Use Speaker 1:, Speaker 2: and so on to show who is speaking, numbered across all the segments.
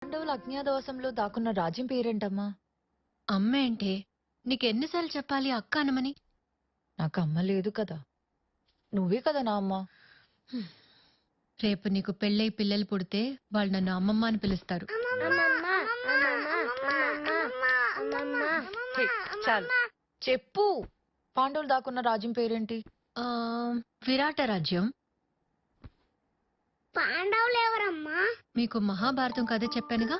Speaker 1: పాండవుల అజ్ఞాతవాసంలో దాక్కున్న రాజ్యం పేరేంటమ్మా?
Speaker 2: అమ్మేంటే? నీకెన్నిసార్లు చెప్పాలి అక్క అనమని?
Speaker 1: నాకు అమ్మ లేదు కదా. నువ్వే కదా నా అమ్మ.
Speaker 2: రేపు నీకు పెళ్ళై పిల్లలు పుడితే వాళ్ళు నన్ను అమ్మమ్మ అని పిలుస్తారు.
Speaker 1: హే, చాలు చెప్పు. పాండవులు దాక్కున్న రాజ్యం పేరేంటి?
Speaker 2: ఆ, విరాట రాజ్యం.
Speaker 3: పాండవులు ఎవరమ్మా?
Speaker 2: మీకు మహాభారతం కథ చెప్పానుగా,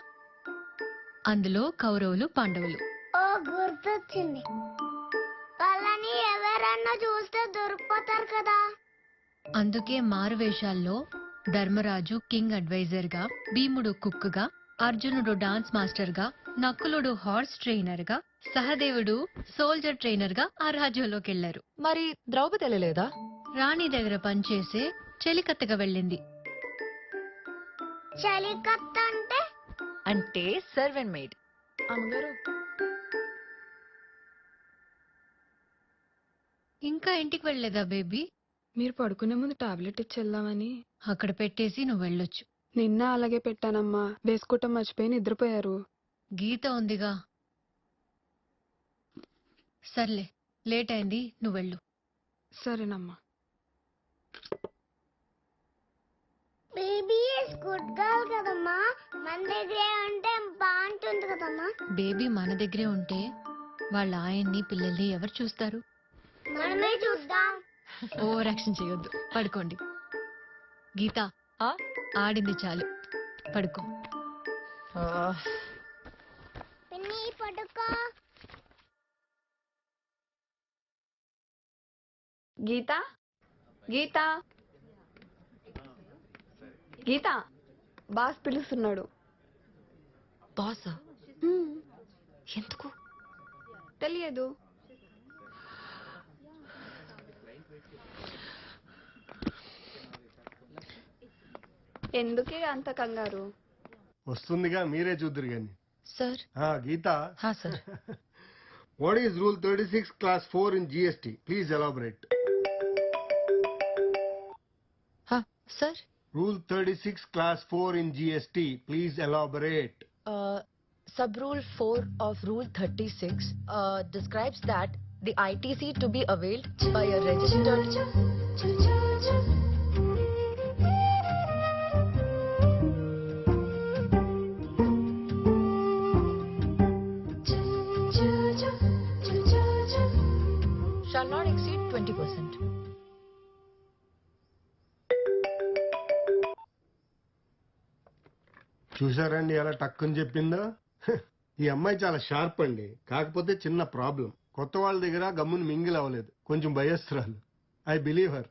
Speaker 2: అందులో కౌరవులు పాండవులు.
Speaker 3: ఓ గుర్తొచ్చింది. వాళ్ళని ఎవరన్నా చూస్తే దొరికిపోతారు కదా.
Speaker 2: అందుకే మారువేషాల్లో ధర్మరాజు కింగ్ అడ్వైజర్ గా, భీముడు కుక్ గా, అర్జునుడు డాన్స్ మాస్టర్ గా, నకులుడు హార్స్ ట్రైనర్ గా, సహదేవుడు సోల్జర్ ట్రైనర్ గా ఆ రాజ్యంలోకి వెళ్లారు.
Speaker 1: మరి ద్రౌపది వెళ్ళలేదా?
Speaker 2: రాణి దగ్గర పనిచేసే చెలికత్తగా వెళ్ళింది.
Speaker 3: చలికత్త అంటే?
Speaker 1: అంటే సర్వెంట్ మెయిడ్. అమ్మగారు,
Speaker 2: ఇంకా ఇంటికి వెళ్ళలేదా బేబీ?
Speaker 4: మీరు పడుకునే ముందు టాబ్లెట్ ఇచ్చేద్దామని.
Speaker 2: అక్కడ పెట్టేసి నువ్వు వెళ్ళొచ్చు.
Speaker 4: నిన్న అలాగే పెట్టానమ్మా, వేసుకోవటం మర్చిపోయి నిద్రపోయారు.
Speaker 2: గీత ఉందిగా. సర్లే, లేట్ అయింది, నువ్వు వెళ్ళు.
Speaker 4: సరేనమ్మా.
Speaker 3: బేబీ ఇస్ గుడ్ గర్ల్ కదమ్మా. మన దగ్గరే ఉంటే బాగుంటుంది కదమ్మా.
Speaker 2: బేబీ మన దగ్గరే ఉంటే వాళ్ళ ఆయన్ని పిల్లల్ని ఎవరు చూస్తారు?
Speaker 3: మనమే చూస్తాం.
Speaker 2: ఓవర్ యాక్షన్ చేయొద్దు, పడుకోండి. గీత,
Speaker 1: ఆ?
Speaker 2: ఆడింది చాలు, పడుకో.
Speaker 1: ఆ,
Speaker 3: పిన్ని పడుకో.
Speaker 5: గీత గీత గీత, బాస్ పిలుస్తున్నాడు.
Speaker 1: బాసా? ఎందుకు?
Speaker 5: తెలియదు. ఎందుకే అంత కంగారు?
Speaker 6: వస్తుందిగా, మీరే చూద్దరు గాని.
Speaker 1: సార్.
Speaker 6: గీత,
Speaker 1: హా sir.
Speaker 6: What is rule 36 class 4 in GST? Please elaborate.
Speaker 1: హా sir.
Speaker 6: Rule 36 class 4 in GST. Please elaborate.
Speaker 1: Sub Rule 4 of Rule 36 describes that the ITC to be availed by a registered. Shall not exceed 20%.
Speaker 6: చూసారండి ఎలా టక్కుని చెప్పిందో? ఈ అమ్మాయి చాలా sharp అండి. కాకపోతే చిన్న ప్రాబ్లం, కొత్త వాళ్ళ దగ్గర గమ్ముని మింగిల్ అవ్వలేదు, కొంచెం భయస్తురాలు. I believe her.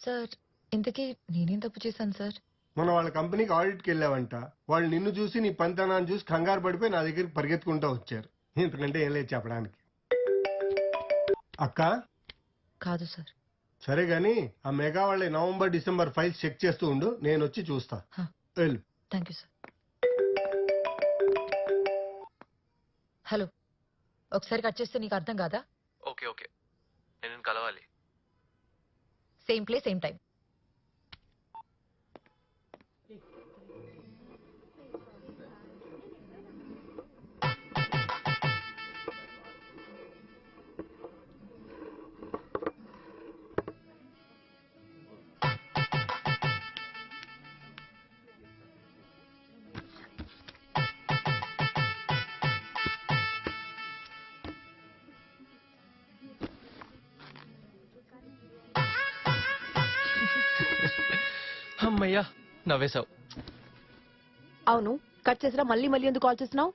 Speaker 1: సార్, ఇంతకీ నేనేం తప్పు చేశాను సార్?
Speaker 6: మన వాళ్ళ కంపెనీకి ఆడిట్కి వెళ్ళావంట. వాళ్ళు నిన్ను చూసి, నీ పంతనాన్ని చూసి కంగారు పడిపోయి నా దగ్గరికి పరిగెత్తుకుంటా వచ్చారు. ఇంతకంటే ఏం లేదు చెప్పడానికి. అక్క?
Speaker 1: కాదు సార్.
Speaker 6: సరే గాని ఆ మెగా వాళ్ళ నవంబర్ డిసెంబర్ ఫైల్స్ చెక్ చేస్తూ ఉండు, నేను వచ్చి చూస్తా. వెళ్ళు.
Speaker 1: Thank you sir. హలో, ఒకసారి కట్ చేస్తే నీకు అర్థం కాదా?
Speaker 7: ఓకే ఓకే, నేను కలవాలి.
Speaker 1: Same place same time.
Speaker 7: అమ్మయ్యా, నవ్వేశావు.
Speaker 5: అవును, కట్ చేసినా మళ్ళీ మళ్ళీ ఎందుకు కాల్ చేస్తున్నావు?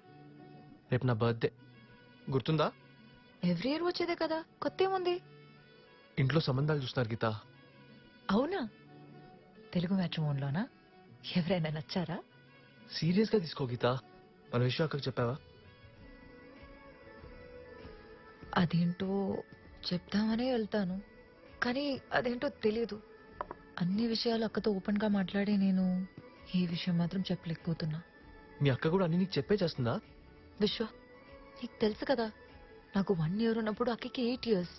Speaker 7: రేపు నా బర్త్డే, గుర్తుందా?
Speaker 1: ఎవ్రీ ఇయర్ వచ్చేదే కదా, కొత్త ఏముంది?
Speaker 7: ఇంట్లో సంబంధాలు చూస్తున్నారు గీత.
Speaker 1: అవునా? తెలుగు మ్యాట్రిమోన్లోనా? ఎవరైనా నచ్చారా?
Speaker 7: సీరియస్ గా తీసుకో గీత. మన విషయం అక్కడికి చెప్పావా?
Speaker 1: అదేంటో చెప్తామనే వెళ్తాను, కానీ అదేంటో తెలియదు. అన్ని విషయాలు అక్కతో ఓపెన్ గా మాట్లాడి నేను ఈ విషయం మాత్రం చెప్పలేకపోతున్నా.
Speaker 7: మీ అక్క కూడా అన్ని నీకు చెప్పే చేస్తుందా?
Speaker 1: విశ్వ, నీకు తెలుసు కదా, నాకు 1 year ఉన్నప్పుడు అక్కకి 8 years.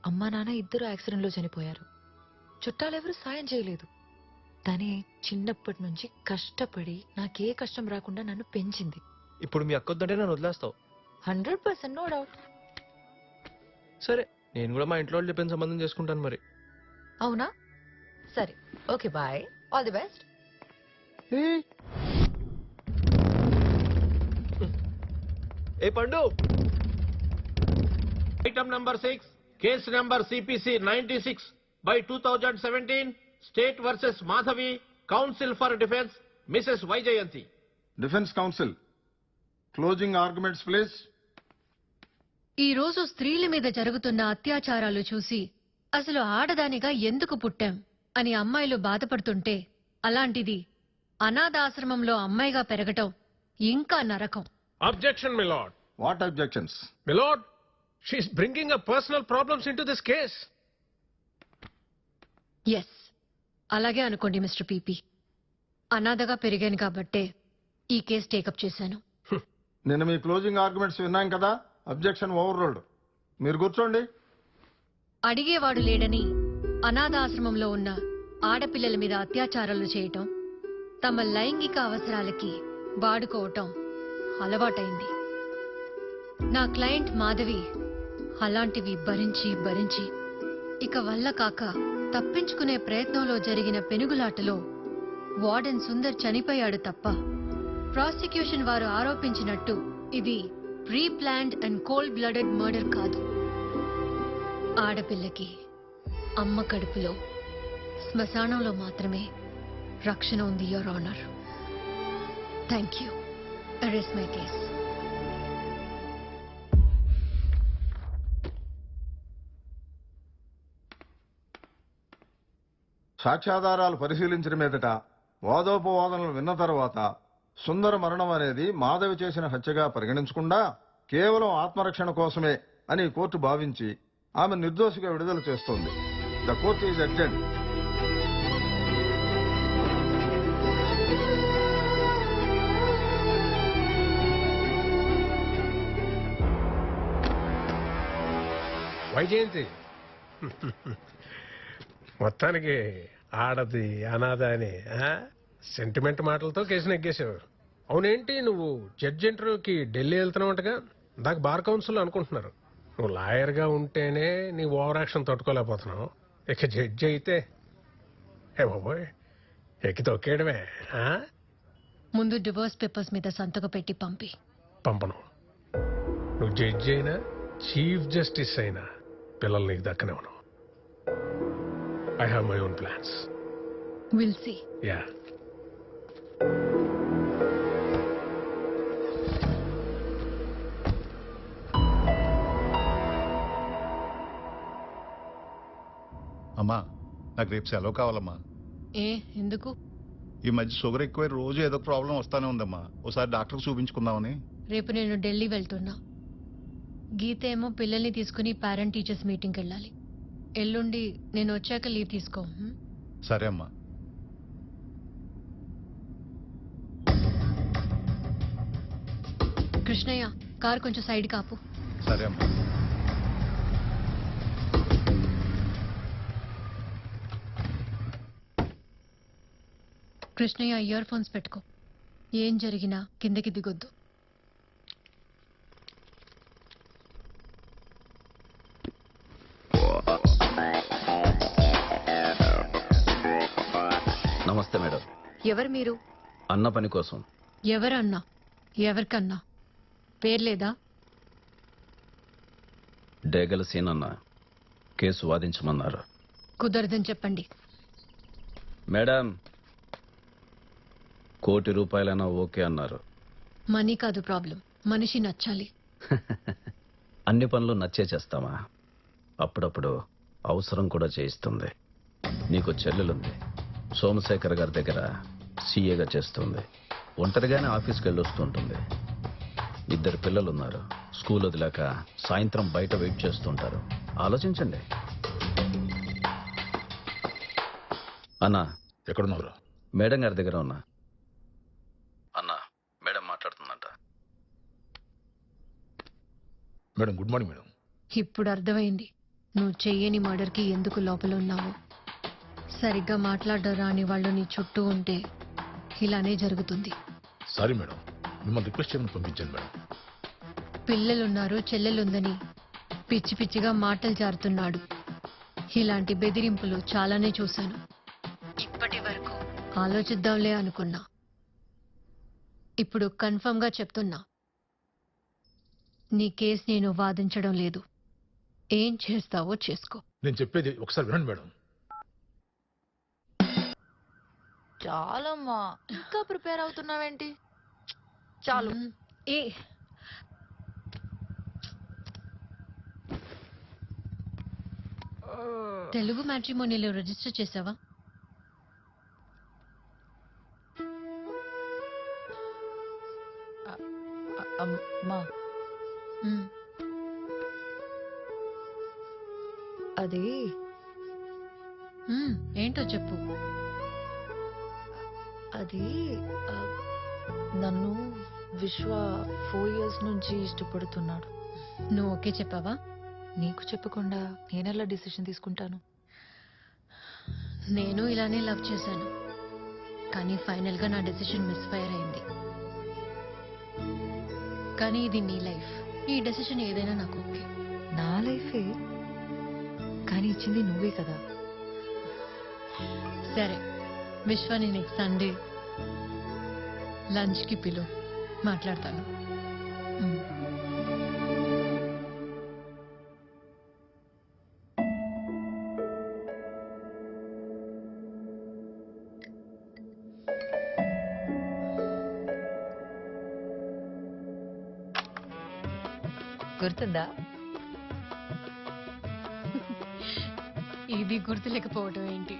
Speaker 1: అమ్మా నాన్న ఇద్దరు యాక్సిడెంట్ లో చనిపోయారు. చుట్టాలెవరూ సాయం చేయలేదు. తనే చిన్నప్పటి నుంచి కష్టపడి నాకే కష్టం రాకుండా నన్ను పెంచింది.
Speaker 7: ఇప్పుడు మీ అక్క వద్దంటే నన్ను వదిలేస్తావు.
Speaker 1: 100% నో డౌట్.
Speaker 7: సరే, నేను కూడా మా ఇంట్లో వాళ్ళు చెప్పిన సంబంధం చేసుకుంటాను మరి.
Speaker 1: అవునా? సరే, okay, bye, all the best.
Speaker 7: ఏ పండు,
Speaker 8: Item number 6, case number CPC 96/2017, State versus Madhavi, Counsel for Defense, Mrs. Vaijayanti.
Speaker 9: Defence council closing arguments please.
Speaker 2: ఈ రోజు స్త్రీల మీద జరుగుతున్న అత్యాచారాలు చూసి అసలు ఆడదానిగా ఎందుకు పుట్టాం అని అమ్మాయిలు బాధపడుతుంటే, అలాంటిది అనాథాశ్రమంలో అమ్మాయిగా పెరగటం ఇంకా నరకం.
Speaker 8: Objection, my lord.
Speaker 9: What objections?
Speaker 8: My lord, she is bringing up personal problems into this case.
Speaker 2: Yes, అలాగే అనుకోండి మిస్టర్ పీపీ. అనాథగా పెరిగాను కాబట్టే ఈ కేసు టేకప్ చేశాను.
Speaker 9: నిన్న మీ క్లోజింగ్ ఆర్గ్యుమెంట్స్ విన్నాం కదా, అబ్జెక్షన్ ఓవర్ రోల్డ్. మీరు కూర్చోండి.
Speaker 2: అడిగేవాడు లేడని అనాథాశ్రమంలో ఉన్న ఆడపిల్లల మీద అత్యాచారాలు చేయటం, తమ లైంగిక అవసరాలకి వాడుకోవటం అలవాటైంది. నా క్లయింట్ మాధవి అలాంటివి భరించి భరించి ఇక వల్ల కాక తప్పించుకునే ప్రయత్నంలో జరిగిన పెనుగులాటలో వార్డెన్ సుందర్ చనిపోయాడు తప్ప, ప్రాసిక్యూషన్ వారు ఆరోపించినట్టు ఇది pre planned and cold blooded murder కాదు. ఆడపిల్లకి అమ్మ కడుపులో, శ్మశానంలో మాత్రమే రక్షణ ఉంది, your honour. Thank you. Arrest my case.
Speaker 9: సాక్ష్యాధారాలు పరిశీలించిన మీదట, వాదోపవాదనలు విన్న తర్వాత సుందర మరణం అనేది మాధవి చేసిన హత్యగా పరిగణించకుండా కేవలం ఆత్మరక్షణ కోసమే అని కోర్టు భావించి ఆమె నిర్దోషిగా విడుదల చేస్తోంది. The court is adjourned.
Speaker 8: Vyjayanthi, మొత్తానికి ఆడది అనాథ అని సెంటిమెంట్ మాటలతో కేసు నెగ్గేసావు. అవునేంటి, నువ్వు జడ్జి ఇంటర్వ్యూకి ఢిల్లీ వెళ్తున్నావుంటగా? దాకా బార్ కౌన్సిల్ అనుకుంటున్నారు. నువ్వు లాయర్గా ఉంటేనే నీ ఓవర్ యాక్షన్ తట్టుకోలేకపోతున్నావు, ఇక జడ్జి అయితే ఏ బాబోయ్ ఎక్కి తొక్కేయడమే.
Speaker 2: ముందు డివోర్స్ పేపర్స్ మీద సంతకం పెట్టి
Speaker 8: పంపను. నువ్వు జడ్జి అయినా చీఫ్ జస్టిస్ అయినా పిల్లలు నీకు దక్కనివ్వను. I have my own plans.
Speaker 2: We'll see.
Speaker 8: Yeah.
Speaker 10: అమ్మా, నాకు రేపు సెలవు కావాలమ్మా.
Speaker 2: ఎందుకు?
Speaker 10: ఈ మధ్య షుగర్ ఎక్కువై రోజు ఏదో ప్రాబ్లం వస్తానే ఉందమ్మా. ఒకసారి డాక్టర్ చూపించుకుందామని.
Speaker 2: రేపు నేను ఢిల్లీ వెళ్తున్నా. గీత ఏమో పిల్లల్ని తీసుకుని పేరెంట్ టీచర్స్ మీటింగ్కి వెళ్ళాలి. ఎల్లుండి నేను వచ్చాక లీవ్ తీసుకో.
Speaker 10: సరే అమ్మా.
Speaker 2: కృష్ణయ్య, కారు కొంచెం సైడ్ కాపు.
Speaker 10: సరే అమ్మా.
Speaker 2: కృష్ణయ్య, ఇయర్ ఫోన్స్ పెట్టుకో. ఏం జరిగినా కిందకి దిగొద్దు.
Speaker 11: నమస్తే మేడం.
Speaker 1: ఎవరు మీరు?
Speaker 11: అన్న పని కోసం.
Speaker 2: ఎవరన్నా? ఎవరికన్నా? పేర్లేదా?
Speaker 11: డేగల సీనన్న కేసు వాదించమన్నారు.
Speaker 2: కుదరదని చెప్పండి.
Speaker 11: మేడం, ₹1,00,00,000 ఓకే అన్నారు.
Speaker 2: మనీ కాదు ప్రాబ్లం, మనిషి నచ్చాలి.
Speaker 11: అన్ని పనులు నచ్చే చేస్తామా? అప్పుడప్పుడు అవసరం కూడా చేయిస్తుంది. నీకు చెల్లెలుంది, సోమశేఖర్ గారి దగ్గర సీఏగా చేస్తుంది. ఒంటరిగానే ఆఫీస్కి వెళ్ళొస్తుంటుంది. 2 పిల్లలున్నారు. స్కూల్ వదిలాక సాయంత్రం బయట వెయిట్ చేస్తుంటారు. ఆలోచించండి. అన్నా,
Speaker 10: ఎక్కడున్నారు?
Speaker 11: మేడం గారి దగ్గర ఉన్నా. అన్నా, మేడం మాట్లాడుతుందంట.
Speaker 10: Madam, good morning madam.
Speaker 2: ఇప్పుడు అర్థమైంది నువ్వు చెయ్యని మర్డర్కి ఎందుకు లోపల ఉన్నావు. సరిగ్గా మాట్లాడడం రాని వాళ్ళు నీ చుట్టూ ఉంటే ఇలానే జరుగుతుంది.
Speaker 12: సారీ మేడం, మిమ్మల్ని రిక్వెస్ట్ చేయమని పంపించాను మేడం.
Speaker 2: పిల్లలున్నారు, చెల్లెలుందని పిచ్చి పిచ్చిగా మాటలు జారుతున్నాడు. ఇలాంటి బెదిరింపులు చాలానే చూశాను. ఇప్పటి వరకు ఆలోచిద్దాంలే అనుకున్నా. ఇప్పుడు కన్ఫర్మ్ గా చెప్తున్నా, నీ కేసు నేను వాదించడం లేదు. ఏం చేస్తావో చేసుకో.
Speaker 12: నేను చెప్పేది ఒకసారి వినండి మేడం.
Speaker 1: చాలమ్మా, ఇంకా ప్రిపేర్ అవుతున్నావేంటి? చాలు.
Speaker 2: ఏ తెలుగు మ్యాట్రిమోనీలో రిజిస్టర్ చేసావా?
Speaker 1: అమ్మా,
Speaker 2: మ్,
Speaker 1: అది
Speaker 2: ఏంటో చెప్పు.
Speaker 1: అది ఆ, నన్ను విశ్వ 4 years నుంచి ఇష్టపడుతున్నాడు.
Speaker 2: నువ్వు ఓకే చెప్పావా?
Speaker 1: నీకు చెప్పకుండా నేనెలా డిసిషన్ తీసుకుంటాను?
Speaker 2: నేను ఇలానే లవ్ చేశాను, కానీ ఫైనల్ గా నా డెసిషన్ మిస్ఫైర్ అయింది. కానీ ఇది నీ లైఫ్, ఈ డెసిషన్ ఏదైనా నాకు ఓకే.
Speaker 1: నా లైఫే, కానీ ఇచ్చింది నువ్వే కదా.
Speaker 2: సరే, విశ్వాని నెక్స్ట్ సండే లంచ్ కి పిలు, మాట్లాడతాను.
Speaker 1: గుర్తుందా?
Speaker 2: ఇది గుర్తులేకపోవడం ఏంటి?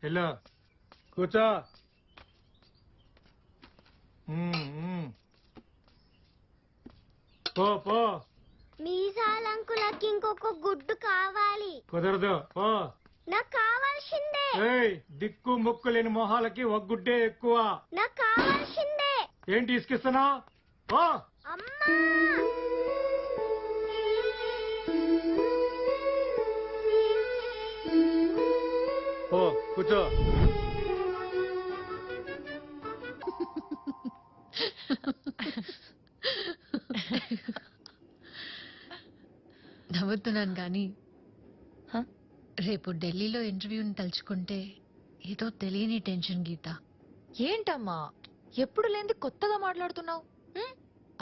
Speaker 13: హలో, కూర్చో. పో పో.
Speaker 3: మీసాలంకులకి ఇంకొక గుడ్డు కావాలి.
Speaker 13: కుదరదు, పో.
Speaker 3: నాకు కావాల్సిందే.
Speaker 13: ఏయ్, దిక్కు ముక్కు లేని మొహాలకి ఒక గుడ్డే ఎక్కువ.
Speaker 3: నాకు కావాల్సిందే.
Speaker 13: ఏంటి ఇసుకిస్తున్నా? పో.
Speaker 3: అమ్మా,
Speaker 13: పో, కూర్చో.
Speaker 2: నవ్వుతున్నాను కానీ
Speaker 1: హ?
Speaker 2: రేపు ఢిల్లీలో ఇంటర్వ్యూని తలుచుకుంటే ఏదో తెలియని టెన్షన్. గీత,
Speaker 1: ఏంటమ్మా ఎప్పుడు లేనిది కొత్తగా మాట్లాడుతున్నావు?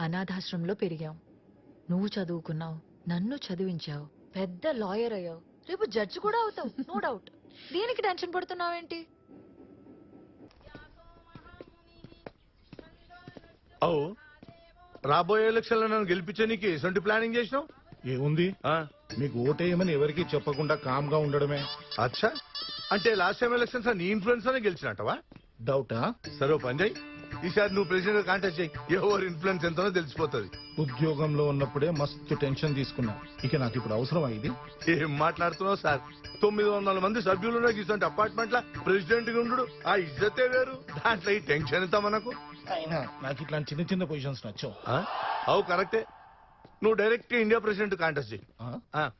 Speaker 1: అనాథాశ్రమంలో పెరిగాం, నువ్వు చదువుకున్నావు, నన్ను చదివించావు, పెద్ద లాయర్ అయ్యావు, రేపు జడ్జి కూడా అవుతావు, నో డౌట్. దీనికి టెన్షన్ పడుతున్నావేంటి?
Speaker 11: అవు రాబోయే ఎలక్షన్ లో నన్ను గెలిపించే నీకు ఎటువంటి ప్లానింగ్ చేసినావు?
Speaker 10: ఏముంది, మీకు ఓటేయమని ఎవరికి చెప్పకుండా కామ్ గా ఉండడమే.
Speaker 11: అచ్చా, అంటే లాస్ట్ టైం ఎలక్షన్స్ నీ ఇన్ఫ్లుయెన్స్ అనే గెలిచినట్టవా?
Speaker 10: డౌటా?
Speaker 11: సరే ఓ పని చేయి, ఈసారి నువ్వు ప్రెసిడెంట్ కాంటాక్ట్ చేయి, ఎవరు ఇన్ఫ్లుయెన్స్ ఎంతనో తెలిసిపోతుంది.
Speaker 10: ఉద్యోగంలో ఉన్నప్పుడే మస్తు టెన్షన్ తీసుకున్నా, ఇక నాకు ఇప్పుడు అవసరం ఇది.
Speaker 11: ఏం మాట్లాడుతున్నావు సార్? 900 మంది సభ్యులు ఇటువంటి అపార్ట్మెంట్ లా ప్రెసిడెంట్ ఉండు, ఆ ఇజ్జతే వేరు. దాంట్లో ఈ టెన్షన్ ఎంత మనకు?
Speaker 10: అయినా నాకు ఇట్లాంటి చిన్న చిన్న పొజిషన్స్ నచ్చావు.
Speaker 11: అవు కరెక్టే, నువ్వు డైరెక్ట్ ఇండియా ప్రెసిడెంట్ కాంటాక్ట్ చేయి.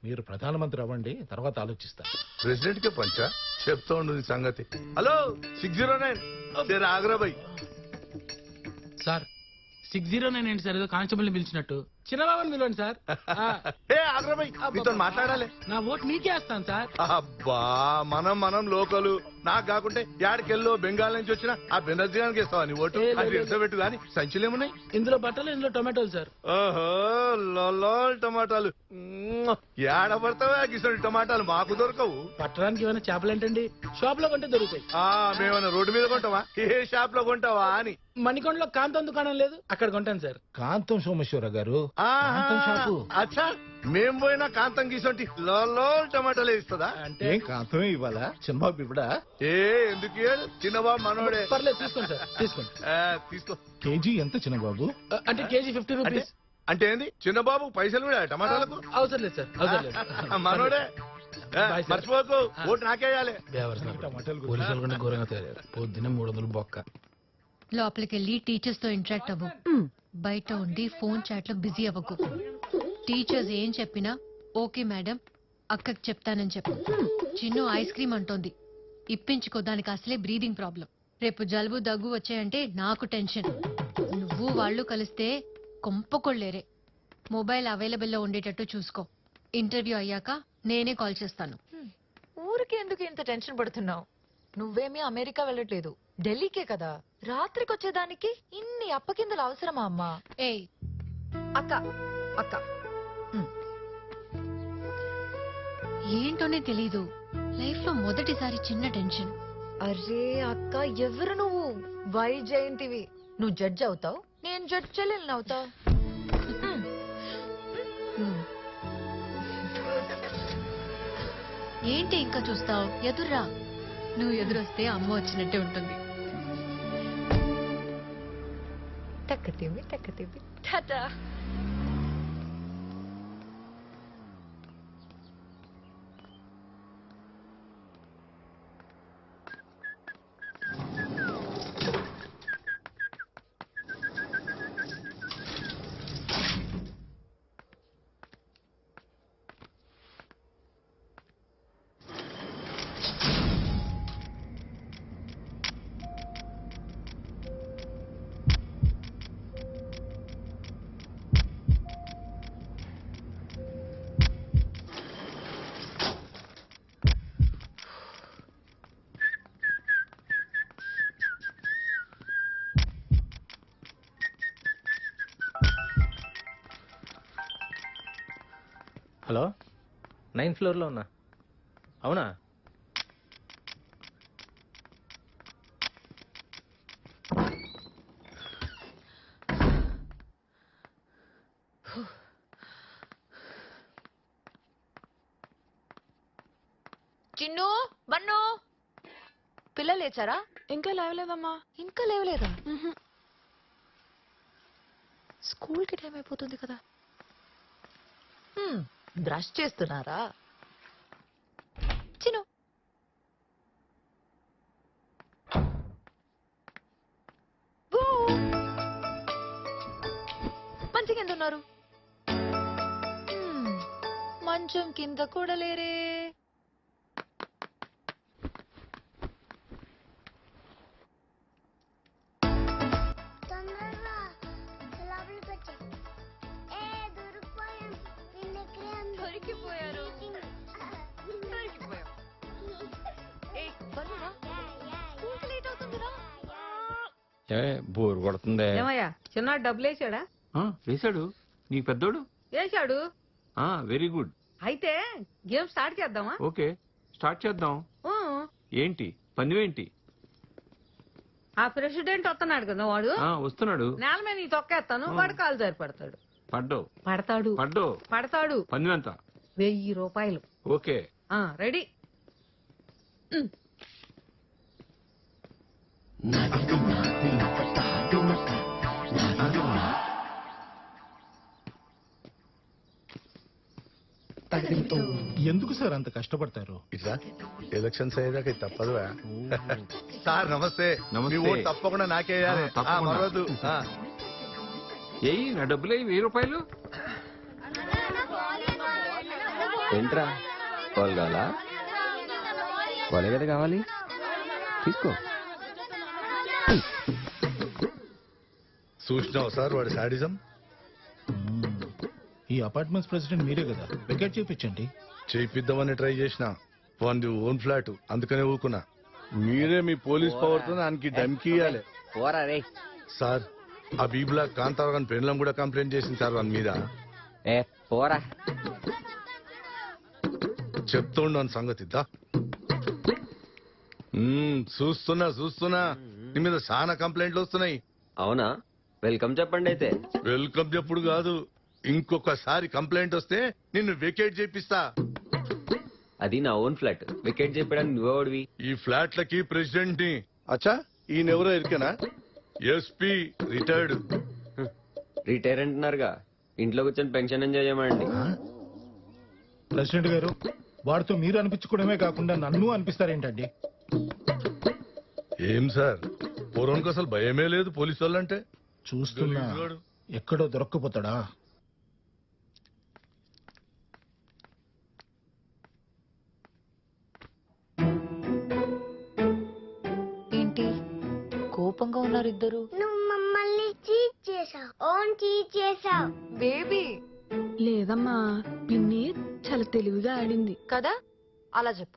Speaker 10: మీరు ప్రధానమంత్రి అవ్వండి, తర్వాత ఆలోచిస్తా.
Speaker 11: ప్రెసిడెంట్ కే పంచా చెప్తా ఉండు నీ సంగతి. Hello 609 ఆగ్రాబాయ్
Speaker 14: sir. 609 ఏంటి సార్? ఏదో కానిస్టేబుల్ పిలిచినట్టు. చిన్నబాబుని పిలవండి సార్.
Speaker 11: ఆగ్రాబాయ్ మీతో మాట్లాడాలి.
Speaker 14: నా ఓటు మీకే వేస్తాను సార్.
Speaker 11: అబ్బా, మనం లోకలు. నాకు కాకుంటే యాడికెళ్ళో బెంగాల్ నుంచి వచ్చిన ఆ బెనర్జీ గారికి ఇస్తావా నీ ఓటు? అది పెట్టు గాని సంచులేమున్నాయి
Speaker 14: ఇందులో బట్టలు, ఇందులో టొమాటోలు సార్.
Speaker 11: ఓహో, టమాటాలు ఏడ పడతావా? గిసండి టమాటాలు మాకు దొరకవు.
Speaker 14: పట్టడానికి ఏమైనా చేపలు ఏంటండి? షాప్ లో కొంటే దొరుకుతాయి.
Speaker 11: మేమన్నా రోడ్డు మీద కొంటావా? ఏ షాప్ లో కొంటావా అని.
Speaker 14: మణికొండలో కాంతం దుకాణం లేదు, అక్కడ కొంటాను సార్.
Speaker 10: కాంతం సోమేశ్వర గారు,
Speaker 11: అచ్చా, మేం పోయినా కాంతం గీసంటి టమాటాలే ఇస్తుందా?
Speaker 10: ఏం కాంతమే ఇవ్వాలా? చిన్నబాబు ఇవ్వడా?
Speaker 11: ఏ ఎందుకు ఇయ్యడు? చిన్నబాబు మనోడే.
Speaker 14: పర్లేదు, తీసుకోండి సార్, తీసుకోండి.
Speaker 11: తీసుకో.
Speaker 10: కేజీ ఎంత చిన్నబాబు?
Speaker 14: అంటే కేజీ 50 రూపీస్.
Speaker 11: అంటే ఏంది చిన్నబాబు? పైసలు కూడా టమాటాలకు
Speaker 14: అవసరం లేదు సార్, అవసరం లేదు.
Speaker 11: మనోడే. మర్చిపోకు, ఓటు నాకేయాలి.
Speaker 14: పోలీసులు కూడా ఘోరంగా తయారు. పొద్దున్నే 300 బొక్క.
Speaker 2: లోపలికి వెళ్ళి టీచర్స్ తో ఇంటరాక్ట్ అవ్వు. బయట ఉండి ఫోన్ చాట్ లో బిజీ అవ్వకు. టీచర్స్ ఏం చెప్పినా ఓకే మేడం, అక్కకి చెప్తానని చెప్పు. చిన్ను ఐస్ క్రీమ్ అంటోంది. ఇప్పించుకో, దానికి అసలే బ్రీదింగ్ ప్రాబ్లం. రేపు జలుబు దగ్గు వచ్చాయంటే నాకు టెన్షన్. నువ్వు వాళ్ళు కలిస్తే కొంపకొళ్ళేరే. మొబైల్ అవైలబుల్లో ఉండేటట్టు చూసుకో. ఇంటర్వ్యూ అయ్యాక నేనే కాల్ చేస్తాను.
Speaker 1: ఊరికి ఎందుకు ఇంత టెన్షన్ పడుతున్నావు? నువ్వేమీ అమెరికా వెళ్ళట్లేదు, ఢిల్లీకే కదా. రాత్రికి వచ్చేదానికి ఇన్ని అప్పకిందలు అవసరమా అమ్మా?
Speaker 2: ఏయ్
Speaker 1: అక్క అక్క
Speaker 2: ఏంటోనే తెలీదు, లైఫ్ లో మొదటిసారి చిన్న టెన్షన్.
Speaker 1: అరే అక్క, ఎవరు నువ్వు? వైజయంతివి. నువ్వు జడ్జ్ అవుతావు, నేను జడ్జ్ చెల్లెల్ని అవుతా.
Speaker 2: ఏంటి ఇంకా చూస్తావు? ఎదుర్రా. నువ్వు ఎదురొస్తే అమ్మ వచ్చినట్టే ఉంటుంది.
Speaker 1: టక్కతివి టక్కతివి టాటా.
Speaker 7: హలో, 9th ఫ్లోర్లో ఉన్నా. అవునా?
Speaker 1: చిన్ను, బన్ను, పిల్లలు లేచారా?
Speaker 4: ఇంకా లేవలేదమ్మా.
Speaker 1: ఇంకా లేవలేదా? స్కూల్ కి టైం అయిపోతుంది కదా. బ్రష్ చేస్తున్నారా? చిన్ను, మంచి కింద ఉన్నారు. మంచం కింద కూడా లేరే.
Speaker 3: తొందరగా లోపలికి వచ్చే. దొరికిపోయాం.
Speaker 1: దొరికిపోయారు.
Speaker 15: బోర్ కొడుతుంది.
Speaker 16: ఏమయ్యా, చిన్న డబ్బులు వేసాడా?
Speaker 15: వేశాడు. నీకు పెద్దోడు
Speaker 16: వేసాడు.
Speaker 15: Very good.
Speaker 16: అయితే గేమ్ స్టార్ట్ చేద్దామా?
Speaker 15: ఓకే, స్టార్ట్ చేద్దాం. ఏంటి పందెమేంటి?
Speaker 16: ఆ ప్రెసిడెంట్ వస్తున్నాడు కదా, వాడు
Speaker 15: వస్తున్నాడు.
Speaker 16: నేల మీద నీ తొక్కేస్తాను, వాడు కాలు జారి పడతాడు.
Speaker 15: పడ్డో
Speaker 16: పడతాడు
Speaker 15: పడ్డో
Speaker 16: పడతాడు.
Speaker 15: పందెం ఎంత?
Speaker 16: 1000 రూపాయలు.
Speaker 15: Okay,
Speaker 16: ready.
Speaker 12: ఎందుకు సార్ అంత కష్టపడతారు?
Speaker 11: ఇట్లా ఎలక్షన్స్ అయ్యేదాకా తప్పదువా? సార్ నమస్తే. మీ ఓటు తప్పకుండా నాకేయాలి. మరవద్దు.
Speaker 15: ఏయ్, నా డబ్బులు 1000 రూపాయలు.
Speaker 17: ఏంట్రా, కాల్ కావాలా? కాలే కదా కావాలి, తీసుకో.
Speaker 11: చూసినావు సార్ వాడి సాడిజం?
Speaker 12: ఈ అపార్ట్మెంట్స్ ప్రెసిడెంట్ మీరే కదా, వెకేట్ చేయించండి.
Speaker 11: చేయిద్దామని ట్రై చేసిన, వాడి ఓన్ ఫ్లాట్, అందుకనే ఊరుకున్నా. మీరే మీ పోలీస్ పవర్ తో దానికి డమ్కి ఇవ్వాలి సార్. ఆ బీబులా కాంతారావు గారి పెండ్లం కూడా కంప్లైంట్ చేసింది సార్ వాని మీద.
Speaker 17: పోరా,
Speaker 11: చెప్తుండని సంగతి. చూస్తున్నా నీ మీద చాలా కంప్లైంట్లు వస్తున్నాయి.
Speaker 17: అవునా? వెల్కమ్ చెప్పండి. అయితే
Speaker 11: వెల్కమ్ చెప్పుడు కాదు, ఇంకొకసారి కంప్లైంట్ వస్తే నిన్ను వెకేట్ చేపిస్తా.
Speaker 17: అది నా ఓన్ ఫ్లాట్, వికెట్ చెప్పడానికి నువ్వెవడివి?
Speaker 11: ఈ ఫ్లాట్లకి ప్రెసిడెంట్ ని. అచ్చా, ఈయనెవరో ఎరికేనా? SP retired.
Speaker 17: రిటైర్ అంటున్నారుగా, ఇంట్లో కూర్చొని పెన్షన్ ఎంజాయ్ చేయమండి.
Speaker 12: ప్రెసిడెంట్ గారు, వాడితో మీరు అనిపించుకోవడమే కాకుండా నన్ను అనిపిస్తారేంటండి?
Speaker 11: ఏం సార్, పూర్వంకి అసలు భయమే లేదు పోలీసు వాళ్ళంటే.
Speaker 12: చూస్తున్నా, ఎక్కడో దొరక్కపోతాడా?
Speaker 1: చేస్తున్నారు ఇద్దరు?
Speaker 3: నువ్వు మమ్మల్ని చీట్ చేసావు, ఓన్ చీట్ చేసావు.
Speaker 1: బేబీ
Speaker 4: లేదమ్మా, పిన్ని చాలా తెలివిగా ఆడింది
Speaker 1: కదా, అలా చెప్పు.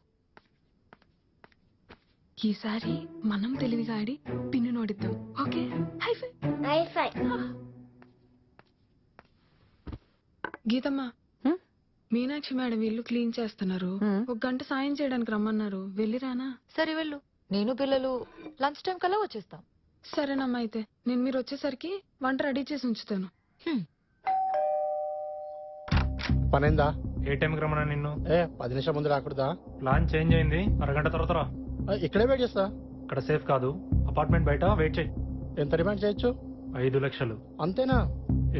Speaker 4: ఈసారి మనం తెలివిగా ఆడి పిన్ని నోడిద్దాం. Okay, high five.
Speaker 3: హైఫై.
Speaker 4: గీతమ్మా, మీనాక్షి మేడం ఇల్లు క్లీన్ చేస్తున్నారు. ఒక గంట సాయం చేయడానికి రమ్మన్నారు. వెళ్ళిరానా?
Speaker 1: సరే వెళ్ళు, నేను పిల్లలు లంచ్ టైం కల్లా వచ్చేస్తాం.
Speaker 4: సరేనమ్మా, అయితే నేను మీరు వచ్చేసరికి వంట రెడీ చేసి ఉంచుతాను.
Speaker 13: పనైందా? ఏ టైంకి రమ్మన్నా నిన్ను? 10 నిమిషం ముందు రాకూడదా? ప్లాన్ చేంజ్ అయింది, అరగంట తర్వాత రా. ఇక్కడే వెయిట్ చేస్తా. ఇక్కడ సేఫ్ కాదు, అపార్ట్మెంట్ బయట వెయిట్ చేయి. ఎంత డిమాండ్ చేయొచ్చు? 5 లక్షలు. అంతేనా?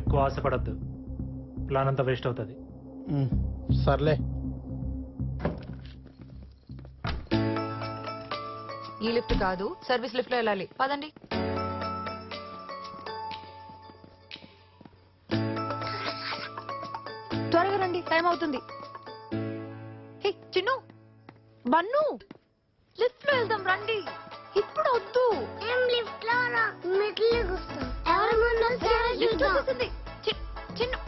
Speaker 13: ఎక్కువ ఆశపడద్దు, ప్లాన్ అంతా వేస్ట్ అవుతుంది. సర్లే.
Speaker 1: ఈ లిఫ్ట్ కాదు, సర్వీస్ లిఫ్ట్ లో వెళ్ళాలి. పదండి. త్వరగా రండి, టైం అవుతుంది. హే చిన్ను, బన్ను, లిఫ్ట్ లో వెళ్దాం రండి. ఇప్పుడు వద్దు.
Speaker 3: ఏం లిఫ్ట్ లో రా, మిడిల్ కూర్చో. ఎవరి ముందు వచ్చారో
Speaker 1: లిఫ్ట్
Speaker 3: చూద్దాం.
Speaker 1: వచ్చేసింది. Chinnu,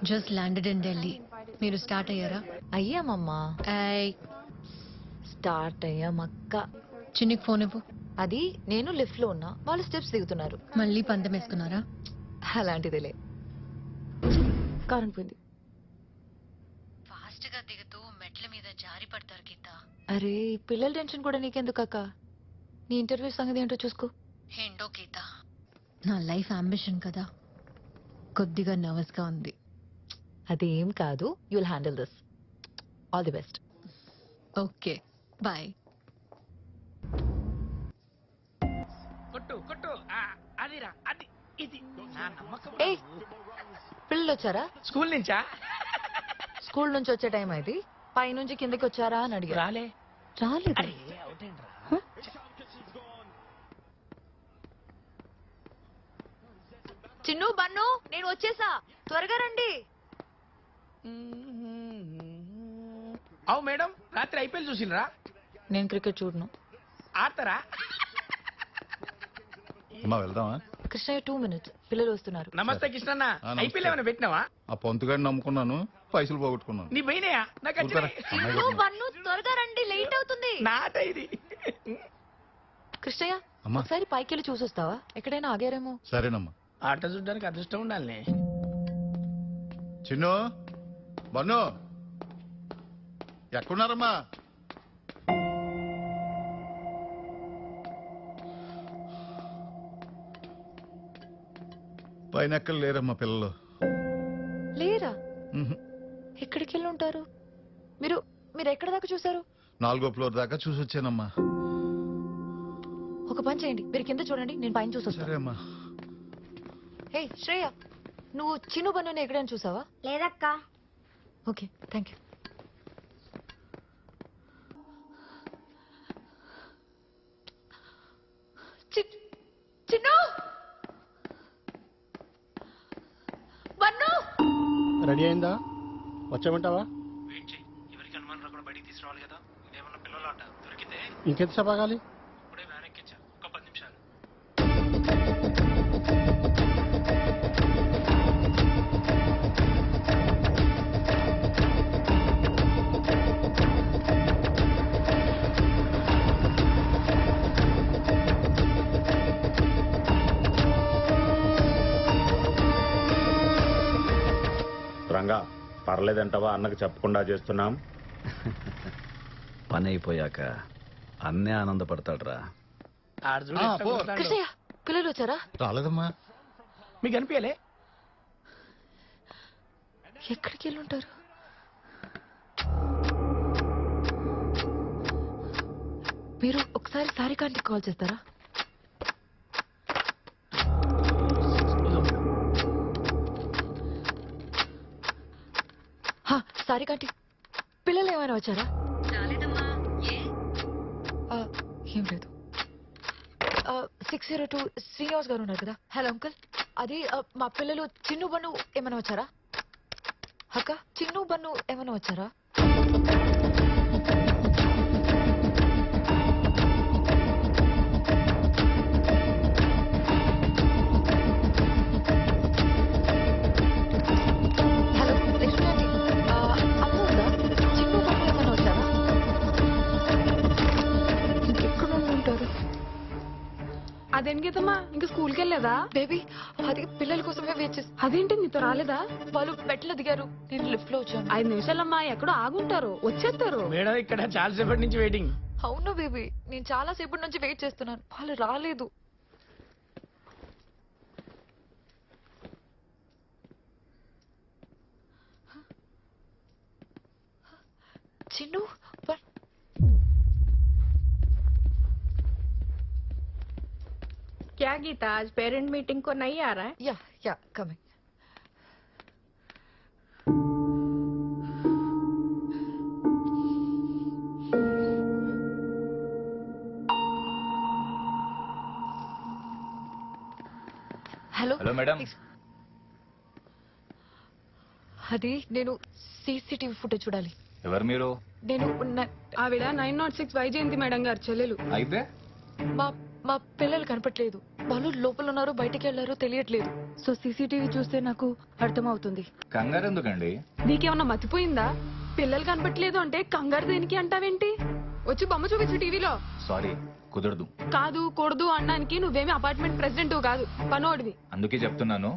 Speaker 2: just landed in Delhi. మీరు స్టార్ట్ అయ్యారా?
Speaker 1: అయ్యామమ్మా. స్టార్ట్ అయ్యామక్క.
Speaker 2: చిన్నికి ఫోన్ ఇవ్వు.
Speaker 1: అది నేను లిఫ్ట్ లో ఉన్నా, వాళ్ళు స్టెప్స్ దిగుతున్నారు.
Speaker 2: మళ్ళీ పందెం వేసుకున్నారా?
Speaker 1: అలాంటిదిలే.
Speaker 5: కారం పోయింది.
Speaker 2: ఫాస్ట్ గా దిగుతూ మెట్ల మీద జారి పడతారు గీత.
Speaker 1: అరే ఈ పిల్లల టెన్షన్ కూడా నీకెందుకు అక్క? నీ ఇంటర్వ్యూ సంగతి ఏంటో చూసుకో.
Speaker 2: ఏంటో గీత, నా లైఫ్ అంబిషన్ కదా, కొద్దిగా నర్వస్ గా ఉంది.
Speaker 1: అదేం కాదు, you will handle this. All the best.
Speaker 2: Okay, bye.
Speaker 14: కొట్టు కొట్టు, అదిరా, అది ఇది నా నమ్మకం.
Speaker 1: ఏయ్, పిల్లలు వచ్చారా?
Speaker 14: స్కూల్ నుంచా?
Speaker 1: స్కూల్ నుంచి వచ్చే టైం అది. పై నుంచి కిందకి వచ్చారా అని అడిగా.
Speaker 14: రాలే.
Speaker 1: రాలేదు. చిన్ను, బన్ను, నేను వచ్చేసా, త్వరగా రండి.
Speaker 14: అవు మేడం, రాత్రి ఐపీఎల్ చూసినరా?
Speaker 1: నేను క్రికెట్ చూడను.
Speaker 14: ఆడతారా?
Speaker 10: వెళ్దామా?
Speaker 1: కృష్ణయ్య 2 minutes, పిల్లలు వస్తున్నారు.
Speaker 14: నమస్తే కృష్ణన్న. ఐపీఎల్ ఏమైనా పెట్టినావా?
Speaker 10: ఆ పొంతుగాడిని నమ్ముకున్నాను, పైసలు పోగొట్టుకున్నాను.
Speaker 14: నీ పోయినాయా? నాకు
Speaker 1: చిన్ను, బన్ను, త్వరగా రండి, లేట్ అవుతుంది.
Speaker 14: నాట ఇది.
Speaker 1: కృష్ణయ్య, ఒకసారి పైకి వెళ్ళి చూసొస్తావా? ఎక్కడైనా ఆగారేమో.
Speaker 10: సరేనమ్మా.
Speaker 14: ఆట చూడడానికి అదృష్టం ఉండాలి.
Speaker 10: చిన్ను, బన్ను, ఎక్కడున్నారమ్మా? పైన ఎక్కడ లేరమ్మా పిల్లలు.
Speaker 1: లేరా? ఎక్కడికి వెళ్ళి ఉంటారు? మీరు ఎక్కడ దాకా చూసారు?
Speaker 10: 4వ ఫ్లోర్ దాకా చూసి వచ్చానమ్మా.
Speaker 1: ఒక పని చేయండి, మీరు కింద చూడండి, నేను పైన చూసొస్తాను.
Speaker 10: సరే అమ్మా.
Speaker 1: హే శ్రేయ, నువ్వు చిన్ను బన్నుని ఎక్కడైనా చూసావా?
Speaker 3: లేదక్క.
Speaker 1: Okay, thank you. Chinnu, Bannu.
Speaker 13: Ready అయిందా? వచ్చామంటావా?
Speaker 14: వెయిట్ చేయి, ఎవరికి అనుమానం రాకుండా బయటికి తీసుకురావాలి కదా. ఇదేమన్నా పిల్లలు ఆట, దొరికితే
Speaker 13: ఇంకెంతసేపు ఆగాలి?
Speaker 14: ఇప్పుడే వ్యాన్ ఎక్కించా, ఒక 10 నిమిషాలు.
Speaker 18: రంగా, పర్లేదంటావా? అన్నకు చెప్పకుండా చేస్తున్నాం.
Speaker 19: పని అయిపోయాక అన్నే ఆనందపడతాడురా.
Speaker 1: కృష్ణయ్య, పిల్లలు వచ్చారా?
Speaker 10: రాలేదమ్మా.
Speaker 14: మీకు అనిపించలే?
Speaker 1: ఎక్కడికి వెళ్ళి ఉంటారు? మీరు ఒకసారి సారికాంటికి కాల్ చేస్తారా? సారికాంటి, పిల్లలు ఏమైనా వచ్చారా? ఏం లేదు. 602 శ్రీనివాస్ గారు ఉన్నారు కదా. హలో అంకుల్, అది మా పిల్లలు చిన్ను బన్ను ఏమైనా వచ్చారా? అక్క, చిన్ను బన్ను ఏమైనా వచ్చారా? హలో లక్ష్మి ఆంటీ, అమ్మ ఉందా? చిన్ను బన్ను ఏమైనా వచ్చారా? ఇంకెక్కడ ఉంటారు?
Speaker 4: అదేం గీతమ్మా, ఇంకా స్కూల్కి వెళ్ళలేదా?
Speaker 1: బేబీ, అది పిల్లల కోసమే వెయిట్ చేసి.
Speaker 4: అదేంటి నీతో రాలేదా?
Speaker 1: వాళ్ళు మెట్లు దిగారు, నేను లిఫ్ట్ లో వచ్చాను.
Speaker 4: 5 నిమిషాలమ్మా, ఎక్కడో ఆగుంటారు, వచ్చేస్తారు.
Speaker 14: మేడం ఇక్కడ చాలా సేపటి నుంచి వెయిటింగ్.
Speaker 1: అవును బేబీ, నేను చాలా సేపటి నుంచి వెయిట్ చేస్తున్నాను, వాళ్ళు రాలేదు. చిన్ను
Speaker 16: क्या गीता, आज पेरेंट मीटिंग को नहीं आ रहा है?
Speaker 1: या कमिंग. Hello
Speaker 20: hello madam.
Speaker 1: అది నేను సీసీటీవీ ఫుటేజ్ చూడాలి.
Speaker 20: ఎవరు మీరు?
Speaker 1: నేను
Speaker 4: ఆవిడ 906 వైజయంతి మేడం గారు చెల్లెలు.
Speaker 20: అయితే
Speaker 1: మా మా పిల్లలు కనపట్లేదు, వాళ్ళు లోపల ఉన్నారో బయటికి వెళ్లారో తెలియట్లేదు. సో సీసీటీవీ చూస్తే నాకు అర్థమవుతుంది.
Speaker 20: కంగారు ఎందుకండి?
Speaker 4: నీకేమన్నా మతిపోయిందా? పిల్లలు కనపట్లేదు అంటే కంగారు దేనికి అంటావేంటి? వచ్చి బొమ్మ చూపించు టీవీలో.
Speaker 20: సారీ, కుదరదు.
Speaker 4: కాదు కూడదు అనడానికి నువ్వేమి అపార్ట్మెంట్ ప్రెసిడెంట్ కాదు, పనోడివి.
Speaker 20: అందుకే చెప్తున్నాను,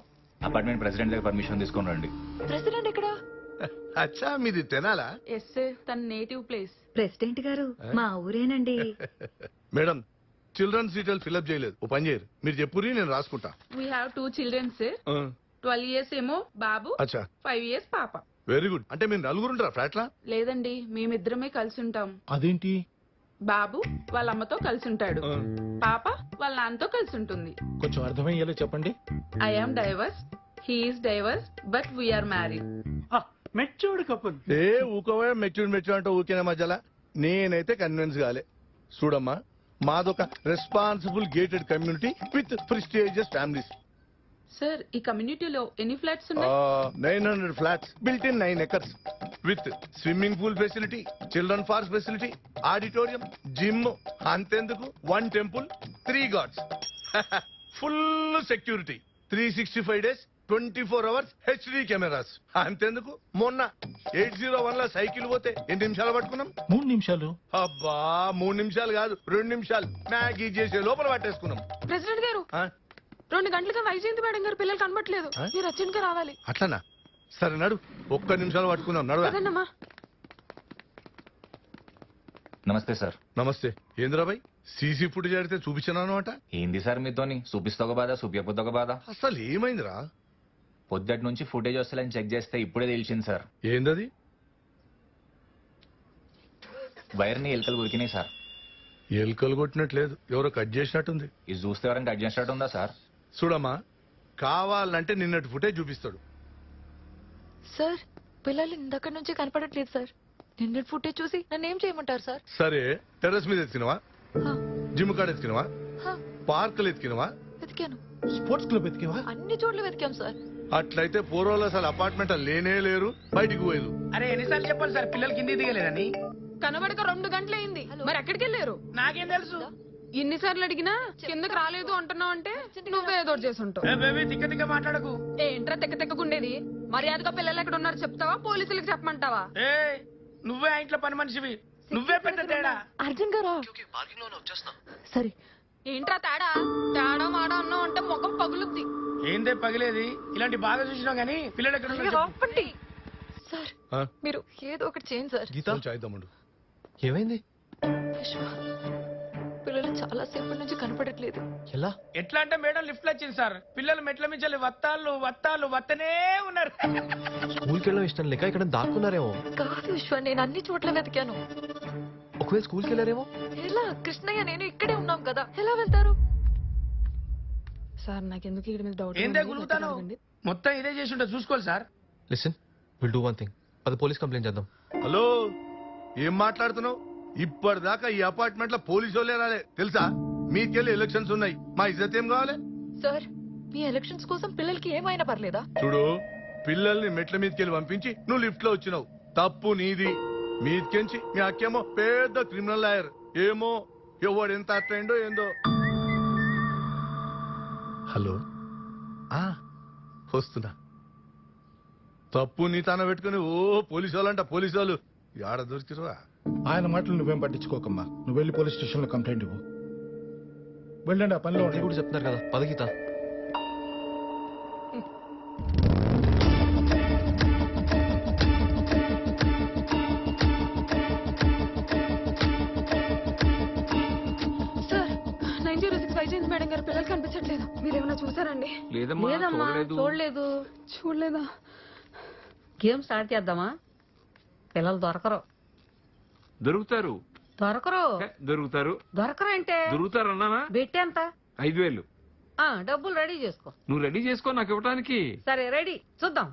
Speaker 20: అపార్ట్మెంట్ ప్రెసిడెంట్ దగ్గర పర్మిషన్ తీసుకొని రండి.
Speaker 1: ప్రెసిడెంట్ ఎక్కడ?
Speaker 11: అచ్చా, మీది తెనాలా?
Speaker 16: ఎస్, తన నేటివ్ ప్లేస్.
Speaker 21: ప్రెసిడెంట్ గారు మా ఊరేనండి.
Speaker 11: మేడం, చిల్డ్రన్స్ డీటెయిల్ ఫిల్అప్ చేయలేదు, ఓ పని చేయరు, మీరు చెప్పురి, నేను రాసుకుంటా.
Speaker 16: We have 2 children, sir. 12 years ఏమో బాబు,
Speaker 11: అచ్చా
Speaker 16: 5 years పాప.
Speaker 11: Very good. అంటే మీరు నలుగురు ఉంటారా ఫ్లాట్లా?
Speaker 16: లేదండి, మేమిద్దరమే కలిసి ఉంటాం.
Speaker 12: అదేంటి?
Speaker 16: బాబు వాళ్ళ అమ్మతో కలిసి ఉంటాడు, పాప వాళ్ళ నాన్నతో కలిసి ఉంటుంది.
Speaker 12: కొంచెం అర్థమయ్యేలా చెప్పండి.
Speaker 16: I am divorce, he is divorce, but we are married.
Speaker 11: Matured couple. ఏ ఊకోవా, మెచ్యూర్డ్ అంటే ఊకేనా మధ్యలో? నేనైతే కన్విన్స్ కాలే. చూడమ్మా, మాదొక responsible gated community with prestigious families.
Speaker 16: Sir, ఈ కమ్యూనిటీలో ఎన్ని ఫ్లాట్స్ ఉన్నాయి?
Speaker 11: 900 flats built in 9 acres with swimming pool facility, children park facility, auditorium, gym, అంతెందుకు 1 temple, 3 gods, full security, 365 days 24 hours HD cameras. అంతెందుకు, మొన్న 801 లో సైకిల్ పోతే ఎన్ని నిమిషాలు పట్టుకున్నాం?
Speaker 12: 3 నిమిషాలు.
Speaker 11: అబ్బా, 3 నిమిషాలు కాదు, 2 నిమిషాలు మ్యాగీ చేసే లోపల పట్టేసుకున్నాం.
Speaker 4: ప్రెసిడెంట్ గారు, 2 గంటలుగా వైజయంతి మేడం గారు పిల్లలు కనబట్లేదు, మీరు అర్జెంట్ గా రావాలి.
Speaker 11: అట్లనా? సరే నడు, 1 నిమిషాలు పట్టుకున్నాం, నడువా.
Speaker 20: నమస్తే సార్.
Speaker 11: నమస్తే. ఏంద్రాబాయ్, సీసీ ఫుటేజ్ అడిగితే చూపించాను అనమాట.
Speaker 20: ఏంది సార్ మీతోని? చూపిస్తా ఒక బాధ, చూపించకపోతే ఒక బాధ.
Speaker 11: అసలు ఏమైందిరా?
Speaker 20: పొద్దుటి నుంచి ఫుటేజ్ వస్తలేని చెక్ చేస్తే ఇప్పుడే తెలిసింది సార్.
Speaker 11: ఏందది?
Speaker 20: వైర్ని ఎలుకలు ఉరికినాయి సార్.
Speaker 11: ఎలుకలు కొట్టినట్లేదు, ఎవరో కట్ చేసినట్టుంది.
Speaker 20: ఇది చూస్తే ఎవరైనా కట్ చేసినట్టు ఉందా సార్?
Speaker 11: చూడమ్మా, కావాలంటే నిన్నటి ఫుటేజ్ చూపిస్తాడు.
Speaker 1: సార్, పిల్లలు ఇందక్కడి నుంచి కనపడట్లేదు సార్. నిన్న ఫుటేజ్ చూసి నన్ను ఏం చేయమంటారు సార్?
Speaker 11: సరే, టెర్రస్ మీద ఎత్తికినవా? జిమ్ కాడ ఎత్తికినవా? పార్కులు ఎత్తికినవా?
Speaker 1: వెతికాను.
Speaker 12: స్పోర్ట్స్ క్లబ్ ఎత్తికివా?
Speaker 1: అన్ని చోట్ల వెతికాం సార్.
Speaker 11: అట్లయితే పూర్వాలు అసలు అపార్ట్మెంట్ లేనే లేరు, బయటికి పోయేదు.
Speaker 14: అరే ఎన్నిసార్లు చెప్పాలి సార్, పిల్లలు కింది దిగలేదని?
Speaker 4: కనబడక 2 గంటలైంది, మరి ఎక్కడికి వెళ్ళారు?
Speaker 14: నాకేం తెలుసు?
Speaker 4: ఎన్నిసార్లు అడిగినా కిందకి రాలేదు అంటున్నావు అంటే నువ్వే ఏదో చేసి ఉంటావు.
Speaker 14: తిక్క తిక్క మాట్లాడకు.
Speaker 4: ఏంట్రా తెక్కకుండేది? మర్యాదగా పిల్లలు ఎక్కడ ఉన్నారు చెప్తావా, పోలీసులకు చెప్పమంటావా?
Speaker 14: ఏ నువ్వే ఆ ఇంట్లో పని మనిషివి, నువ్వే పెద్ద తేడా.
Speaker 1: అర్జున్ గారా? సరే.
Speaker 4: ఏంట్రా తేడా? తేడా మాడా అన్నావు అంటే ముఖం పగులుద్ది.
Speaker 14: ఏందే పగిలేది? ఇలాంటి బాగా చూసినావు గానీ పిల్లలు ఎక్కడ ఉన్నారు చెప్పు.
Speaker 1: సార్, మీరు ఏదో ఒకటి చేయండి సార్.
Speaker 11: గీతా, చాయిద్దామండు.
Speaker 7: ఏమైంది?
Speaker 1: విశ్వ, పిల్లలు చాలా సేపటి నుంచి కనపడట్లేదు.
Speaker 7: ఎలా?
Speaker 14: ఎట్లా అంటే మేడం లిఫ్ట్ లో వచ్చింది సార్, పిల్లలు మెట్ల మించాలి వత్తనే ఉన్నారు.
Speaker 7: స్కూల్కి వెళ్ళడం ఇష్టం లేక ఇక్కడ దాక్కున్నారేమో.
Speaker 1: కాదు విశ్వ, నేను అన్ని చోట్ల వెతికాను.
Speaker 7: ఒకవేళ స్కూల్కి వెళ్ళారేమో.
Speaker 1: ఎలా? కృష్ణయ్య నేను ఇక్కడే ఉన్నాం కదా, ఎలా వెళ్తారు?
Speaker 4: సార్, నాకెందుకు ఇక్కడ మీద డౌట్.
Speaker 14: ఏందే గులుగుతాను? మొత్తం ఇదే చేసి ఉంటా, చూసుకోవాలి sir.
Speaker 7: Listen, will do one thing. అది పోలీస్ కంప్లైంట్ చేద్దాం.
Speaker 11: హలో, ఏం మాట్లాడుతున్నావు? ఇప్పటిదాకా ఈ అపార్ట్మెంట్ లో పోలీసు వాళ్ళే రాలే తెలుసా? మీకెళ్ళి ఎలక్షన్స్ ఉన్నాయి, మా ఇజ్జత్ ఏం కావాలి?
Speaker 1: సార్ మీ ఎలక్షన్స్ కోసం పిల్లలకి ఏమైనా పర్లేదా?
Speaker 11: చూడు, పిల్లల్ని మెట్ల మీదకెళ్ళి పంపించి నువ్వు లిఫ్ట్ లో వచ్చినావు, తప్పు నీది. మీదకెంచి మీ అక్కేమో పెద్ద క్రిమినల్ లాయర్, ఏమో ఎవడు ఎంత అట్లయిండో ఏందో. హలో, వస్తున్నా. తప్పు నీ తాన పెట్టుకుని ఓ పోలీసు వాళ్ళంట, పోలీసు వాళ్ళు ఆడ దొరికిరువా?
Speaker 12: ఆయన మాటలు నువ్వేం పట్టించుకోకమ్మా, నువ్వు వెళ్ళి పోలీస్ స్టేషన్ లో కంప్లైంట్ ఇవ్వు. వెళ్ళండి, ఆ పనిలో
Speaker 7: కూడా చెప్తున్నారు కదా, పద గీత.
Speaker 4: సార్ 906 వైజయంతి మేడం గారు పిల్లలు కనిపించట్లేదు. మీరేమైనా చూసారండి?
Speaker 15: లేదమ్మా,
Speaker 4: చూడలేదు. చూడలేదా?
Speaker 6: గేమ్ స్టార్ట్ చేద్దామా? పిల్లలు దొరకరు.
Speaker 15: దొరుకుతారు
Speaker 6: దొరకరు అంటే
Speaker 15: దొరుకుతారు అన్నానా?
Speaker 6: బెట్టి ఎంత?
Speaker 15: 5,000.
Speaker 6: డబ్బులు రెడీ చేసుకో.
Speaker 15: నువ్వు రెడీ చేసుకో నాకు ఇవ్వడానికి.
Speaker 6: సరే రెడీ, చూద్దాం.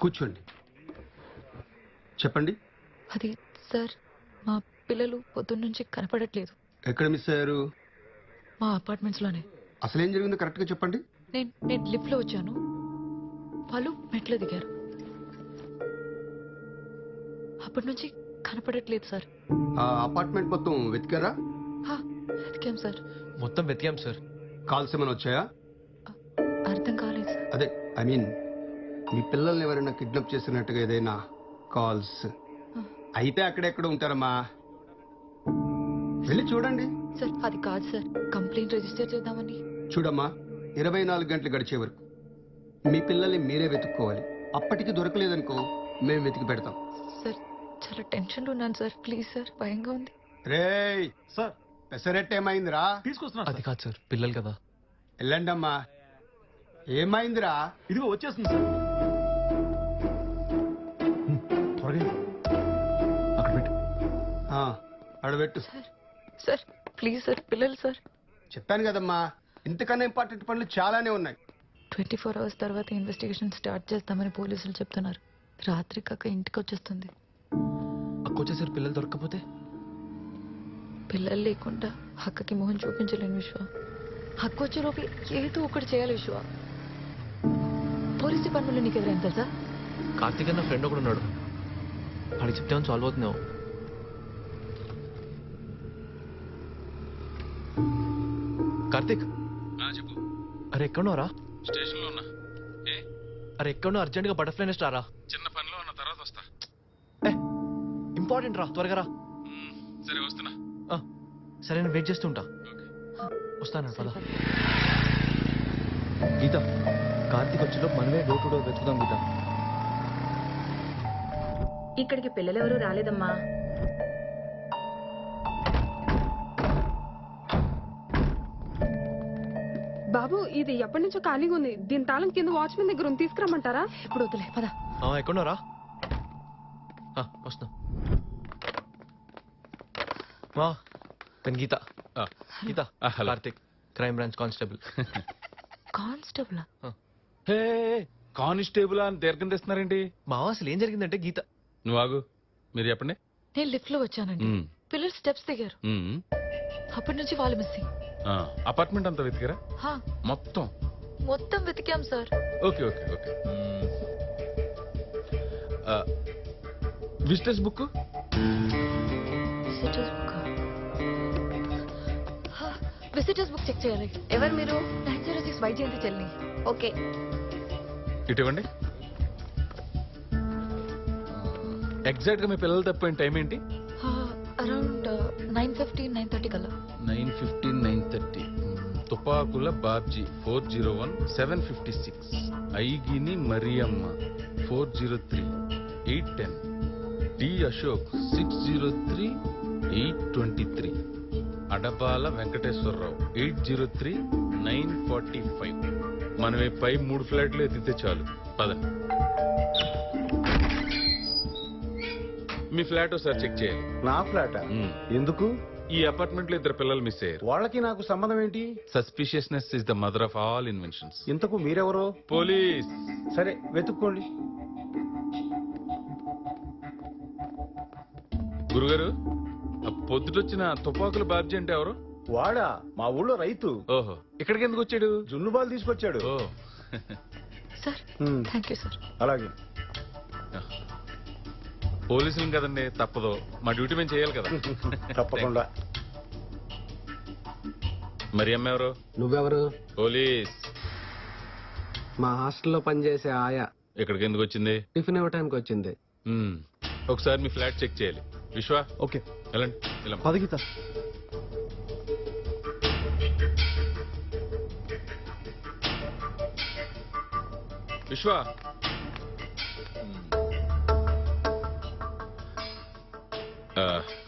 Speaker 22: కూర్చోండి, చెప్పండి.
Speaker 1: అది సార్, మా పిల్లలు పొద్దున్నుంచి కనపడట్లేదు.
Speaker 22: ఎక్కడ మిస్ అయ్యారు?
Speaker 1: మా అపార్ట్మెంట్స్ లోనే.
Speaker 22: అసలు ఏం జరిగిందో కరెక్ట్ గా చెప్పండి.
Speaker 1: నేను లిఫ్ట్ లో వచ్చాను, వాళ్ళు మెట్లు దిగారు, అప్పటి నుంచి కనపడట్లేదు సార్.
Speaker 22: ఆ అపార్ట్మెంట్ మొత్తం వెతికారా?
Speaker 1: వెతికాం సార్.
Speaker 7: మొత్తం వెతికాం సార్.
Speaker 22: కాల్స్ ఏమైనా వచ్చాయా?
Speaker 1: అర్థం కాలేదు సార్.
Speaker 22: అదే ఐ మీన్ మీ పిల్లల్ని ఎవరైనా కిడ్నాప్ చేసినట్టుగా ఏదైనా కాల్స్ అయితే అక్కడెక్కడ ఉంటారమ్మా, వెళ్ళి చూడండి.
Speaker 1: సార్ అది కాదు సార్, కంప్లైంట్ రిజిస్టర్ చేద్దామని.
Speaker 22: చూడమ్మా, 24 గంటలు గడిచే వరకు మీ పిల్లల్ని మీరే వెతుక్కోవాలి. అప్పటికి దొరకలేదనుకో మేము వెతికి పెడతాం.
Speaker 1: సార్ చాలా టెన్షన్ లో ఉన్నాను సార్, ప్లీజ్ సార్, భయంగా ఉంది.
Speaker 22: రేయ్ సార్, పెసరెట్ ఏమైందిరా?
Speaker 7: తీసుకొస్తున్నా. అది కాదు సార్, పిల్లలు కదా.
Speaker 22: వెళ్ళండి అమ్మా. ఏమైందిరా?
Speaker 13: ఇదిగో వచ్చేస్తుంది సార్. త్వరగా అక్కడ పెట్టు.
Speaker 22: అడబెట్టు.
Speaker 1: సార్ ప్లీజ్ సార్, పిల్లలు సార్.
Speaker 22: చెప్పాను కదమ్మా, ఇంతకన్నా ఇంపార్టెంట్ పనులు చాలానే ఉన్నాయి.
Speaker 1: 24 hours తర్వాత ఇన్వెస్టిగేషన్ స్టార్ట్ చేస్తామని పోలీసులు చెప్తున్నారు. రాత్రి కాక ఇంటికి వచ్చేస్తుంది.
Speaker 7: అక్కొచ్చేసారు, పిల్లలు దొరకకపోతే?
Speaker 1: పిల్లలు లేకుండా అక్కకి మొహం చూపించలేను విశ్వ. అక్క వచ్చేలోపు ఏదో ఒకటి చేయాలి విశ్వ. పోలీస్ డిపార్ట్మెంట్లో నీకు ఎవరైనా తెలుసా?
Speaker 7: కార్తీక్ అన్న ఫ్రెండ్ ఒకడు ఉన్నాడు, వాడికి చెప్తే సాల్వ్ అవుతున్నావు. కార్తీక్,
Speaker 15: చెప్పు.
Speaker 7: అరే ఎక్కడున్నారా?
Speaker 15: స్టేషన్ లో ఉన్నా.
Speaker 7: అరే ఎక్కడున్నా, అర్జెంట్ గా బటర్ఫ్లై నెస్ట్ రారా.
Speaker 15: చిన్న పనిలో ఉన్న తర్వాత వస్తా.
Speaker 7: ఇంపార్టెంట్ రా, త్వరగా రా.
Speaker 15: సరే వస్తున్నా.
Speaker 7: సరే నేను వెయిట్ చేస్తుంటా. వస్తాను పద. గీత, కార్తీక్ వచ్చేలో మనమే డోర్ టు డోర్ వెతుకుదాం గీత.
Speaker 21: ఇక్కడికి పిల్లలెవరూ రాలేదమ్మా.
Speaker 4: బాబు, ఇది ఎప్పటి నుంచో ఖాళీగా ఉంది. దీని తాళం కింద వాచ్మెన్ దగ్గర ఉంది, తీసుకురమ్మంటారా?
Speaker 1: ఇప్పుడు వద్దులే, పద.
Speaker 7: ఎక్కడున్నారా? వస్తున్నా. Geetha. Geetha, Karthik, crime branch constable.
Speaker 1: Constable?
Speaker 15: Constable అని దీర్ఘం తెస్తున్నారేంటి?
Speaker 7: మా అసలు ఏం జరిగిందంటే గీత.
Speaker 15: నువ్వు ఆగు, మీరు చెప్పండి.
Speaker 1: నేను లిఫ్ట్ లో వచ్చానండి, పిల్లలు స్టెప్స్ దిగారు, అప్పటి నుంచి వాళ్ళు మిస్సింగ్.
Speaker 15: అపార్ట్మెంట్ అంతా వెతికారా?
Speaker 1: మొత్తం వెతికాం sir.
Speaker 15: Okay okay okay. Visitors book
Speaker 1: visitors book check చేయాలి. ఎవరు మీరు? 906 వైజయంతి చెల్లి. ఓకే,
Speaker 15: ఇటువంటి ఎగ్జాక్ట్ గా మీ పిల్లలు తప్పిపోయిన టైం ఏంటి?
Speaker 1: అరౌండ్ 9:15, 9:30 కల్లా.
Speaker 15: 9:15, 9:30. తుపాకుల బాబ్జీ 401, 756. ఐగిని మరియమ్మ 403, 810. డి అశోక్ 603, 823. అడపాల వెంకటేశ్వరరావు 803, 945. మనమే పై 3 ఫ్లాట్లు ఎత్తితే చాలు. పద, మీ ఫ్లాట్ ఒకసారి చెక్ చేయాలి.
Speaker 22: నా ఫ్లాట్ ఎందుకు?
Speaker 15: ఈ అపార్ట్మెంట్ లో 2 పిల్లలు మిస్ అయ్యారు.
Speaker 22: వాళ్ళకి నాకు సంబంధం ఏంటి?
Speaker 15: Suspiciousness is the mother of all inventions.
Speaker 22: ఇంతకు మీరెవరో?
Speaker 15: పోలీస్.
Speaker 22: సరే వెతుక్కోండి.
Speaker 15: గురుగారు, పొద్దుటొచ్చిన తుపాకుల బాబ్జీ అంటే ఎవరు?
Speaker 11: వాడా మా ఊళ్ళో రైతు.
Speaker 15: ఓహో, ఇక్కడికి ఎందుకు వచ్చాడు?
Speaker 11: జున్ను బాల్ తీసుకొచ్చాడు.
Speaker 15: ఓ
Speaker 1: సార్ థ్యాంక్ యూ సార్.
Speaker 11: అలాగే.
Speaker 15: పోలీసులు కదండి, తప్పదు. మా డ్యూటీ మేము చేయాలి కదా.
Speaker 11: తప్పకుండా.
Speaker 15: మరి అమ్మ ఎవరు?
Speaker 8: నువ్వెవరు?
Speaker 15: పోలీస్.
Speaker 8: మా హాస్టల్లో పనిచేసే ఆయా.
Speaker 15: ఇక్కడికి ఎందుకు వచ్చింది?
Speaker 8: టిఫిన్ ఇవ్వటానికి వచ్చింది.
Speaker 15: ఒకసారి మీ ఫ్లాట్ చెక్ చేయాలి. విశ్వ
Speaker 8: ఓకే
Speaker 15: వెళ్ళండి.
Speaker 8: పదగీత.
Speaker 15: విశ్వ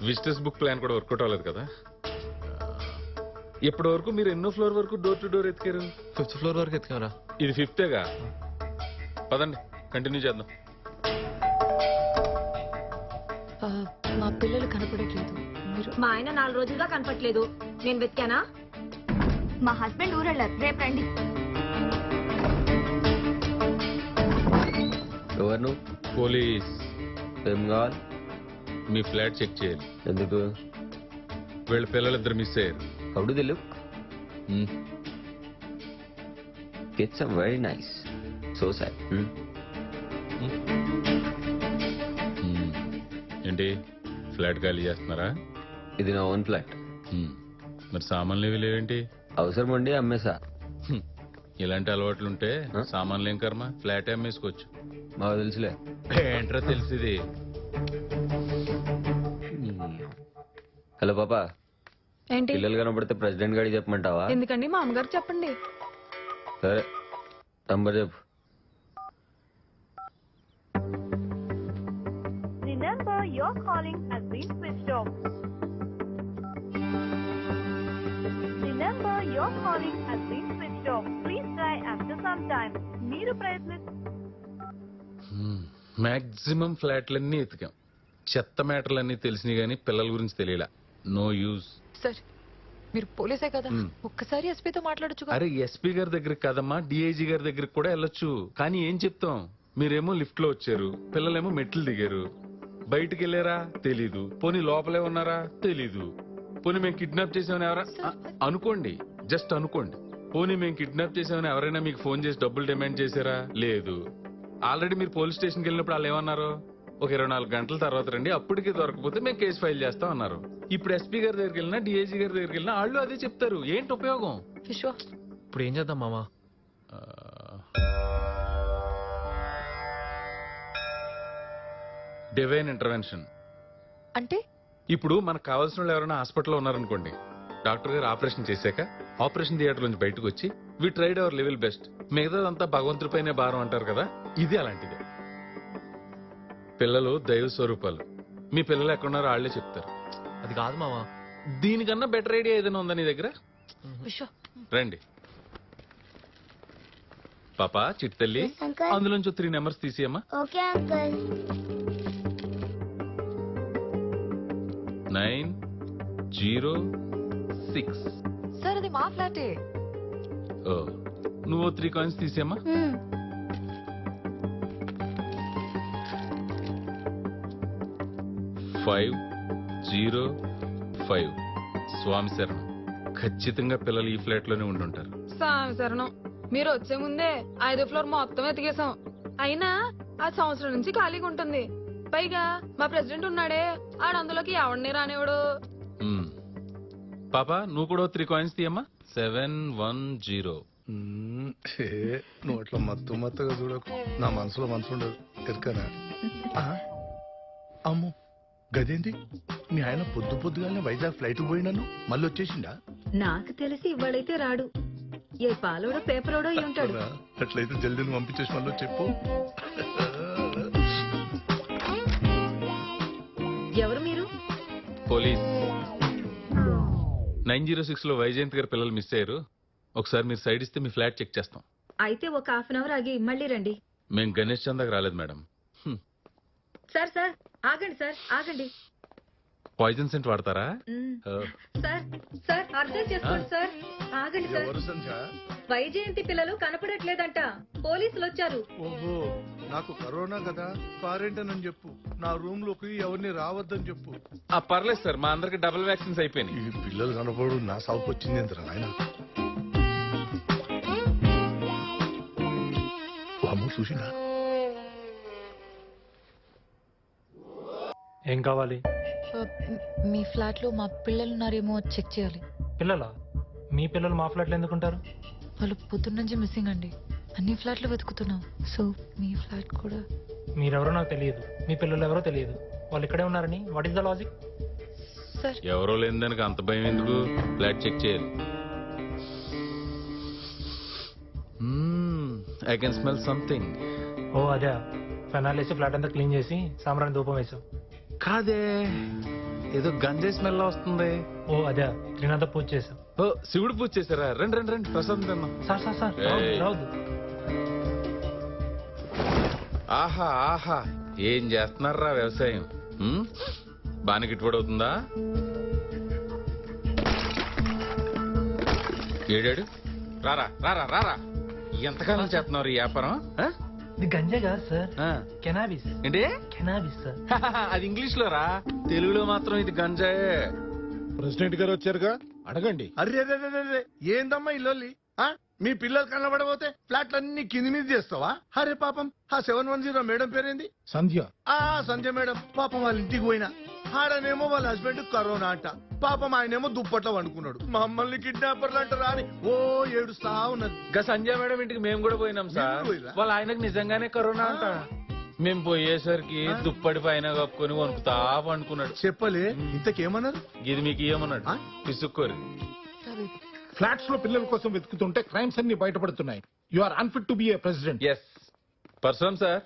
Speaker 15: విజిటర్స్ బుక్ ప్లాన్ కూడా వర్కౌట్ అవ్వలేదు కదా. ఇప్పటి వరకు మీరు ఎన్నో ఫ్లోర్ వరకు డోర్ టు డోర్ ఎత్తికారు?
Speaker 7: 5th ఫ్లోర్ వరకు ఎత్తుకారా?
Speaker 15: ఇది 5th పదండి కంటిన్యూ చేద్దాం.
Speaker 1: మా పిల్లలు కనపడట్లేదు.
Speaker 21: మా ఆయన 4 రోజులుగా కనపట్లేదు. నేను వెతికానా?
Speaker 3: మా హస్బెండ్ ఊరెళ్ళారు, రేపు రండి.
Speaker 17: ఎవరు?
Speaker 15: పోలీస్.
Speaker 17: ఏం కావాలి?
Speaker 15: మీ ఫ్లాట్ చెక్ చేయాలి.
Speaker 17: ఎందుకు?
Speaker 15: వీళ్ళ పిల్లలిద్దరు మిస్ అయ్యారు.
Speaker 17: How do they look? It's very nice. So sad.
Speaker 15: ఏంటి ఫ్లాట్ ఖాళీ చేస్తున్నారా?
Speaker 17: ఇది నా ఓన్ ఫ్లాట్.
Speaker 15: మరి సామాన్లు ఏవి లేవేంటి?
Speaker 17: అవసరం ఉండి అమ్మేసా.
Speaker 15: ఇలాంటి అలవాట్లుంటే సామాన్లు ఏం కర్మ, ఫ్లాట్ అమ్మేసుకోవచ్చు.
Speaker 17: మాకు తెలుసులే.
Speaker 15: ఏంట్రా తెలిసింది?
Speaker 17: హలో పాపా,
Speaker 4: ఏంటి?
Speaker 17: పిల్లలు కనబడితే ప్రెసిడెంట్ గారికి చెప్పమంటావా?
Speaker 4: ఎందుకండి? మా అమ్మగారు చెప్పండి.
Speaker 17: సరే, నంబర్ చెప్పు.
Speaker 9: The number you're calling has been switched off. The number you're calling has been switched off. Please try after some time. మీరు
Speaker 15: మాక్సిమం ఫ్లాట్లన్నీ ఎతికాం. చెత్త మ్యాటర్లన్నీ తెలిసినాయి కానీ పిల్లల గురించి తెలియలా. No use.
Speaker 1: సార్ మీరు పోలీసే కదా, ఒక్కసారి ఎస్పీతో మాట్లాడొచ్చు.
Speaker 15: అరే ఎస్పీ గారి దగ్గరికి కదమ్మా, డిఐజీ గారి దగ్గరికి కూడా వెళ్ళొచ్చు. కానీ ఏం చెప్తాం? మీరేమో లిఫ్ట్ లో వచ్చారు, పిల్లలేమో మెట్లు దిగారు. బయటికి వెళ్ళారా? తెలీదు. పోనీ లోపలే ఉన్నారా? తెలీదు. పోనీ మేము కిడ్నాప్ చేసామని ఎవరా అనుకోండి, జస్ట్ అనుకోండి. పోనీ మేము కిడ్నాప్ చేసామని ఎవరైనా మీకు ఫోన్ చేసి డబ్బులు డిమాండ్ చేశారా? లేదు. ఆల్రెడీ మీరు పోలీస్ స్టేషన్కి వెళ్ళినప్పుడు వాళ్ళు ఏమన్నారు? ఒక 24 గంటల తర్వాత రండి, అప్పటికి దొరకపోతే మేము కేసు ఫైల్ చేస్తాం అన్నారు. ఇప్పుడు ఎస్పీ గారి దగ్గరికి వెళ్ళినా, డిఐజీ గారి దగ్గరికి వెళ్ళినా వాళ్ళు అదే చెప్తారు. ఏంటి ఉపయోగం?
Speaker 1: విశ్వ
Speaker 7: ఇప్పుడు ఏం చేద్దాం మామా?
Speaker 15: డివైన్ ఇంటర్వెన్షన్
Speaker 1: అంటే
Speaker 15: ఇప్పుడు మనకు కావాల్సిన వాళ్ళు ఎవరైనా హాస్పిటల్లో ఉన్నారనుకోండి, డాక్టర్ గారు ఆపరేషన్ చేశాక ఆపరేషన్ థియేటర్ నుంచి బయటకు వచ్చి we tried our level best, మిగతాదంతా భగవంతుడిపైనే భారం అంటారు కదా, ఇది అలాంటిదే. పిల్లలు దైవ స్వరూపాలు. మీ పిల్లలు ఎక్కడున్నారో వాళ్ళే చెప్తారు.
Speaker 7: అది కాదు మామా.
Speaker 15: దీనికన్నా బెటర్ ఐడియా ఏదైనా ఉందా నీ దగ్గర? రండి పాపా, చిట్టి తల్లి, అందులోంచి 3 నెంబర్స్ తీసేయమ్మా.
Speaker 3: Okay uncle.
Speaker 15: 906.
Speaker 1: సార్ అది మా ఫ్లాటే.
Speaker 15: ఓ, నువ్వు 3 కాయిన్స్ తీసేయమ్మా. 505. స్వామి శరణం. ఖచ్చితంగా పిల్లలు ఈ ఫ్లాట్ లోనే ఉండుంటారు.
Speaker 4: స్వామి శరణం. మీరు వచ్చే ముందే 5వ ఫ్లోర్ మొత్తం ఎతికేసాం. అయినా ఆ సంవత్సరం నుంచి ఖాళీగా ఉంటుంది. పైగా మా ప్రెసిడెంట్ ఉన్నాడే, ఆడు అందులోకి ఎవడిని రానివాడు.
Speaker 15: పాపా, నువ్వు కూడా 3 కాయిన్స్ తీయమ్మా. 710.
Speaker 11: నువ్వు అట్లా మత్తు మత్తుగా చూడకు. నా మనసులో మనసు ఉండదు ఎరుకనా. అమ్మో, గదేంటి? మీ ఆయన పొద్దు పొద్దుగానే వైజాగ్ ఫ్లైట్ పోయినాను, మళ్ళీ వచ్చేసిండా?
Speaker 21: నాకు తెలిసి ఇవాళైతే రాడు. ఏ పాలోడో పేపరోడో అయి ఉంటాడు.
Speaker 11: అట్లయితే జల్దీ పంపించేసి మళ్ళీ చెప్పు.
Speaker 21: ఎవరు మీరు?
Speaker 15: పోలీస్. 906 లో వైజయంత్ గారి పిల్లలు మిస్ అయ్యారు. ఒకసారి మీరు సైడ్ ఇస్తే మీ ఫ్లాట్ చెక్ చేస్తాం.
Speaker 21: అయితే ఒక 1/2 అవర్ ఆగి మళ్ళీ రండి.
Speaker 15: మేము గణేష్ చందాకి రాలేదు మేడం.
Speaker 21: సార్ సార్ ఆగండి, సార్ ఆగండి.
Speaker 15: పాయిజన్ సెంట్ వాడతారా?
Speaker 21: సార్ సార్ అర్థం చేసుకోండి సార్, ఆగండి సార్. వైజయంతి పిల్లలు కనపడట్లేదంట, పోలీసులు వచ్చారు.
Speaker 11: ఓహో, నాకు కరోనా కదా, క్వారంటైన్ అని చెప్పు. నా రూమ్ లోకి ఎవరిని రావద్దని చెప్పు.
Speaker 15: పర్లేదు సార్, మా అందరికి డబుల్ వ్యాక్సిన్స్ అయిపోయినాయి.
Speaker 11: ఈ పిల్లలు కనపడు నా సాగుకు వచ్చింది ఎంతరా నాయన. అమ్మ చూసినా
Speaker 13: ఏం కావాలి?
Speaker 1: మీ ఫ్లాట్ లో మా పిల్లలు ఉన్నారేమో చెక్ చేయాలి.
Speaker 13: పిల్లలా? మీ పిల్లలు మా ఫ్లాట్లో ఎందుకుంటారు?
Speaker 1: వాళ్ళు పొద్దున్న నుంచి మిస్సింగ్ అండి. అన్ని ఫ్లాట్లు వెతుకుతున్నాం. సో మీ ఫ్లాట్ కూడా.
Speaker 13: మీరెవరో నాకు తెలియదు, మీ పిల్లలు ఎవరో తెలియదు. వాళ్ళు ఇక్కడే ఉన్నారని what is the logic?
Speaker 1: Sir
Speaker 15: ఎవరో లేని దానికి అంత భయం ఎందుకు? ఫ్లాట్ చెక్ చేయాలి. I can smell something.
Speaker 13: ఓ అదే, ఫెనాల్ వేసి ఫ్లాట్ అంతా క్లీన్ చేసి సాంబ్రాణి ధూపం వేసాం.
Speaker 15: కాదే, ఏదో గంజాయి స్మెల్ వస్తుంది.
Speaker 13: ఓ అదే, త్రినాథ పూజ చేసాం.
Speaker 15: ఓ శివుడు పూజ చేశారా? రండి రండి రండి, ప్రసాదం తిన్నాం.
Speaker 13: సార్ సార్ సార్ రావద్దు.
Speaker 15: ఆహా ఆహా, ఏం చేస్తున్నారా వ్యవసాయం? బాగా గిట్టుబడి అవుతుందా? ఏడాడు రారా రారా రారా, ఎంతకాలం చేస్తున్నారు ఈ వ్యాపారం?
Speaker 13: ఇది గంజా కాదు సార్, కెనాబిస్.
Speaker 15: ఏంటి?
Speaker 13: Cannabis sir.
Speaker 15: అది ఇంగ్లీష్ లో రా, తెలుగులో మాత్రం ఇది గంజాయే.
Speaker 12: ప్రెసిడెంట్ గారు వచ్చారుగా, అడగండి.
Speaker 11: అరే ఏందమ్మా ఇల్లు? మీ పిల్లలు కనబడబోతే ఫ్లాట్లన్నీ కింది మీద చేస్తావా? అరే పాపం, ఆ 710 మేడం పేరేంది?
Speaker 12: సంధ్య.
Speaker 11: సంధ్య మేడం పాపం వాళ్ళ ఇంటికి పోయినా, ఆడనేమో వాళ్ళ హస్బెండ్ కరోనా అంట. పాపం ఆయనేమో దుప్పట్లో వండుకున్నాడు. మమ్మల్ని కిడ్నాపర్లు అంటారా అని ఓ ఏడుస్తా ఉన్నది.
Speaker 15: గా సంజయ్ మేడం ఇంటికి మేము కూడా పోయినాం సార్. వాళ్ళ ఆయనకు నిజంగానే కరోనా అంట. మేము పోయేసరికి దుప్పటి పైన కప్పుకొని వణుకుతా పండుకున్నాడు.
Speaker 11: చెప్పలే, ఇంతకేమన్నారు?
Speaker 15: ఇది మీకు ఏమన్నాడు? పిసుక్కోరు.
Speaker 12: ఫ్లాట్స్ లో పిల్లల కోసం వెతుకుతుంటే క్రైమ్స్ అన్ని బయటపడుతున్నాయి. You are unfit to be a president.
Speaker 15: Yes person sir,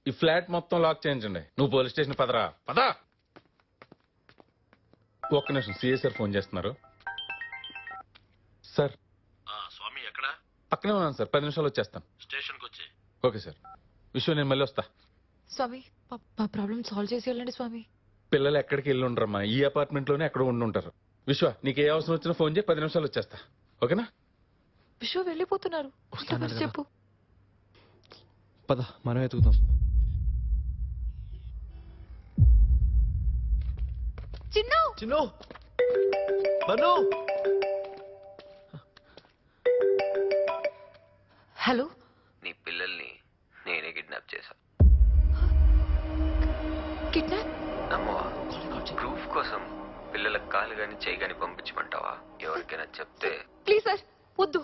Speaker 15: ఈ ఫ్లాట్ మొత్తం లాక్ చేయించండి. నువ్వు పోలీస్ స్టేషన్ పదరా పదా. ఒక్క నిమిషం, సిఏ సార్ ఫోన్ చేస్తున్నారు. సార్
Speaker 11: స్వామి ఎక్కడ?
Speaker 15: పక్కనే ఉన్నాను సార్, 10 నిమిషాలు వచ్చేస్తాను.
Speaker 11: స్టేషన్ కి వచ్చి.
Speaker 15: Okay sir. విశ్వ, నేను మళ్ళీ వస్తా.
Speaker 1: స్వామి మా ప్రాబ్లం సాల్వ్ చేసి వెళ్ళండి స్వామి.
Speaker 15: పిల్లలు ఎక్కడికి వెళ్ళి ఉండరమ్మా, ఈ అపార్ట్మెంట్ లోనే ఎక్కడ ఉండి ఉంటారు. విశ్వ, నీకు ఏ అవసరం వచ్చినా ఫోన్ చేయి, 10 నిమిషాలు వచ్చేస్తా. ఓకేనా?
Speaker 1: విశ్వ వెళ్ళిపోతున్నారు, చెప్పు.
Speaker 7: పద మనం ఎతుకుతాం.
Speaker 1: చిన్ను
Speaker 7: చిన్ను బన్ను.
Speaker 1: హలో.
Speaker 2: నీ పిల్లల్ని నేనే కిడ్నాప్ చేశా.
Speaker 1: కిడ్నాప్?
Speaker 2: నమ్మవా? ప్రూఫ్ కోసం పిల్లలకు కాలు గాని చేయి గాని పంపించమంటావా? ఎవరికైనా చెప్తే.
Speaker 1: ప్లీజ్ సార్ వద్దు,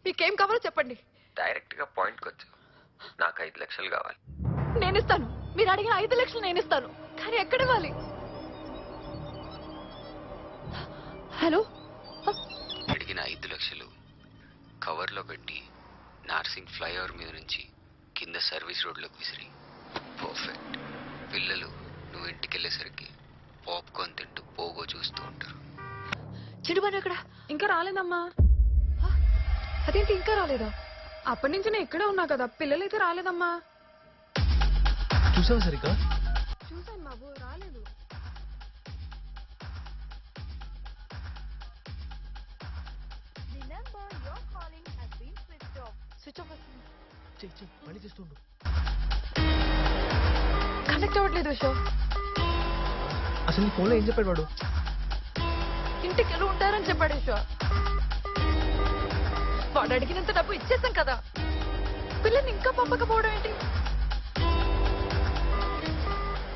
Speaker 1: మీకేం కావాలో చెప్పండి.
Speaker 2: డైరెక్ట్ గా పాయింట్ కొచ్చు. నాకు 5 లక్షలు కావాలి.
Speaker 1: నేను ఇస్తాను. మీరు అడిగిన 5 లక్షలు నేను ఇస్తాను, కానీ ఎక్కడ ఇవ్వాలి? హలో.
Speaker 2: అడిగిన 5 లక్షలు కవర్ లో పెట్టి నార్సింగ్ ఫ్లైఓవర్ మీద నుంచి కింద సర్వీస్ రోడ్ లోకి విసిరి. పర్ఫెక్ట్. పిల్లలు నువ్వు ఇంటికి వెళ్ళేసరికి పాప్కార్న్ తింటూ పోగో చూస్తూ ఉంటారు.
Speaker 1: చిడుబను ఎక్కడ?
Speaker 4: ఇంకా రాలేదమ్మా.
Speaker 1: అదేంటి ఇంకా రాలేదా?
Speaker 4: అప్పటి నుంచి నేను ఇక్కడే ఉన్నా కదా, పిల్లలైతే రాలేదమ్మా.
Speaker 7: చూసావా సరిగ్గా?
Speaker 4: చూసాను బాబు, రాలేదు.
Speaker 9: The number you're calling has been switched off.
Speaker 1: Switch off.
Speaker 7: మళ్ళీ చేస్తుండు.
Speaker 1: కనెక్ట్ అవ్వట్లేదు విశ్వ.
Speaker 7: అసలు నీ ఫోన్లో ఏం చెప్పాడు వాడు?
Speaker 1: ఇంటికి వెళ్ళి ఉంటారని చెప్పాడు విశ్వ. వాడు అడిగినంత డబ్బు ఇచ్చేసాం కదా, పిల్లల్ని ఇంకా పంపకపోవడం ఏంటి?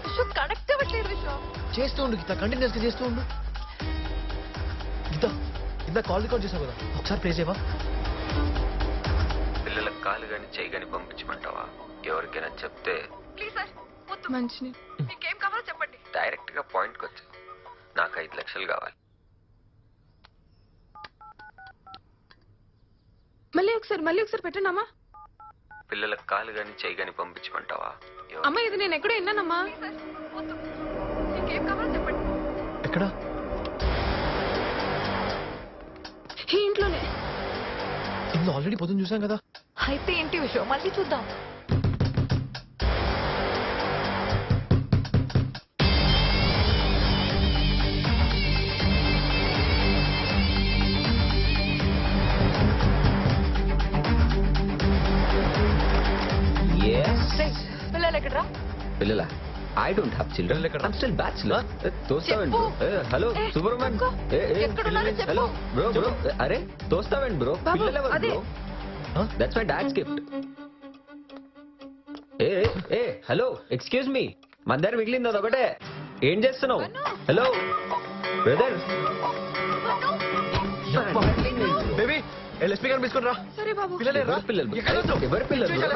Speaker 1: విశ్వ కనెక్ట్ అవ్వట్లేదు విశ్వ.
Speaker 7: చేస్తూ ఉండు గీత, కంటిన్యూస్ గా చేస్తూ ఉండు. గీత ఇంత కాల్ రికార్డ్ చేసావు కదా, ఒకసారి ప్లే చేయవా?
Speaker 2: పిల్లలకు కాలు గాని చేయి గాని పంపించమంటావా? ఎవరికైనా చెప్తే.
Speaker 1: ప్లీజ్ సార్ వద్దు.
Speaker 4: మంచిని.
Speaker 1: మీకేం కావాలో చెప్పండి.
Speaker 2: డైరెక్ట్ గా పాయింట్ కొచ్చు. నాకు 5 లక్షలు కావాలి.
Speaker 4: మళ్ళీ ఒకసారి పెట్టండి అమ్మా.
Speaker 2: పిల్లలకు కాలు గాని చేయి గాని పంపించమంటావా?
Speaker 4: అమ్మా ఇది నేను ఎక్కడో విన్నానమ్మా.
Speaker 1: మీకేం కావాలో చెప్పండి.
Speaker 7: ఎక్కడ?
Speaker 4: ఈ ఇంట్లోనే.
Speaker 7: ఇందులో ఆల్రెడీ పొద్దున్న చూసాం కదా.
Speaker 1: అయితే ఏంటి విషయం, మళ్ళీ చూద్దాం. పిల్లలు ఎక్కడరా?
Speaker 2: పిల్లల I don't have children. I'm still bachelor. తోస్తావేంటి bro? Hello Subrahman. Hello bro bro. అరే తోస్తావేంటి బ్రో? పిల్లలు ఎవరు bro? That's my dad's gift. ఏ హలో ఎక్స్క్యూజ్ మీ, మన దగ్గర మిగిలింది అదొకటే. ఏం చేస్తున్నావు? Hello brother.
Speaker 7: బేబీ ఎల్ఎస్పీ గారు తీసుకుని రా.
Speaker 4: సరే బాబు.
Speaker 2: ఎవరి పిల్లలు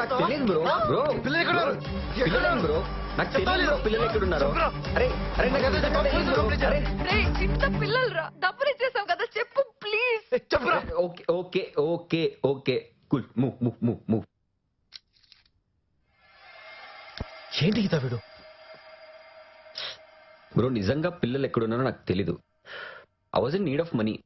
Speaker 2: నాకు తెలియదు బ్రో. బ్రో పిల్లలు బ్రో నాకు తెలియదు. పిల్లలు ఎక్కడున్నారు? అరే అరే
Speaker 1: చిన్న పిల్లలు రా, డబ్బులు ఇచ్చేసాం కదా, చెప్పు please.
Speaker 2: Okay okay okay okay cool. Move move move move.
Speaker 7: ఏంటి గీత వీడు?
Speaker 2: బ్రో నిజంగా పిల్లలు ఎక్కడున్నారో నాకు తెలీదు. I was in need of money.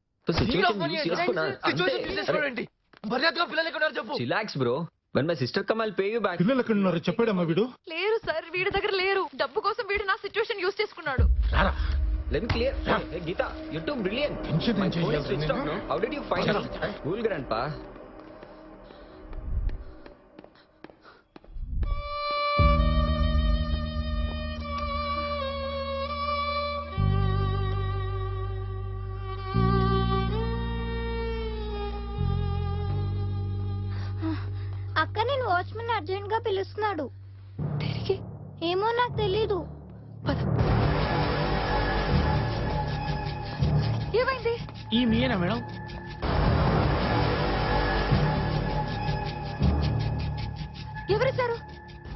Speaker 2: Chillax bro. When my sister come, I'll pay you back.
Speaker 12: పిల్లలు ఎక్కడ ఉన్నారు చెప్పాడమ్మా వీడు?
Speaker 1: లేరు సార్, వీడి దగ్గర లేరు. డబ్బు కోసం వీడు నా సిచ్యువేషన్ యూస్ చేసుకున్నాడు.
Speaker 2: Let me clear. Hey Geeta, you're too brilliant. My phone is switched off, no? How did you find it? Cool grandpa.
Speaker 3: అక్క నేను వాచ్మెన్ అర్జెంట్ గా పిలుస్తున్నాడు. ఏమో నాకు తెలీదు.
Speaker 1: ఏమైంది?
Speaker 14: ఈ మీనా మేడం?
Speaker 1: ఎవరిచ్చారు?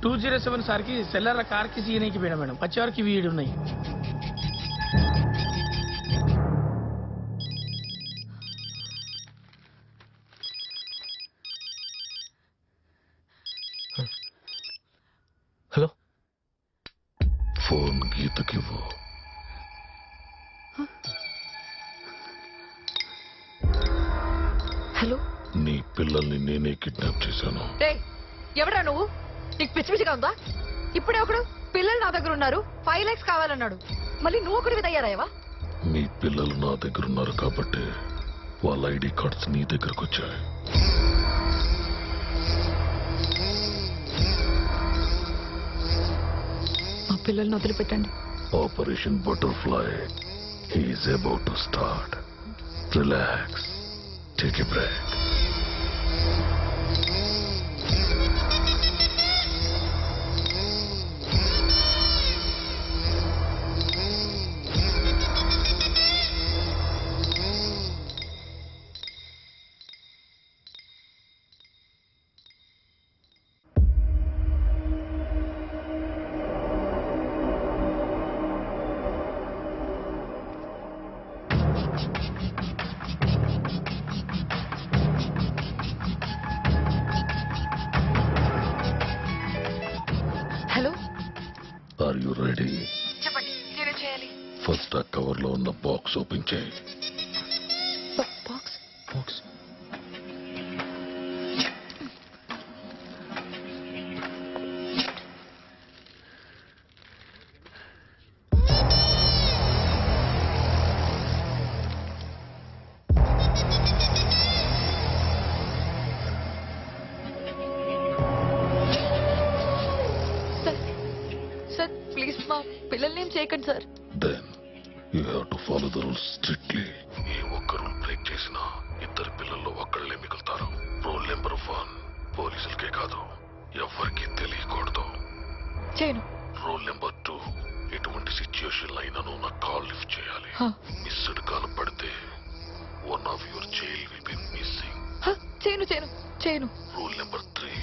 Speaker 14: 207 సార్కి సెల్లర్ల కార్కి సీఎన్కి పోయినా మేడం. వచ్చేవారికి వీడు ఉన్నాయి.
Speaker 7: Hello
Speaker 11: phone గీతకివ్వు.
Speaker 1: హలో
Speaker 11: నీ పిల్లల్ని నేనే కిడ్నాప్ చేశాను.
Speaker 1: ఎవరా నువ్వు? నీకు పిచ్చి పిచ్చిగా ఉందా? ఇప్పుడే ఒకడు పిల్లలు నా దగ్గర ఉన్నారు 5 lakhs కావాలన్నాడు. మళ్ళీ నువ్వు ఒకటి తయారయ్యావా?
Speaker 11: మీ పిల్లలు నా దగ్గర ఉన్నారు కాబట్టి వాళ్ళ ఐడి కార్డ్స్ నీ దగ్గరకు వచ్చాయి.
Speaker 1: మా పిల్లల్ని వదిలిపెట్టండి.
Speaker 11: Operation butterfly is about to start. Relax, take a break. Are you ready?
Speaker 1: చెప్పండి, నేనేం చేయాలి?
Speaker 11: ఫస్ట్ ఆ కవర్ లో ఉన్న బాక్స్ ఓపెన్ చేయి.
Speaker 1: బాక్స్ పిల్లల్ని ఏం చేయకండి sir.
Speaker 11: Then you have to follow the rules strictly. ఏ ఒక్క రూల్ బ్రేక్ చేసినా ఇద్దరు పిల్లల్లో ఒక్కళ్ళే మిగులుతారు. రూల్ నెంబర్ 1 పోలీసులకే కాదు ఎవరికి తెలియకూడదు.
Speaker 1: చేయను.
Speaker 11: రూల్ నెంబర్ 2 ఎటువంటి సిచ్యుయేషన్ అయినా నా కాల్ లిఫ్ట్ చేయాలి. మిస్డ్ కాల్ పడితే one of your child will be missing.
Speaker 1: చేయను.
Speaker 11: రూల్ నెంబర్ 3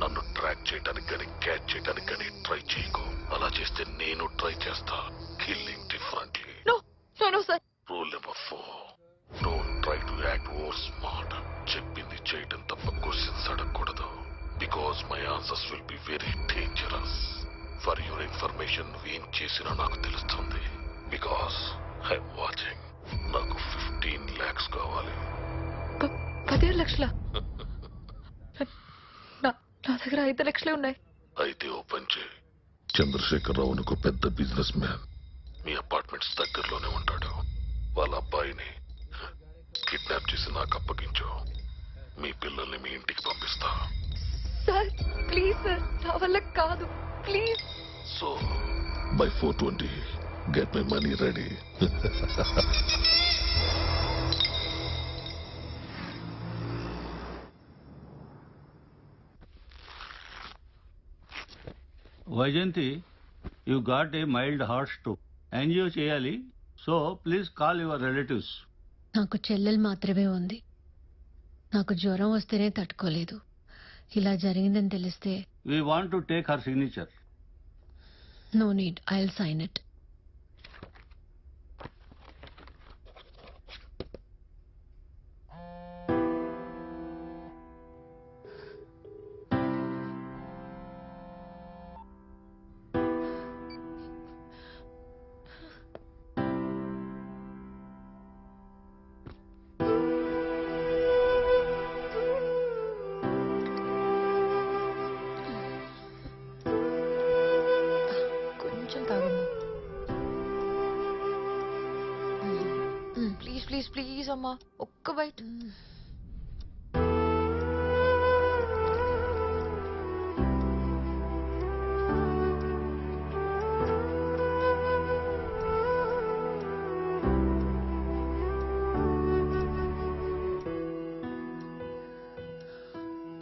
Speaker 11: నన్ను ట్రాక్ చేయడానికి కానీ క్యాచ్ చేయడానికి కానీ ట్రై చేయకు. అలా చేస్తే నేను ట్రై చేస్తా. Killing differently. Rule number 4 don't try to act over smart. చెప్పింది చేయడం తప్ప క్వశ్చన్స్ అడగకూడదు. Because my answers will be very dangerous. For your information నువ్వేం చేసినా నాకు తెలుస్తుంది. Because I'm watching. నాకు 15 lakhs కావాలి.
Speaker 1: 15 లక్షల? నా దగ్గర 5 లక్షలే ఉన్నాయి.
Speaker 11: అయితే ఓపెన్ చేయి. చంద్రశేఖరరావు ఒక పెద్ద బిజినెస్ మ్యాన్ మీ అపార్ట్మెంట్స్ దగ్గరలోనే ఉంటాడు. వాళ్ళ అబ్బాయిని కిడ్నాప్ చేసి నాకు అప్పగించు. మీ పిల్లల్ని మీ ఇంటికి పంపిస్తా.
Speaker 1: సార్ ప్లీజ్ సార్, నా వల్ల కాదు, please.
Speaker 11: So
Speaker 5: by 4:20. Get my money ready.
Speaker 18: Vyjayanthi you got a mild heart stroke. Angio చేయాలి. So please call your relatives.
Speaker 23: నాకు చెల్లెలు మాత్రమే ఉంది. నాకు జ్వరం వస్తేనే తట్టుకోలేదు. ఇలా జరిగిందని తెలిస్తే
Speaker 18: we want to take her signature.
Speaker 23: No need, I will sign it.
Speaker 1: కొంచెం తాగమ్మా. ప్లీజ్ ప్లీజ్ ప్లీజ్ అమ్మా, ఒక్క బైట్.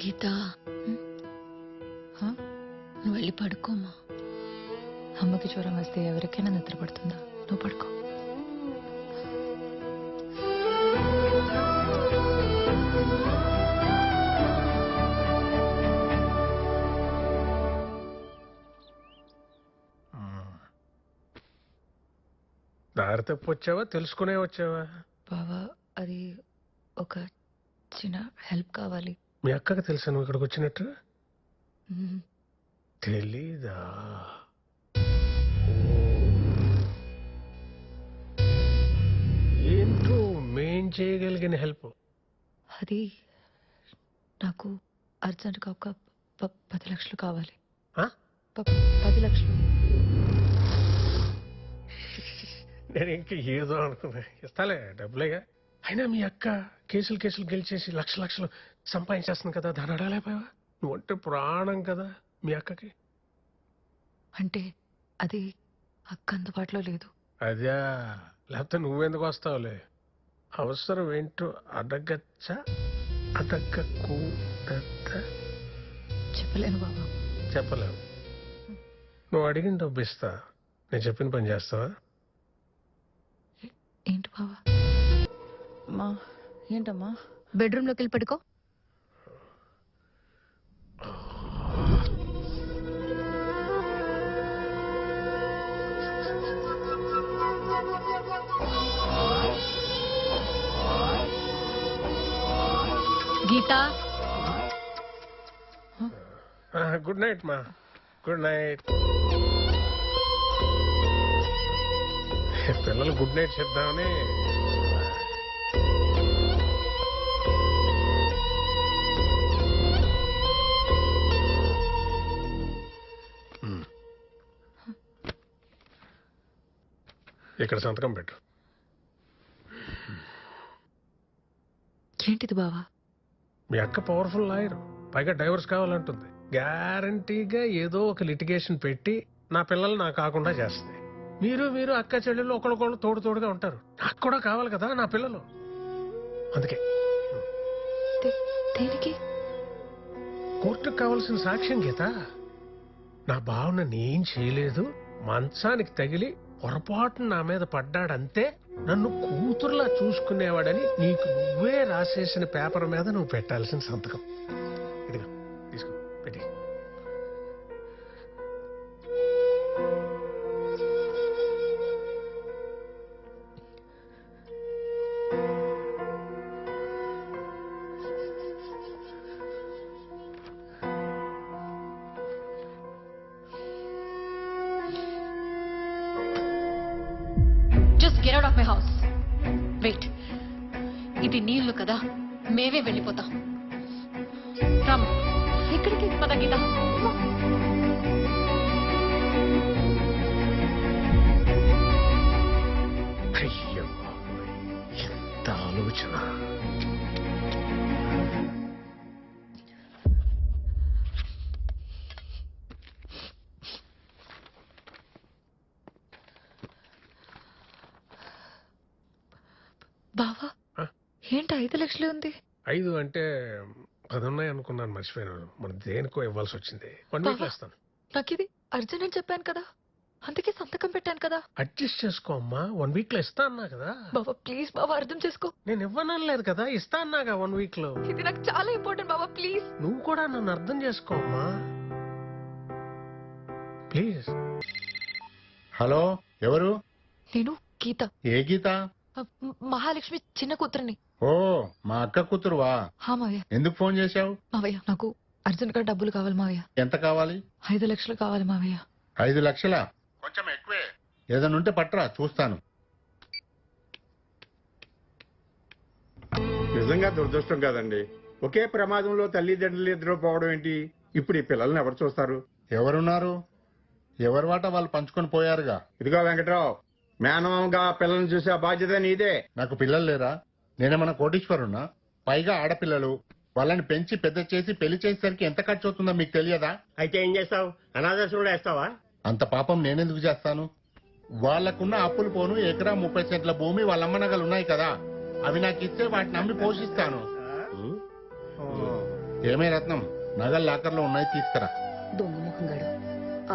Speaker 23: గీత, నువ్వు వెళ్ళి పడుకోమా.
Speaker 1: అమ్మకి జ్వరం వస్తే ఎవరికైనా నిద్ర పడుతుందా? నువ్వు పడుకో.
Speaker 13: దారి తప్పి వచ్చావా, తెలుసుకునే వచ్చావా?
Speaker 1: బావా, అది ఒక చిన్న హెల్ప్ కావాలి.
Speaker 13: మీ అక్కకి తెలుసా నువ్వు ఇక్కడికి వచ్చినట్టు?
Speaker 1: మ్మ్.
Speaker 13: తెలీదా? ఏంటో మేం చేయగలిగిన హెల్ప్.
Speaker 1: అది నాకు అర్జెంట్గా ఒక 10 లక్షలు కావాలి.
Speaker 13: ఆ?
Speaker 1: 10 లక్షలు.
Speaker 13: నేను ఇంకా ఏదో అనుకున్నా. ఇస్తాలే, డబ్బులేగా. అయినా మీ అక్క కేసులు గెలిచేసి లక్షలు సంపాదించేస్తుంది కదా, దాని అడగలేకపోయావా? నువ్వంటే ప్రాణం కదా మీ అక్కకి.
Speaker 1: అంటే అది అక్క అందుబాటులో లేదు.
Speaker 13: అదే, లేకపోతే నువ్వెందుకు వస్తావులే. అవసరం ఏంటో అడగచ్చా, అడగకూడదా?
Speaker 1: చెప్పలేను బాబా.
Speaker 13: చెప్పలేవు. నువ్వు అడిగిన డబ్బు ఇస్తా, నేను చెప్పిన పని చేస్తావా?
Speaker 1: ఏంటి బావా?
Speaker 21: అమ్మా, ఏంటమ్మా?
Speaker 23: బెడ్రూమ్లోకి వెళ్ళి పడుకో. గీత,
Speaker 13: గుడ్ నైట్ మా. Good night. పిల్లలు గుడ్ నైట్ చెప్దామని. ఇక్కడ సంతకం పెట్టు.
Speaker 1: ఏంటిది బావా?
Speaker 13: మీ అక్క పవర్ఫుల్ లాయర్, పైగా డైవర్స్ కావాలంటుంది. గ్యారంటీగా ఏదో ఒక లిటిగేషన్ పెట్టి నా పిల్లలు నాకు కాకుండా చేస్తుంది. మీరు అక్క చెల్లెళ్ళు ఒకళ్ళొకళ్ళు తోడుగా ఉంటారు. నాకు కూడా కావాలి కదా నా పిల్లలు. అందుకే
Speaker 1: దేనికి?
Speaker 13: కోర్టుకు కావాల్సిన సాక్ష్యం గీత. నా భావన నేం చేయలేదు, మంచానికి తగిలి పొరపాటున నా మీద పడ్డాడంతే, నన్ను కూతురులా చూసుకునేవాడని నీకు నువ్వే రాసేసిన పేపర్ మీద నువ్వు పెట్టాల్సిన సంతకం. ఇదిగో తీసుకో, పెట్టి.
Speaker 23: Just get out of my house. Wait, ఇది నీళ్లు కదా, మేమే వెళ్ళిపోతాం. రామ్, ఇక్కడికి పద గీత.
Speaker 13: అయ్యో, ఎంత ఆలోచన.
Speaker 1: ఏంటి 5 లక్షలే ఉంది?
Speaker 10: 5 అంటే 10 ఉన్నాయి అనుకున్నాను, మర్చిపోయాను. మన దేనికో ఇవ్వాల్సి వచ్చింది. 1 వీక్ లో ఇస్తాను.
Speaker 1: నాకు ఇది అర్జెంట్ అని చెప్పాను కదా, అందుకే సంతకం పెట్టాను కదా.
Speaker 10: అడ్జస్ట్ చేసుకో అమ్మా, 1 వీక్ లో ఇస్తా అన్నా కదా.
Speaker 1: బాబా ప్లీజ్ బాబా అర్థం చేసుకో.
Speaker 10: నేను ఇవ్వనలేదు కదా, ఇస్తా అన్నాగా 1 వీక్ లో.
Speaker 1: ఇది నాకు చాలా ఇంపార్టెంట్ బాబా ప్లీజ్.
Speaker 10: నువ్వు కూడా నన్ను అర్థం చేసుకో అమ్మా ప్లీజ్.
Speaker 12: హలో, ఎవరు?
Speaker 1: నేను గీత.
Speaker 12: ఏ గీత?
Speaker 1: మహాలక్ష్మి చిన్న కూతురుని.
Speaker 12: ఓ, మా అక్క కూతురువా?
Speaker 1: హా మావయ్య.
Speaker 12: ఎందుకు ఫోన్ చేశావు?
Speaker 1: మావయ్య నాకు అర్జెంట్ గా డబ్బులు కావాలి మావయ్య.
Speaker 12: ఎంత కావాలి?
Speaker 1: 5 లక్షలు కావాలి మావయ్య.
Speaker 12: 5 లక్షలా? కొంచెం ఎక్కువే. ఏదైనా ఉంటే పట్టరా, చూస్తాను.
Speaker 16: నిజంగా దురదృష్టం కాదండి. ఒకే ప్రమాదంలో తల్లిదండ్రులు ఇద్దరు పోవడం ఏంటి? ఇప్పుడు ఈ పిల్లల్ని ఎవరు చూస్తారు?
Speaker 12: ఎవరున్నారు? ఎవరి వాట వాళ్ళు పంచుకొని పోయారుగా.
Speaker 16: ఇదిగో వెంకట్రావు, మేనమామగా పిల్లల్ని చూసే బాధ్యత నీదే.
Speaker 12: నాకు పిల్లలు లేరా? నేనేమన్నా కోటీశ్వరున్నా? పైగా ఆడపిల్లలు. వాళ్ళని పెంచి పెద్ద చేసి పెళ్లి చేసేసరికి ఎంత ఖర్చు అవుతుందో మీకు తెలియదా?
Speaker 16: అయితే ఏం చేస్తావు? అనాథాశ్రమంలో వేస్తావా?
Speaker 12: అంత పాపం నేనెందుకు చేస్తాను? వాళ్లకున్న అప్పులు పోను ఎకరా 30 సెంట్ల భూమి వాళ్ళమ్మ నగలు ఉన్నాయి కదా, అవి నాకు ఇస్తే వాటిని అమ్మి పోషిస్తాను. ఏమే రత్నం, నగలు లాకర్లో ఉన్నాయి, తీసుకురా.
Speaker 19: దొంగ ముఖంగాడు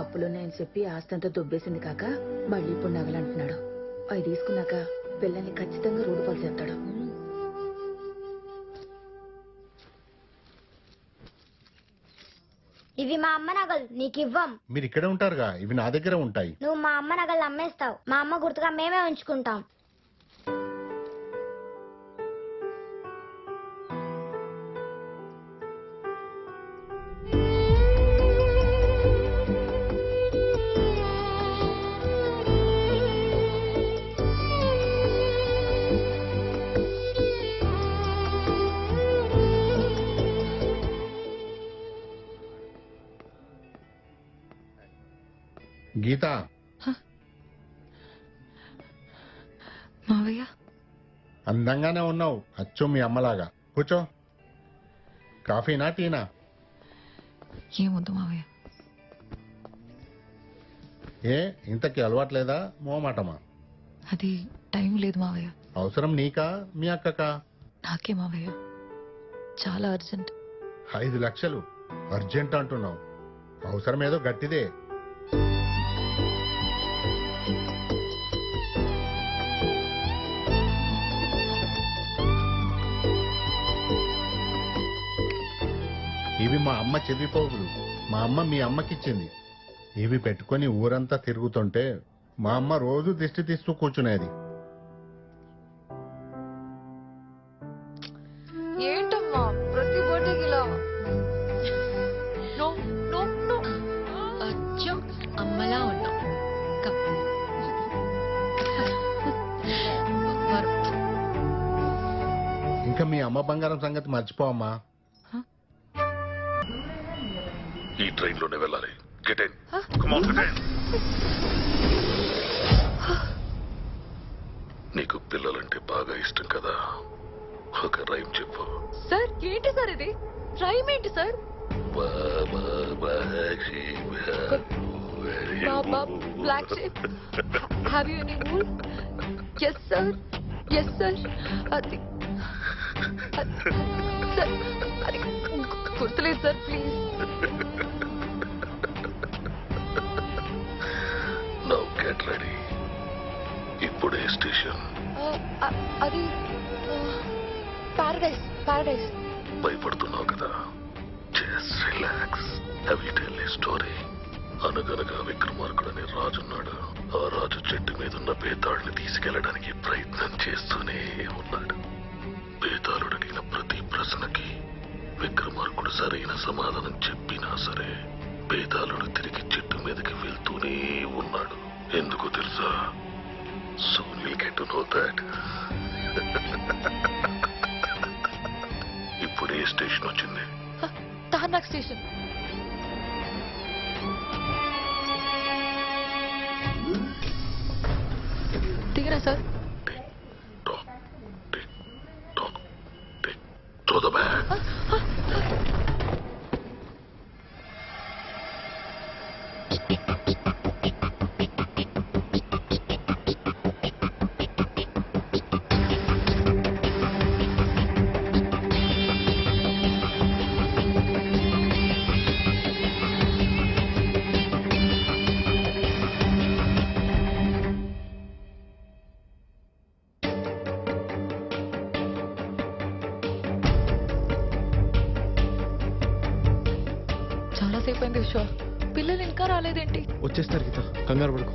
Speaker 19: అప్పులున్నాయని చెప్పి ఆస్తంతా దొబ్బేసింది కాక మళ్ళీ ఇప్పుడు నగలంటున్నాడు. అవి తీసుకున్నాక పిల్లల్ని ఖచ్చితంగా రోడ్డు పాలు చేస్తాడు.
Speaker 3: ఇవి మా అమ్మ నగలు, నీకు ఇవ్వం.
Speaker 12: మీరు ఇక్కడే ఉంటారుగా, ఇవి నా దగ్గర ఉంటాయి.
Speaker 3: నువ్వు మా అమ్మ నగలు అమ్మేస్తావు, మా అమ్మ గుర్తుగా మేమే ఉంచుకుంటాం.
Speaker 12: గీత,
Speaker 1: మావయ్య
Speaker 12: అందంగానే ఉన్నావు, అచ్చు మీ అమ్మలాగా. కూర్చో. కాఫీనా టీనా?
Speaker 1: ఏమొద్దు మావయ్య.
Speaker 12: ఏ ఇంతకీ అలవాట్లేదా? మోమాటమా?
Speaker 1: అది టైం లేదు మావయ్య.
Speaker 12: అవసరం నీకా మీ అక్కకా?
Speaker 1: నాకే మావయ్య, చాలా అర్జెంట్.
Speaker 12: 5 లక్షలు అర్జెంట్ అంటున్నావు, అవసరం ఏదో గట్టిదే. ఇవి మా అమ్మ చెవిపోగులు, మా అమ్మ మీ అమ్మకిచ్చింది. ఇవి పెట్టుకుని ఊరంతా తిరుగుతుంటే మా అమ్మ రోజు దిష్టి తీస్తూ కూర్చునేది.
Speaker 1: ఏంటమ్మా ప్రతి బర్త్డేకి ఇలా? నో నో నో, అచ్చం అమ్మలా ఉన్నా.
Speaker 12: ఇంకా మీ అమ్మ బంగారం సంగతి మర్చిపోమ్మా.
Speaker 5: ఈ ట్రైన్ లోనే వెళ్ళాలి. Get in. Come on get in. నీకు పిల్లలంటే బాగా ఇష్టం కదా, ఒక రైమ్ చెప్పు.
Speaker 1: సార్ ఏంటి సార్ ఇది? రైమ్ ఏంటి sir? Baa baa black sheep, have you any wool? yes sir, yes sir. అది సార్, అది గుర్తులేదు sir, please.
Speaker 5: Now get ready. ఇప్పుడే స్టేషన్.
Speaker 1: అది పారడైస్, పారడైస్.
Speaker 5: భయపడుతున్నావు కదా, just relax. I will tell a story. అనగనగా విక్రమార్కుడు అనే రాజున్నాడు. ఆ రాజు చెట్టు మీద ఉన్న బేతాళుని తీసుకెళ్లడానికి ప్రయత్నం చేస్తూనే ఉన్నాడు. బేతాళుడు అడిగిన ప్రతి ప్రశ్నకి విక్రమార్కుడు సరైన సమాధానం చెప్పినా సరే బేతాళుడు తిరిగి చెట్టు మీదకి వెళ్తూనే ఉన్నాడు. ఎందుకు తెలుసా? Soon you'll get to know that. ఇప్పుడు ఏ స్టేషన్ వచ్చింది?
Speaker 1: తార్నాక్ స్టేషన్. దిగరా సార్.
Speaker 5: Throw the bag.
Speaker 1: సేపు అయింది విశ్వ, పిల్లలు ఇంకా రాలేదేంటి?
Speaker 7: వచ్చేస్తారు గీత, కంగారు పడుకో.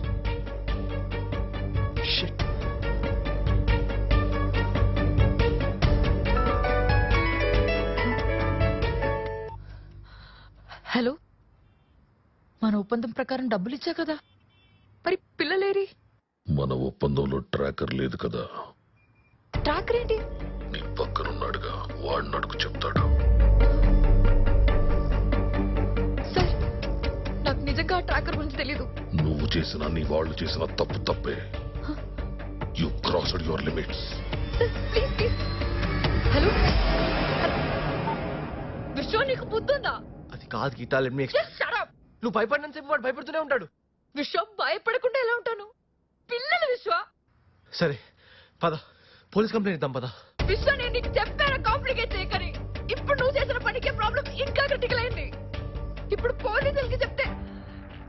Speaker 1: హలో, మన ఒప్పందం ప్రకారం డబ్బులు ఇచ్చా కదా, మరి పిల్లలేరి?
Speaker 5: మన ఒప్పందంలో ట్రాకర్ లేదు కదా.
Speaker 1: ట్రాకర్ ఏంటి?
Speaker 5: నీ పక్కనున్నాడుగా, వాడిని అడుగు చెప్తాడు.
Speaker 1: సార్, నాకు నిజంగా ట్రాకర్ గురించి తెలీదు.
Speaker 5: నువ్వు చేసిన నీ వాళ్ళు చేసిన తప్పు తప్పే. You crossed your limits.
Speaker 1: Please please. Hello విశ్వ, నీకు బుద్ధుందా?
Speaker 7: అది కాదు గీత, let me explain.
Speaker 1: Just shut up.
Speaker 7: నువ్వు భయపడినంత సేపు వాడు భయపడుతూనే ఉంటాడు.
Speaker 1: విశ్వ, భయపడకుండా ఎలా ఉంటాను? పిల్లలు విశ్వ.
Speaker 7: సరే పద, పోలీస్ కంప్లైంట్ ఇద్దాం పద.
Speaker 1: విశ్వ, నేను నీకు చెప్పాను కాంప్లికేట్ చేయకని. ఇప్పుడు నువ్వు చేసిన పనికే ప్రాబ్లం ఇంకా క్రిటికల్ అయింది. ఇప్పుడు పోలీసులకి చెప్తే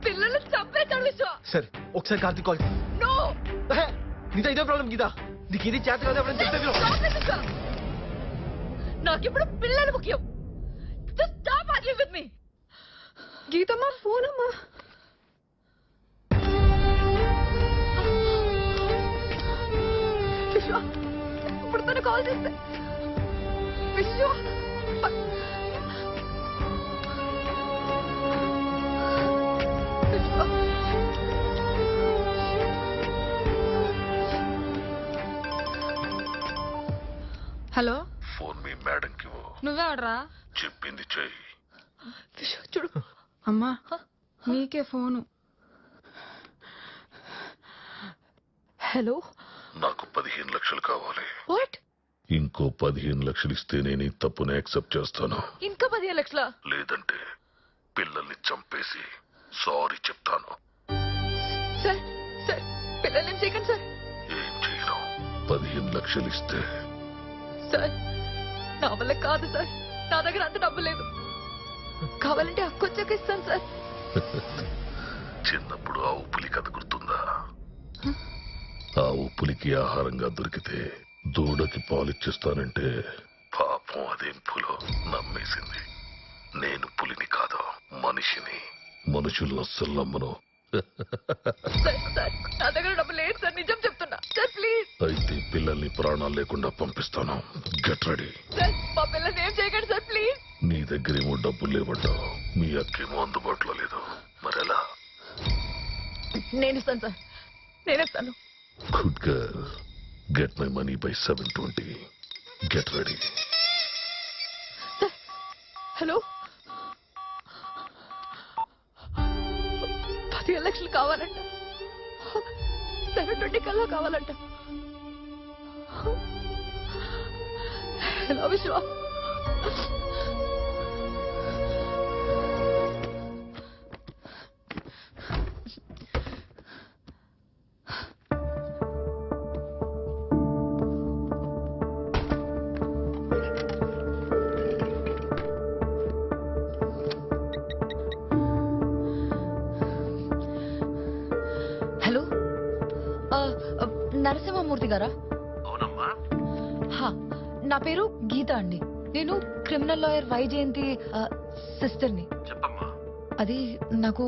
Speaker 1: పిల్లలు చంపేస్తాడు విశ్వ.
Speaker 7: సరే ఒకసారి కార్తీక్ కాల్.
Speaker 1: నో,
Speaker 7: నీతో ఇదే ప్రాబ్లం గీత, నీకు ఇది చేత కదా ఎప్పుడైనా చెప్తే విను.
Speaker 1: నాకు ఇప్పుడు పిల్లలు ముఖ్యం. Just stop arguing with me.
Speaker 4: గీతమ్మా, ఫోన్ అమ్మా.
Speaker 1: విశ్వ, ఇప్పుడు తను కాల్ చేస్తే విశ్వ.
Speaker 4: హలో,
Speaker 5: ఫోన్ మీ మేడం కి
Speaker 4: నువ్వే ఆడరా?
Speaker 5: చెప్పింది చెయ్యి.
Speaker 1: విశ్వ చూడు.
Speaker 4: అమ్మా, నీకే ఫోను.
Speaker 1: హలో,
Speaker 5: నాకు 15 లక్షలు కావాలి.
Speaker 1: వాట్?
Speaker 5: ఇంకో 15 లక్షలు ఇస్తే నేను ఈ తప్పుని యాక్సెప్ట్ చేస్తాను.
Speaker 1: ఇంకా 15 లక్షల?
Speaker 5: లేదంటే పిల్లల్ని చంపేసి సారీ చెప్తాను.
Speaker 1: సార్ సార్, పిల్లల్ని చేయకండి సార్.
Speaker 5: ఏం చేయను, 15 లక్షలు ఇస్తే.
Speaker 1: సార్, నా వల్ల కాదు సార్, నా దగ్గర అంత డబ్బు లేదు. కావాలంటే అక్కొచ్చాక ఇస్తాను సార్.
Speaker 5: చిన్నప్పుడు ఆ ఉప్పులి కథ గుర్తుందా? ఆ ఉప్పులికి ఆహారంగా దొరికితే దూడకి పాలిచ్చేస్తానంటే పాపం అదేం పులో నమ్మేసింది. నేను పులిని కాదు, మనిషిని. మనుషులను అస్సలు నమ్మను.
Speaker 1: సార్, నా దగ్గర డబ్బు లేదు సార్, నిజం చెప్తున్నా సార్, ప్లీజ్.
Speaker 5: అయితే పిల్లల్ని ప్రాణాలు లేకుండా పంపిస్తాను. Get ready.
Speaker 1: సార్, మా పిల్లల్ని ఏం చేయకండి సార్, ప్లీజ్.
Speaker 5: నీ దగ్గరేమో డబ్బులు లేవంటావు, మీ అక్కేమో అందుబాటులో లేదు, మరెలా?
Speaker 1: నేను ఇస్తాను సార్, నేను ఇస్తాను.
Speaker 5: Good girl, get my money by 7:20. Get ready.
Speaker 1: Hello, 15 లక్షలు కావాలంట. 7:20 కల్లా కావాలంట. హలో విశ్వ. హలో, నరసింహమూర్తి గారా?
Speaker 7: అవునమ్మా.
Speaker 1: నా పేరు గీత అండి. నేను క్రిమినల్ లాయర్ వైజయంతి సిస్టర్ని.
Speaker 7: చెప్పమ్మా.
Speaker 1: అది నాకు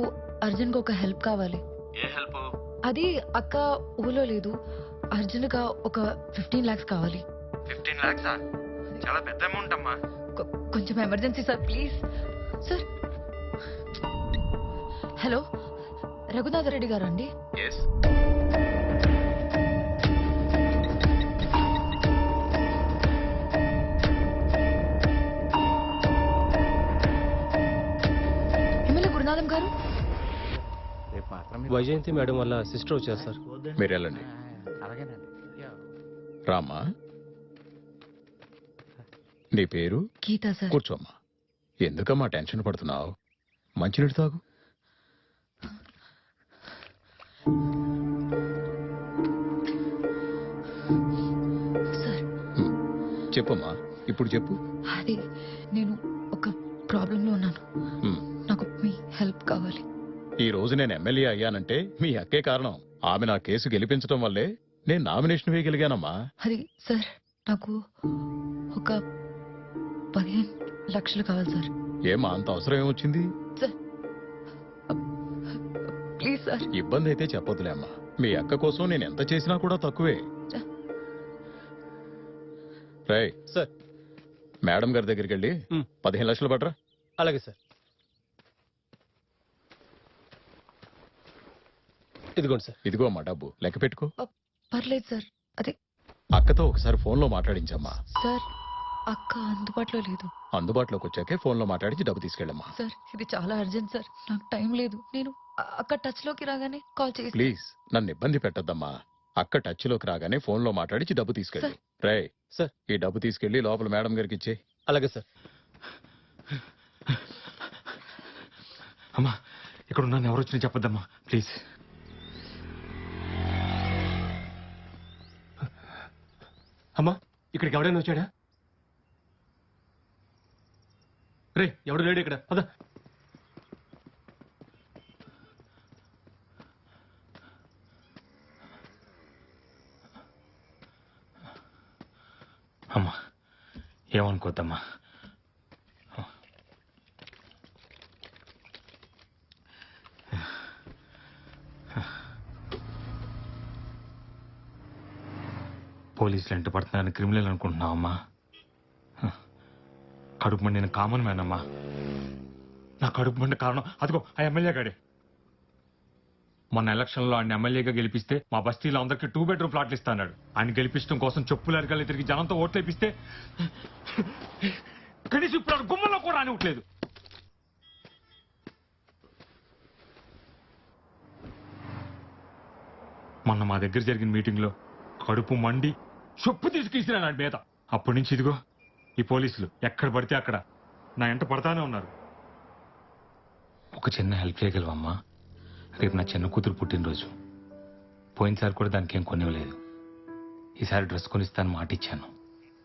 Speaker 1: అర్జున్ గా ఒక హెల్ప్ కావాలి.
Speaker 7: ఏ హెల్ప్?
Speaker 1: అది అక్క ఊళ్ళో లేదు, అర్జున్ గా ఒక 15 lakhs కావాలి.
Speaker 7: 15 lakhs? చాలా పెద్ద అమౌంట్ అమ్మా.
Speaker 1: కొంచెం emergency sir, please sir. Hello, Raghunatha Reddy గారు అండి? ఎమ్మెల్యే గురునాథం గారు?
Speaker 6: వైజయంతి మేడం వల్ల సిస్టర్ వచ్చారు సార్.
Speaker 15: మీరు వెళ్ళండి. రామ్మా, నీ పేరు?
Speaker 1: గీత సార్.
Speaker 15: కూర్చోమ్మా. ఎందుకమ్మా టెన్షన్ పడుతున్నావు? మంచినీళ్ళు తాగు. చెప్పమ్మా, ఇప్పుడు చెప్పు.
Speaker 1: అది నేను ఒక ప్రాబ్లంలో ఉన్నాను, నాకు మీ హెల్ప్ కావాలి.
Speaker 15: ఈ రోజు నేను ఎమ్మెల్యే అయ్యానంటే మీ అక్కే కారణం. ఆమె నా కేసు గెలిపించడం వల్లే నేను నామినేషన్ వేయగలిగానమ్మా.
Speaker 1: అది సార్, నాకు ఒక 15 లక్షలు కావాలి సార్.
Speaker 15: ఏమా అంత అవసరం ఏమొచ్చింది?
Speaker 1: Sir sir.
Speaker 8: ఇబ్బంది అయితే చెప్పొద్దులే అమ్మా. మీ అక్క కోసం నేను ఎంత చేసినా కూడా తక్కువే. రై
Speaker 7: సార్,
Speaker 8: మేడం గారి దగ్గరికి వెళ్ళి 15 లక్షలు పట్రా.
Speaker 7: అలాగే సార్. ఇదిగోండి సార్.
Speaker 8: ఇదిగో అమ్మా డబ్బు, లెక్క పెట్టుకో.
Speaker 1: పర్లేదు సార్. అదే
Speaker 8: అక్కతో ఒకసారి ఫోన్లో మాట్లాడించమ్మా.
Speaker 1: సార్, అక్క అందుబాటులో లేదు.
Speaker 8: అందుబాటులోకి వచ్చాకే ఫోన్లో మాట్లాడించి డబ్బు తీసుకెళ్ళమ్మా.
Speaker 1: సార్, ఇది చాలా అర్జెంట్ సార్. నాకు టైం లేదు. నేను అక్క టచ్ లోకి రాగానే కాల్ చేసి.
Speaker 8: ప్లీజ్ నన్ను ఇబ్బంది పెట్టద్దమ్మా. అక్క టచ్ లోకి రాగానే ఫోన్లో మాట్లాడించి డబ్బు తీసుకెళ్ళి. రే
Speaker 7: సార్,
Speaker 8: ఈ డబ్బు తీసుకెళ్లి లోపల మేడం గారికి ఇచ్చే.
Speaker 7: అలాగే సార్.
Speaker 13: అమ్మా, ఇక్కడ ఉన్నాను, ఎవరు వచ్చినా చెప్పొద్దమ్మా ప్లీజ్. అమ్మా, ఇక్కడికి ఎవడైనా వచ్చాడా? రే, ఎవడు లేడు ఇక్కడ, పద. అమ్మా, ఏమనుకోద్దమ్మా. పోలీసులు ఎంట పడుతున్నారని క్రిమినల్ అనుకుంటున్నావు అమ్మా. కడుపు మండి నేను కామన్ మ్యాన్ అమ్మా. నా కడుపు మండి కారణం అదిగో ఆ ఎమ్మెల్యే గాడే. మొన్న ఎలక్షన్లో ఆయన ఎమ్మెల్యేగా గెలిపిస్తే మా బస్తీలో అందరికీ 2 బెడ్రూమ్ ఫ్లాట్లు ఇస్తాడు. ఆయన గెలిపించడం కోసం చెప్పులు అరగాలి తిరిగి జనంతో ఓట్లు వేపిస్తే కనీసం ఇప్పుడు గుమ్మలో కూడా రానివ్వట్లేదు. మొన్న మా దగ్గర జరిగిన మీటింగ్లో కడుపు మండి చొప్పు తీసుకెళ్ళిన మీద. అప్పటి నుంచి ఇదిగో ఈ పోలీసులు ఎక్కడ పడితే అక్కడ నా ఎంట పడతానే ఉన్నారు. ఒక చిన్న హెల్ప్ చేయగలవమ్మా? రేపు నా చిన్న కూతురు పుట్టినరోజు. పోయినసారి కూడా దానికి ఏం కొనివ్వలేదు. ఈసారి డ్రెస్ కొనిస్తాను మాట ఇచ్చాను.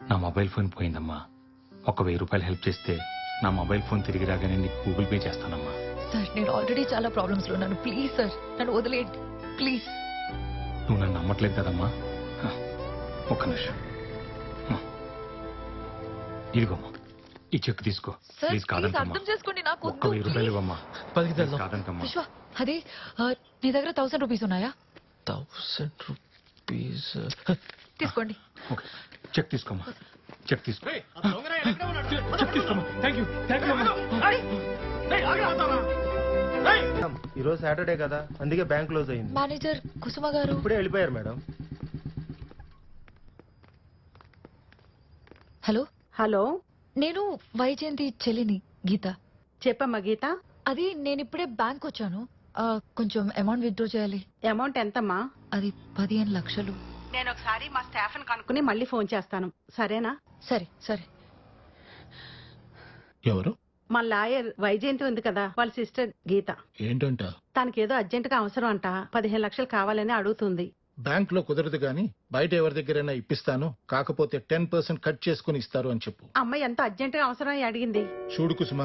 Speaker 13: నా మొబైల్ ఫోన్ పోయిందమ్మా. ఒక 1000 రూపాయలు హెల్ప్ చేస్తే నా మొబైల్ ఫోన్ తిరిగి రాగానే నీకు గూగుల్ పే చేస్తానమ్మా.
Speaker 1: సార్, నేను ఆల్రెడీ చాలా ప్రాబ్లమ్స్ లో ఉన్నాను. ప్లీజ్ సార్, నన్ను వదిలేయండి ప్లీజ్.
Speaker 13: నువ్వు నన్ను నమ్మట్లేదు కదమ్మా? ఒక్క నిమిషం. ఇదిగోమ్మా, ఈ చెక్ తీసుకో.
Speaker 1: సార్,
Speaker 13: ప్లీజ్
Speaker 1: ప్లీజ్
Speaker 13: కాదంటమ్మా.
Speaker 1: అర్థం చేసుకోండి. నాకు
Speaker 13: ఒక్క 1000 రూపాయలు ఇవ్వమ్మా. కాదంటమ్మా.
Speaker 1: విశ్వ, అదే నీ దగ్గర 1000 రూపీస్ ఉన్నాయా?
Speaker 7: 1000 రూపీస్
Speaker 1: తీసుకోండి.
Speaker 13: చెక్ తీసుకోమ్మా. చెక్ తీసుకో. చెక్ తీసుకోమ్మా. Thank you. థ్యాంక్ యూ అమ్మా.
Speaker 7: ఈరోజు సాటర్డే కదా, అందుకే బ్యాంక్ క్లోజ్ అయింది.
Speaker 1: మేనేజర్ కుసుమ గారు
Speaker 7: ఇప్పుడే వెళ్ళిపోయారు మేడం.
Speaker 1: హలో
Speaker 21: హలో,
Speaker 1: నేను వైజయంతి చెల్లిని, గీత.
Speaker 21: చెప్పమ్మా గీత.
Speaker 1: అది నేను ఇప్పుడే బ్యాంక్ వచ్చాను. కొంచెం అమౌంట్ విత్డ్రా చేయాలి.
Speaker 21: అమౌంట్ ఎంతమ్మా?
Speaker 1: అది 15 లక్షలు.
Speaker 21: నేను ఒకసారి మా స్టాఫ్ కనుక్కుని మళ్ళీ ఫోన్ చేస్తాను, సరేనా?
Speaker 1: సరే సరే.
Speaker 12: ఎవరు?
Speaker 21: మా లాయర్ వైజయంతి ఉంది కదా, వాళ్ళ సిస్టర్ గీత.
Speaker 12: ఏంటంట?
Speaker 21: తనకేదో అర్జెంట్ గా అవసరం అంట. 15 లక్షలు కావాలని అడుగుతుంది.
Speaker 12: బ్యాంక్ లో కుదరదు గాని బయట ఎవరి దగ్గరైనా ఇప్పిస్తాను, కాకపోతే 10% కట్ చేసుకుని ఇస్తారు అని చెప్పు.
Speaker 21: అమ్మాయి ఎంత అర్జెంట్ గా అవసరం అని అడిగింది.
Speaker 12: చూడు కుసుమ,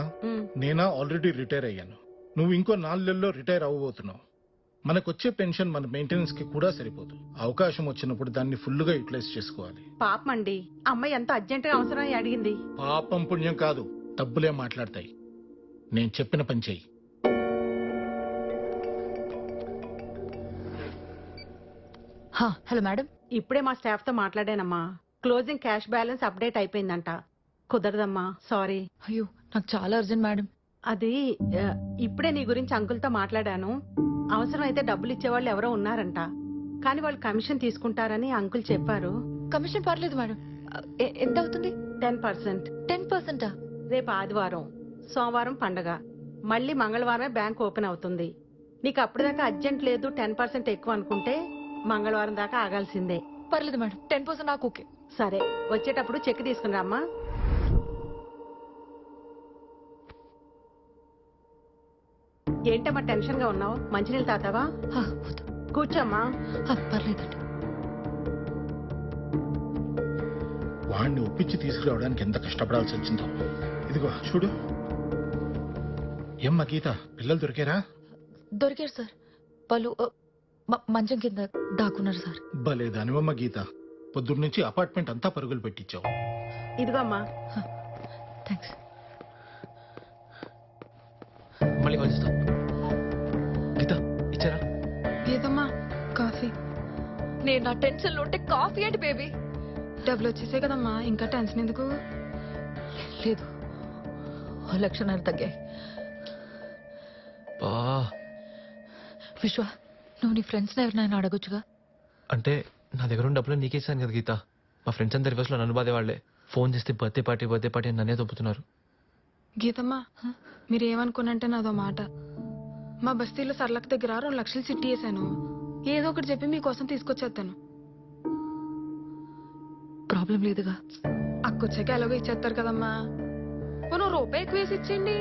Speaker 12: నేనా ఆల్రెడీ రిటైర్ అయ్యాను. నువ్వు ఇంకో 4 నెలల్లో రిటైర్ అవ్వబోతున్నావు. మనకొచ్చే పెన్షన్ మన మెయింటెనెన్స్ కి కూడా సరిపోదు. అవకాశం వచ్చినప్పుడు దాన్ని ఫుల్ గా యూటిలైజ్ చేసుకోవాలి.
Speaker 21: పాపం అండి, అమ్మాయి ఎంత అర్జెంట్ గా అవసరం అని అడిగింది.
Speaker 12: పాపం పుణ్యం కాదు, డబ్బులే మాట్లాడతాయి. నేను చెప్పిన పని చెయ్యి.
Speaker 1: Hello madam.
Speaker 21: ఇప్పుడే మా స్టాఫ్ తో మాట్లాడానమ్మా. క్లోజింగ్ క్యాష్ బ్యాలెన్స్ అప్డేట్ అయిపోయిందంట. కుదరదమ్మా, సారీ.
Speaker 1: అయ్యో, నాకు చాలా అర్జెంట్ మేడం.
Speaker 21: అది ఇప్పుడే నీ గురించి అంకుల్తో మాట్లాడాను. అవసరం అయితే డబ్బులు ఇచ్చేవాళ్ళు ఎవరో ఉన్నారంట, కానీ వాళ్ళు కమిషన్ తీసుకుంటారని అంకుల్ చెప్పారు.
Speaker 1: కమిషన్ పర్లేదు మేడం. ఎంత అవుతుంది?
Speaker 21: 10%.
Speaker 1: 10%?
Speaker 21: రేపు ఆదివారం, సోమవారం పండగ, మళ్ళీ మంగళవారమే బ్యాంక్ ఓపెన్ అవుతుంది. నీకు అప్పటిదాకా అర్జెంట్ లేదు, 10% ఎక్కువ అనుకుంటే మంగళవారం దాకా ఆగాల్సిందే.
Speaker 1: పర్లేదు మేడం, 10% నాకు ఓకే.
Speaker 21: సరే, వచ్చేటప్పుడు చెక్ తీసుకుని రామ్మా. ఏంటమ్మా టెన్షన్ గా ఉన్నావు? మంచినీళ్ళు తాతావా? కూర్చోమ్మా.
Speaker 1: పర్లేదండి.
Speaker 12: వాడిని ఒప్పించి తీసుకురావడానికి ఎంత కష్టపడాల్సి వచ్చిందో. ఇదిగో చూడు. ఏమ్మా గీత, పిల్లలు దొరికారా?
Speaker 1: దొరికారు సార్. వాళ్ళు మంచం కింద దాక్కున్నారు సార్.
Speaker 12: భలే దానివమ్మ గీత, పొద్దున్నుంచి అపార్ట్మెంట్ అంతా పరుగులు పెట్టించావు.
Speaker 21: ఇదిగో అమ్మా.
Speaker 1: థ్యాంక్స్.
Speaker 7: మళ్ళీ కాల్ చేస్తా. గీత ఇచ్చారా?
Speaker 1: నేను నా టెన్షన్ లో ఉంటే కాఫీ ఏంటి బేబీ?
Speaker 4: డబ్బులు వచ్చేసే కదమ్మా, ఇంకా టెన్షన్ ఎందుకు?
Speaker 1: లేదు, 1,00,000 తగ్గాయి. విశ్వ, నువ్వు నీ ఫ్రెండ్స్ ఎవరినైనా అడగొచ్చుగా.
Speaker 7: అంటే నా దగ్గర ఉన్న డబ్బులు నీకేసాను కదా గీత. మా ఫ్రెండ్స్ అంతా రివర్స్ లో నన్ను బాధే వాళ్ళే. ఫోన్ చేస్తే బర్త్డే పార్టీ అని నన్నే తప్పుతున్నారు.
Speaker 4: గీతమ్మా, మీరేమనుకున్నంటే నాదో మాట. మా బస్తీలో సర్లక్ దగ్గర 2 లక్షలు చిట్టి వేసాను. ఏదో ఒకటి చెప్పి మీకోసం తీసుకొచ్చేస్తాను.
Speaker 1: ప్రాబ్లం లేదుగా.
Speaker 4: అక్కొచ్చాక ఎలాగో ఇచ్చేస్తారు కదమ్మా. పోను రూపాయి ఎక్కువ వేసి ఇచ్చేయండి.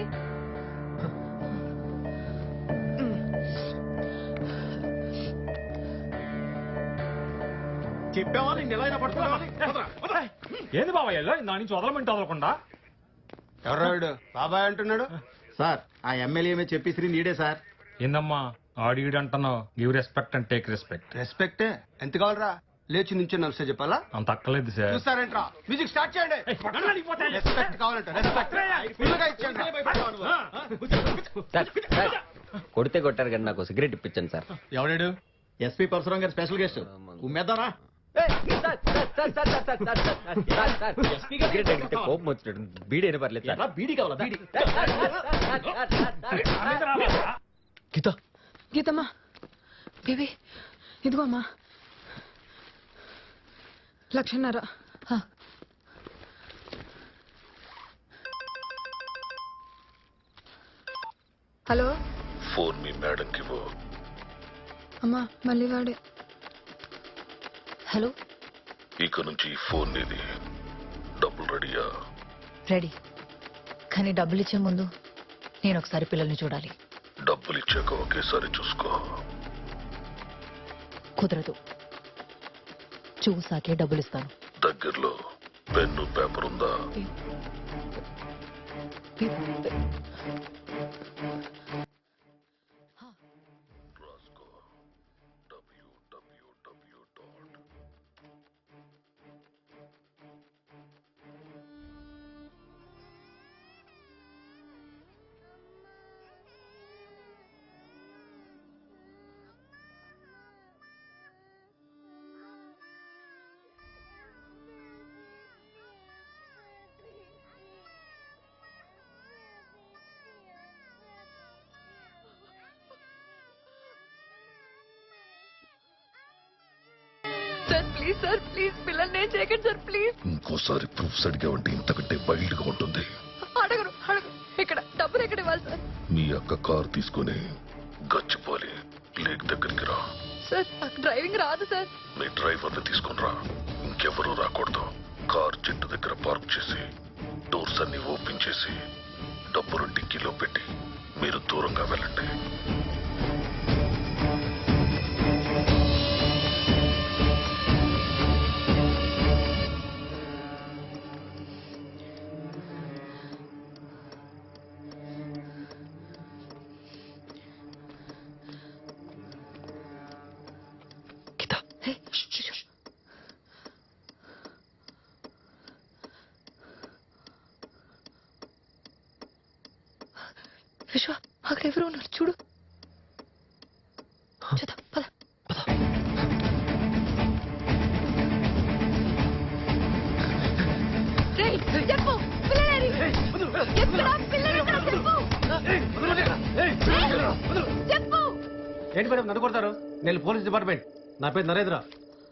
Speaker 13: ఏంది బాబాయ్ నా నుంచి వదలమంటే వదలకుండా?
Speaker 17: ఎవరాడు బాబాయ్ అంటున్నాడు? సార్ ఆ ఎమ్మెల్యే చెప్పేసి నీడే సార్.
Speaker 13: ఏందమ్మా ఆడిగిడి అంటున్నావు? Give respect and take respect.
Speaker 17: Respect ఎంత కావాలరా? లేచి నుంచి నడిస్తే చెప్పాలా?
Speaker 13: అంత అక్కర్లేదు సార్.
Speaker 17: చూస్తారేంట్రా, మ్యూజిక్ స్టార్ట్ చేయండి. రెస్పెక్ట్ కావాలంటే రెస్పెక్ట్ ఫుల్గా ఇచ్చేయండి.
Speaker 2: కొడితే కొట్టారు కానీ నాకు సిగరెట్ ఇప్పించండి సార్.
Speaker 17: ఎవడాడు? ఎస్పీ పరశురాం గారు స్పెషల్ గెస్ట్. ఉమ్మేద్దారా?
Speaker 2: కోపం వచ్చినట్టు బీడైనా పర్లేదు సార్.
Speaker 17: బీడీ కావాలా? బీడీ.
Speaker 7: గీత,
Speaker 4: గీతమ్మా బేబీ ఇదిగో అమ్మా 1,00,000. హలో,
Speaker 5: ఫోన్ మీ మేడంకి ఇవ్వు.
Speaker 4: అమ్మా మళ్ళీ వాడే.
Speaker 1: హలో,
Speaker 5: ఇక నుంచి ఈ ఫోన్ నీది. డబ్బులు రెడీయా?
Speaker 1: రెడీ. కానీ డబ్బులు ఇచ్చే ముందు నేను ఒకసారి పిల్లల్ని చూడాలి.
Speaker 5: డబ్బులు ఇచ్చాక ఒకేసారి చూసుకో.
Speaker 1: కుదరదు, చూసాకే డబ్బులు ఇస్తాను.
Speaker 5: దగ్గరలో పెన్ను పేపర్ ఉందా?
Speaker 1: సార్ ప్లీజ్, సార్ ప్లీజ్, పిల్లల్ని ఏం చేయకండి సార్ ప్లీజ్.
Speaker 5: ఇంకోసారి ప్రూఫ్స్ అడిగావంటే ఇంతకంటే వైల్డ్ గా ఉంటుంది.
Speaker 1: అడగరు. ఇక్కడ డబ్బులు ఎక్కడ ఇవ్వాలి సార్?
Speaker 5: మీ అక్క కార్ తీసుకుని గచ్చిపోలి లేక్ దగ్గరికి రా.
Speaker 1: సార్ నాకు డ్రైవింగ్ రాదు సార్.
Speaker 5: మీ డ్రైవర్ని తీసుకుని రా. ఇంకెవరూ రాకూడదు. కార్ చెట్టు దగ్గర పార్క్ చేసి డోర్స్ అన్ని ఓపెన్ చేసి డబ్బులు డిక్కీలో పెట్టి మీరు దూరంగా వెళ్ళండి.
Speaker 1: విశ్వ, అక్కడ ఎవరు ఉన్నారు చూడు. చూద్దాం, పద. రేయ్, చెప్పు, పిల్లలేరి. ఎక్కడ పిల్లలు? చెప్పు. చెప్పు.
Speaker 17: ఏంటి మేడం నన్ను కొడతారు? నేను పోలీస్ డిపార్ట్మెంట్. నా పేరు నరేంద్ర.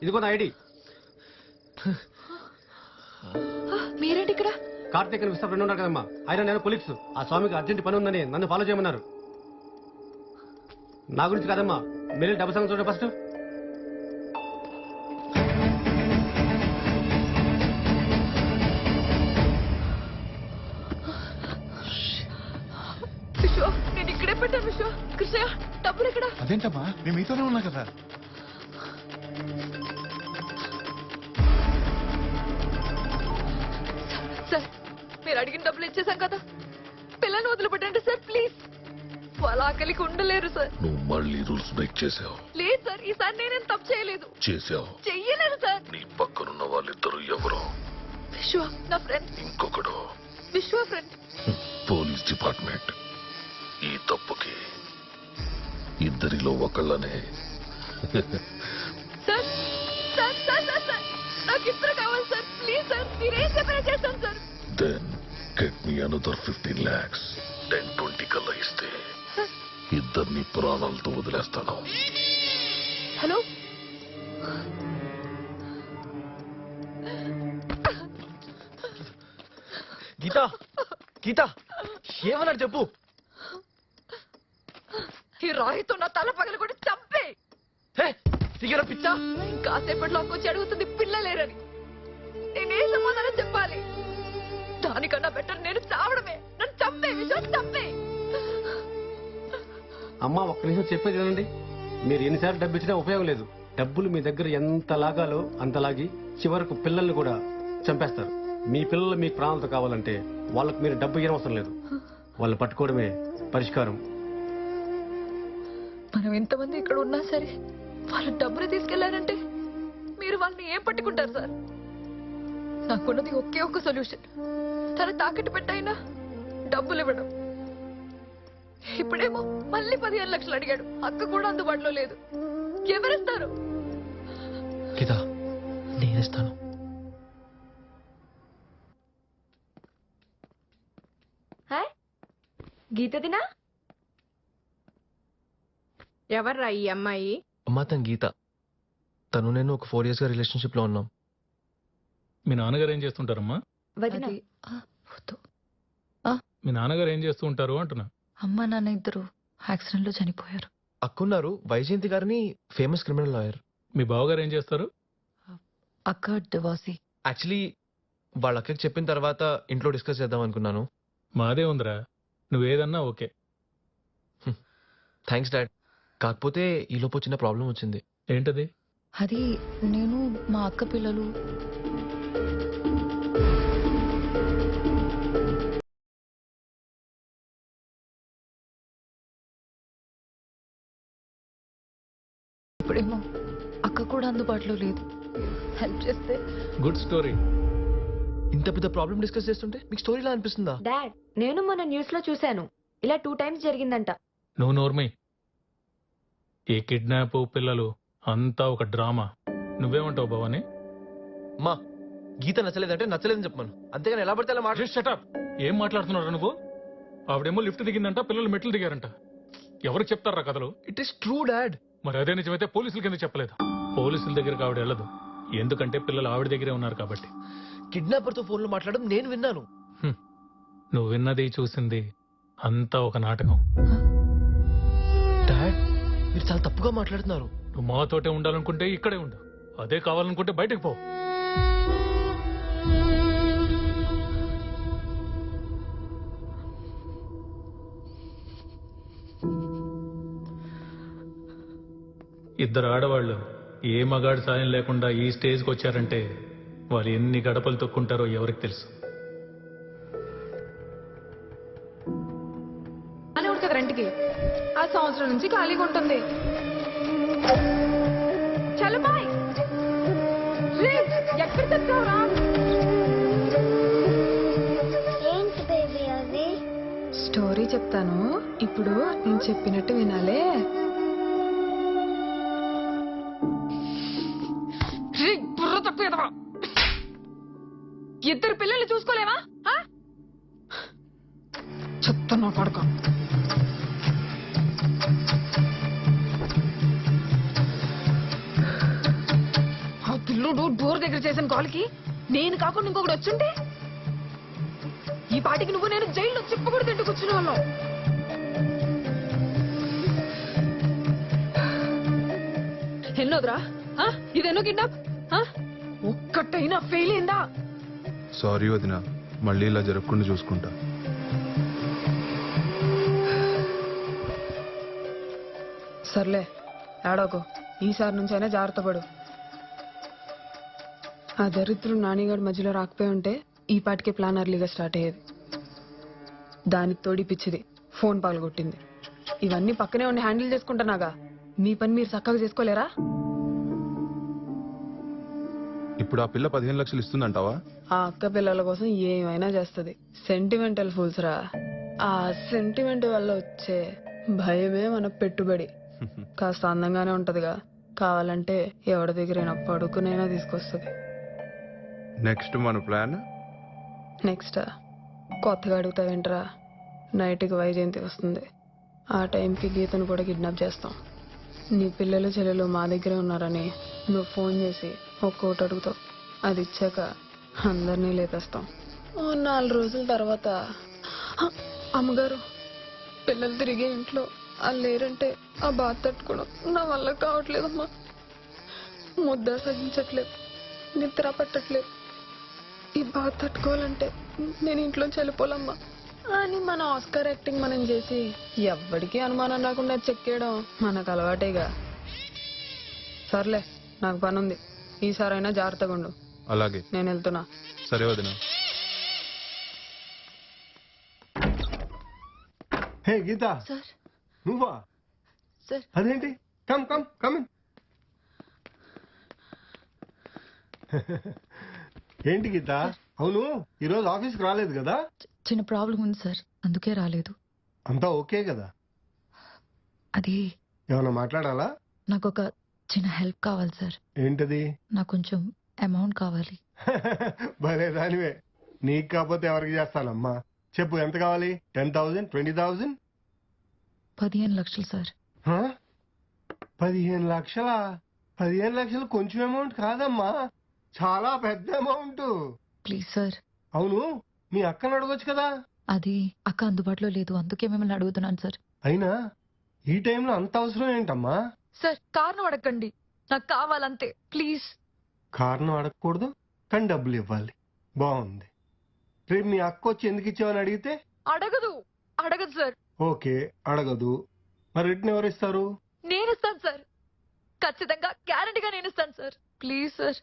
Speaker 17: ఇదిగో నా ఐడి.
Speaker 1: మీరేంటి ఇక్కడ?
Speaker 17: కార్తీక్ అని ఫ్రెండ్ ఉన్నారు కదమ్మా, ఆయన నేను పోలీస్. ఆ స్వామికి అర్జెంట్ పని ఉందని నన్ను ఫాలో చేయమన్నారు. నా గురించి కాదమ్మా, మీరు డబ్బు సంగతి చూడండి ఫస్ట్.
Speaker 1: విశ్వ, నేను ఇక్కడే పెట్టాను. విశ్వ, కృష్ణయ్య, డబ్బులు ఎక్కడ?
Speaker 12: అదేంటమ్మా, మేము మీతోనే ఉన్నా కదా.
Speaker 1: సార్, మీరు అడిగిన డబ్బులు ఇచ్చేసాం కదా, పిల్లల్ని వదిలిపెట్టండి సార్ ప్లీజ్. వాళ్ళ ఆకలికి ఉండలేరు సార్.
Speaker 5: నువ్వు మళ్ళీ రూల్స్ బ్రేక్ చేసావు.
Speaker 1: లేదు సార్, ఈసారి నేనేం తప్పు చేయలేదు.
Speaker 5: చేసావు.
Speaker 1: చెయ్యలేదు సార్.
Speaker 5: నీ పక్కనున్న వాళ్ళిద్దరు ఎవరో?
Speaker 1: విశ్వ నా ఫ్రెండ్.
Speaker 5: ఇంకొకడు
Speaker 1: విశ్వ ఫ్రెండ్.
Speaker 5: Police department. ఈ తప్పుకి ఇద్దరిలో ఒకళ్ళనే.
Speaker 1: సార్ మీరేం చెప్పినా చేస్తాం sir.
Speaker 5: Then get me another 15 lakhs. 10-20 కల్లా ఇస్తే ఇద్దరిని ప్రాణాలతో వదిలేస్తాను.
Speaker 1: హలో
Speaker 7: గీత గీత ఏమన్నాడు చెప్పు.
Speaker 1: ఈ రాయితో నా తల పగల కూడా చంపే.
Speaker 7: సిగర పిచ్చా.
Speaker 1: కాసేపట్లో వచ్చి అడుగుతుంది పిల్లలేరని. నేనే సమాధానం చెప్పాలి? దానికన్నా బెటర్ నేను చావడమే. నన్ను చంపే విశ్వాస్, చంపే.
Speaker 9: అమ్మా ఒక్క నిమిషం చెప్పేది వినండి. మీరు ఎన్నిసార్లు డబ్బు ఇచ్చినా ఉపయోగం లేదు. డబ్బులు మీ దగ్గర ఎంత లాగాలో అంత లాగి చివరకు పిల్లల్ని కూడా చంపేస్తారు. మీ పిల్లలు మీకు ప్రాణాలతో కావాలంటే వాళ్ళకు మీరు డబ్బు ఇవ్వడం అవసరం లేదు. వాళ్ళు పట్టుకోవడమే పరిష్కారం.
Speaker 1: మనం ఎంతమంది ఇక్కడ ఉన్నా సరే వాళ్ళ డబ్బులు తీసుకెళ్లారంటే మీరు వాళ్ళని ఏం పట్టుకుంటారు సార్? నాకున్నది ఒకే ఒక్క సొల్యూషన్. తన తాకట్టు పెట్టైనా డబ్బులు ఇవ్వడం. ఇప్పుడేమో మళ్ళీ 15 లక్షలు అడిగాడు. అక్క కూడా అందుబాటులో లేదు. ఎవరిస్తారు?
Speaker 7: గీత నేనిస్తాను.
Speaker 1: గీత దినా?
Speaker 21: ఎవర్రా ఈ అమ్మాయి?
Speaker 7: అమ్మా తన గీత. తను నేను ఒక 4 years గా రిలేషన్షిప్ లో ఉన్నాం.
Speaker 13: మీ నాన్నగారు ఏం చేస్తుంటారమ్మా? మీ నాన్నగారు ఏం చేస్తూ ఉంటారు అంటున్నా.
Speaker 1: అమ్మ నాన్న ఇద్దరు యాక్సిడెంట్ లో చనిపోయారు.
Speaker 7: అక్కున్నారు వైజయంతి గారిని, ఫేమస్ క్రిమినల్ లాయర్.
Speaker 13: మీ బావగారు ఏం చేస్తారు?
Speaker 1: అక్క డివోర్సీ.
Speaker 7: యాక్చువల్లీ వాళ్ళ అక్కకి చెప్పిన తర్వాత ఇంట్లో డిస్కస్ చేద్దాం అనుకున్నాను.
Speaker 13: మాదే ఉందిరా, నువ్వేదన్నా ఓకే.
Speaker 7: Thanks dad. కాకపోతే ఈలోపు చిన్న ప్రాబ్లం వచ్చింది.
Speaker 13: ఏంటది?
Speaker 1: అది నేను మా అక్క పిల్లలు ఇప్పుడేమో అక్క కూడా అందుబాటులో లేదు. హెల్ప్ చేస్తే.
Speaker 13: Good story.
Speaker 7: ఇంత పెద్ద ప్రాబ్లం డిస్కస్ చేస్తుంటే మీకు స్టోరీలా అనిపిస్తుందా?
Speaker 20: డాడ్, నేను మొన్న న్యూస్ లో చూశాను. ఇలా 2 times జరిగిందంట.
Speaker 13: నువ్వు నోర్మై. ఈ కిడ్నాప్ పిల్లలు అంతా ఒక డ్రామా. నువ్వేమంటావు భవాని?
Speaker 7: మా గీత నచ్చలేదంటే నచ్చలేదని చెప్పమను. అంతేగాని ఎలా పడితే అలా
Speaker 13: షటప్. ఏం మాట్లాడుతున్నారా నువ్వు? ఆవిడేమో లిఫ్ట్ దిగిందంట, పిల్లలు మెట్లు దిగారంట. ఎవరు చెప్తారా కథలు?
Speaker 7: It is true dad.
Speaker 13: మరి అదే నిజమైతే పోలీసులకి ఎందుకు చెప్పలేదు? పోలీసుల దగ్గరికి ఆవిడ వెళ్ళదు. ఎందుకంటే పిల్లలు ఆవిడ దగ్గరే ఉన్నారు కాబట్టి.
Speaker 7: కిడ్నాపర్ తో ఫోన్ లో మాట్లాడడం నేను విన్నాను.
Speaker 13: నువ్వు విన్నది చూసింది అంతా ఒక నాటకం.
Speaker 7: డాడ్ మీరు చాలా తప్పుగా మాట్లాడుతున్నారు.
Speaker 13: నువ్వు మాతోటే ఉండాలనుకుంటే ఇక్కడే ఉండు. అదే కావాలనుకుంటే బయటకు పో. ఇద్దరు ఆడవాళ్ళు ఏ మగాడి సాయం లేకుండా ఈ స్టేజ్కి వచ్చారంటే వాళ్ళు ఎన్ని గడపలు తొక్కుంటారో ఎవరికి తెలుసు.
Speaker 4: అని ఉడకదు రెంట్కి. ఆ సంవత్సరం నుంచి ఖాళీగా ఉంటుంది. చలో బాయ్. ఎక్కడ తెచ్చావురా?
Speaker 3: ఏంటి బేబీ అది?
Speaker 4: స్టోరీ చెప్తాను. ఇప్పుడు నేను చెప్పినట్టు వినాలే. బుర్ర తక్కువ. ఇద్దరు పిల్లలు చూసుకోలేవా? చెప్తున్నా పడక. ఆ పిల్లుడు డోర్ దగ్గర చేసిన కాల్కి నేను కాకుండా ఇంకొకటి వచ్చుంటే ఈ పాటికి నువ్వు నేను జైల్లో చెప్పకూడదు తింటూ కూర్చునే వాళ్ళం. ఎన్నోద్రా ఇదెన్నో కిడ్నాప్? ఒక్కటైనా ఫెయిల్ అయిందా?
Speaker 22: సారీ వదినా, మళ్ళీ ఇలా జరగకుండా చూసుకుంటా.
Speaker 4: సర్లే ఏడోకు. ఈసారి నుంచి అయినా జాగ్రత్త పడు. ఆ దరిద్రుడు నానిగాడి మధ్యలో రాకపోయి ఉంటే ఈ పాటికే ప్లాన్ అర్లీగా స్టార్ట్ అయ్యేది. దానికి తోడి పిచ్చిది ఫోన్ పగలగొట్టింది. ఇవన్నీ పక్కనే ఉండి హ్యాండిల్ చేసుకుంటున్నాగా. మీ పని మీరు చక్కగా చేసుకోలేరా?
Speaker 22: ఇప్పుడు ఆ పిల్ల 15 లక్షలు ఇస్తుందంటావా?
Speaker 4: ఆ అక్క పిల్లల కోసం ఏమైనా చేస్తుంది. సెంటిమెంటల్ ఫూల్స్ రా. ఆ సెంటిమెంట్ వల్ల వచ్చే భయమే మన పెట్టుబడి. కాస్త అందంగానే ఉంటదిగా. కావాలంటే ఎవరి దగ్గరైనా పడుకునైనా తీసుకొస్తుంది.
Speaker 22: నెక్స్ట్ మన ప్లాన్
Speaker 4: నెక్స్ట్ కొత్తగా అడుగుతావేంట్రా? నైట్కి వైజయంతి వస్తుంది. ఆ టైంకి గీతను కూడా కిడ్నాప్ చేస్తాం. నీ పిల్లలు చెల్లెలు మా దగ్గరే ఉన్నారని నువ్వు ఫోన్ చేసి ఒక్కోటి అడుగుతావు. అది ఇచ్చాక అందరినీ లేపేస్తాం. 4 రోజుల తర్వాత అమ్మగారు పిల్లలు తిరిగే ఇంట్లో వాళ్ళు లేరంటే ఆ బాధ తట్టుకోవడం నా వల్ల కావట్లేదమ్మా. ముద్ద సహించట్లేదు, నిద్ర పట్టట్లేదు. ఈ బాధ తట్టుకోవాలంటే నేను ఇంట్లోంచి వెళ్ళిపోలమ్మా అని మన ఆస్కార్ యాక్టింగ్ మనం చేసి ఎవ్వడికి అనుమానం రాకుండా చెక్కేయడం మనకు అలవాటేగా. సర్లే, నాకు పని ఉంది. ఈసారైనా జాగ్రత్తగా ఉండు.
Speaker 22: అలాగే,
Speaker 4: నేను వెళ్తున్నా.
Speaker 22: సరే వదినా.
Speaker 11: హే గీత,
Speaker 1: సార్
Speaker 11: నువ్వా?
Speaker 1: సార్
Speaker 11: అదేంటి? Come come come in. ఏంటి గీత? అవును, ఈరోజు ఆఫీస్కి రాలేదు కదా?
Speaker 1: చిన్న ప్రాబ్లం ఉంది సార్, అందుకే రాలేదు.
Speaker 11: అంతా ఓకే కదా?
Speaker 1: అది
Speaker 11: ఏమన్నా మాట్లాడాలా?
Speaker 1: నాకు ఒక చిన్న హెల్ప్ కావాలి సార్.
Speaker 11: ఏంటది?
Speaker 1: నాకు కొంచెం అమౌంట్ కావాలి.
Speaker 11: భలే దానివే. నీకు కాకపోతే ఎవరికి చేస్తానమ్మా? చెప్పు, ఎంత కావాలి? 10,000, 20,000?
Speaker 1: 15 లక్షలు సార్.
Speaker 11: 15 లక్షలా? 15 లక్షలు కొంచెం అమౌంట్ కాదమ్మా, చాలా పెద్ద అమౌంట్.
Speaker 1: Please sir.
Speaker 11: అవును, మీ అక్కను అడగొచ్చు కదా?
Speaker 1: అది అక్క అందుబాటులో లేదు, అందుకే మిమ్మల్ని అడుగుతున్నాను సార్.
Speaker 11: అయినా ఈ టైంలో అంత అవసరం ఏంటమ్మా?
Speaker 1: సార్ కారణం అడగండి, నాకు కావాలంతే, ప్లీజ్.
Speaker 11: కారణం అడగకూడదు, కానీ డబ్బులు ఇవ్వాలి. బాగుంది. రేపు మీ అక్క వచ్చి ఎందుకు ఇచ్చావని అడిగితే?
Speaker 1: అడగదు సార్.
Speaker 11: ఓకే, అడగదు. మరి రిటర్న్ ఎవరు ఇస్తారు?
Speaker 1: నేను ఇస్తాను సార్, ఖచ్చితంగా గ్యారంటీగా నేను ఇస్తాను సార్. Please sir.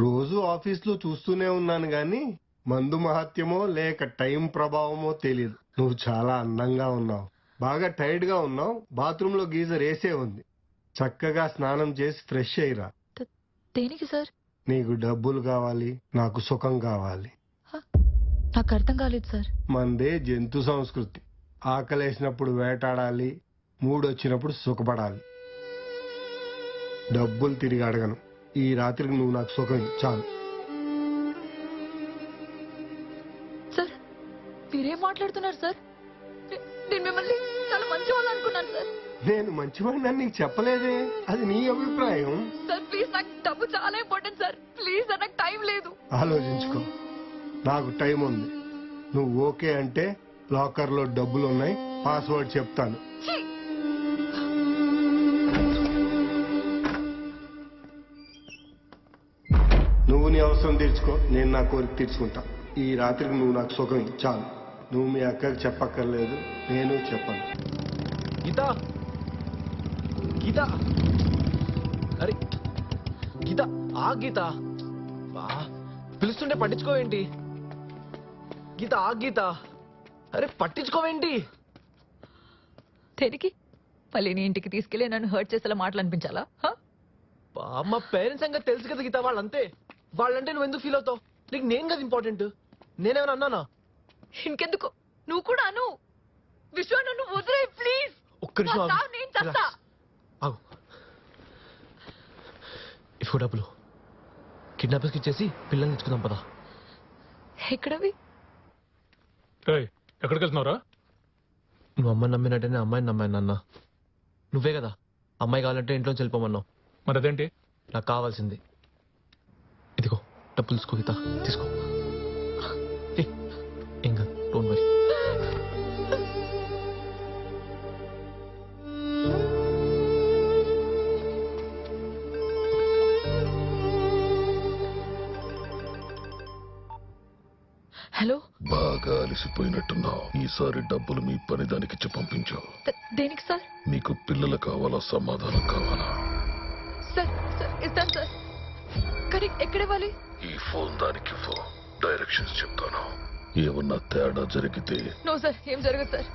Speaker 11: రోజు ఆఫీస్లో చూస్తూనే ఉన్నాను గాని మందు మహత్యమో లేక టైం ప్రభావమో తెలియదు. నువ్వు చాలా అందంగా ఉన్నావు, బాగా టైర్డ్ గా ఉన్నావు. బాత్రూంలో గీజర్ వేసే ఉంది. చక్కగా స్నానం చేసి ఫ్రెష్ అయ్యిరా.
Speaker 1: దేనికి సార్?
Speaker 11: నీకు డబ్బులు కావాలి, నాకు సుఖం కావాలి.
Speaker 1: నాకు అర్థం కాలేదు సార్.
Speaker 11: మందే జంతు సంస్కృతి. ఆకలేసినప్పుడు వేటాడాలి, మూడొచ్చినప్పుడు సుఖపడాలి. డబ్బులు తిరిగి అడగను. ఈ రాత్రికి నువ్వు నాకు సుఖం చాలు.
Speaker 1: సార్ మీరేం మాట్లాడుతున్నారు సార్? నేను మిమ్మల్ని చాలా మంచి వాళ్ళు అనుకున్నాను సార్.
Speaker 11: నేను మంచివాడిని నీకు చెప్పలేదే, అది నీ అభిప్రాయం.
Speaker 1: సార్ ప్లీజ్, నాకు డబ్బు చాలా ఇంపార్టెంట్ సార్. ప్లీజ్ సార్, నాకు టైం లేదు.
Speaker 11: ఆలోచించుకో, నాకు టైం ఉంది. నువ్వు ఓకే అంటే లాకర్ లో డబ్బులు ఉన్నాయి, పాస్వర్డ్ చెప్తాను. నువ్వు నీ అవసరం తీర్చుకో, నేను నా కోరిక తీర్చుకుంటా. ఈ రాత్రికి నువ్వు నాకు సుఖం చాలు. నువ్వు మీ అక్కకి చెప్పక్కర్లేదు, నేను చెప్పను.
Speaker 7: గీత, గీత, అరే గీత, ఆ గీత, పిలుస్తుంటే పట్టించుకోవేంటి? గీత, ఆ గీత, అరే పట్టించుకోవేంటి?
Speaker 1: దేనికి? మళ్ళీ నీ ఇంటికి తీసుకెళ్లి నన్ను హర్ట్ చేసేలా మాటలు అనిపించాలా?
Speaker 7: మా పేరెంట్స్ సంగతి తెలుసు కదా గీత, వాళ్ళంతే. వాళ్ళంటే నువ్వు ఎందుకు ఫీల్ అవుతావు? నీకు నేను కదా ఇంపార్టెంట్. నేనేమైనా అన్నానా?
Speaker 1: ఇంకెందుకు, నువ్వు కూడా అను. విశ్వ నన్ను వదిలే ప్లీజ్.
Speaker 7: ఒక్క నిమిషం ఆగు.
Speaker 1: నేను చేస్తా.
Speaker 7: ఆగు. ఇప్పుడు డబ్బులు కిడ్నాపర్స్ కి ఇచ్చేసి పిల్లల్ని తెచ్చుకుందాం పదా.
Speaker 1: ఎక్కడవి?
Speaker 13: ఎక్కడికి వెళ్తున్నారా?
Speaker 7: నువ్వు అమ్మాయి నమ్మినట్టే అమ్మాయిని నమ్మాను అన్న. నువ్వే కదా అమ్మాయి కావాలంటే ఇంట్లోంచి వెళ్ళిపోమన్నావు.
Speaker 13: మరి అదేంటి?
Speaker 7: నాకు కావాల్సింది ఇదిగో డబ్బులు. తీసుకో గీత, తీసుకో. ఏం కాదు, డోంట్ వరీ.
Speaker 1: హలో.
Speaker 5: బాగా అలసిపోయినట్టున్నావు. ఈసారి డబ్బులు మీ పని దానికిచ్చి పంపించావు.
Speaker 1: దేనికి సార్?
Speaker 5: నీకు పిల్లలు కావాలా, సమాధానం కావాలా?
Speaker 1: సార్ ఇస్తాను సార్, కానీ ఎక్కడివ్వాలి?
Speaker 5: ఈ ఫోన్ దానికి డైరెక్షన్స్ చెప్తాను. ఏమన్నా తేడా జరిగితే
Speaker 1: నో సార్, ఏం జరగదు sir.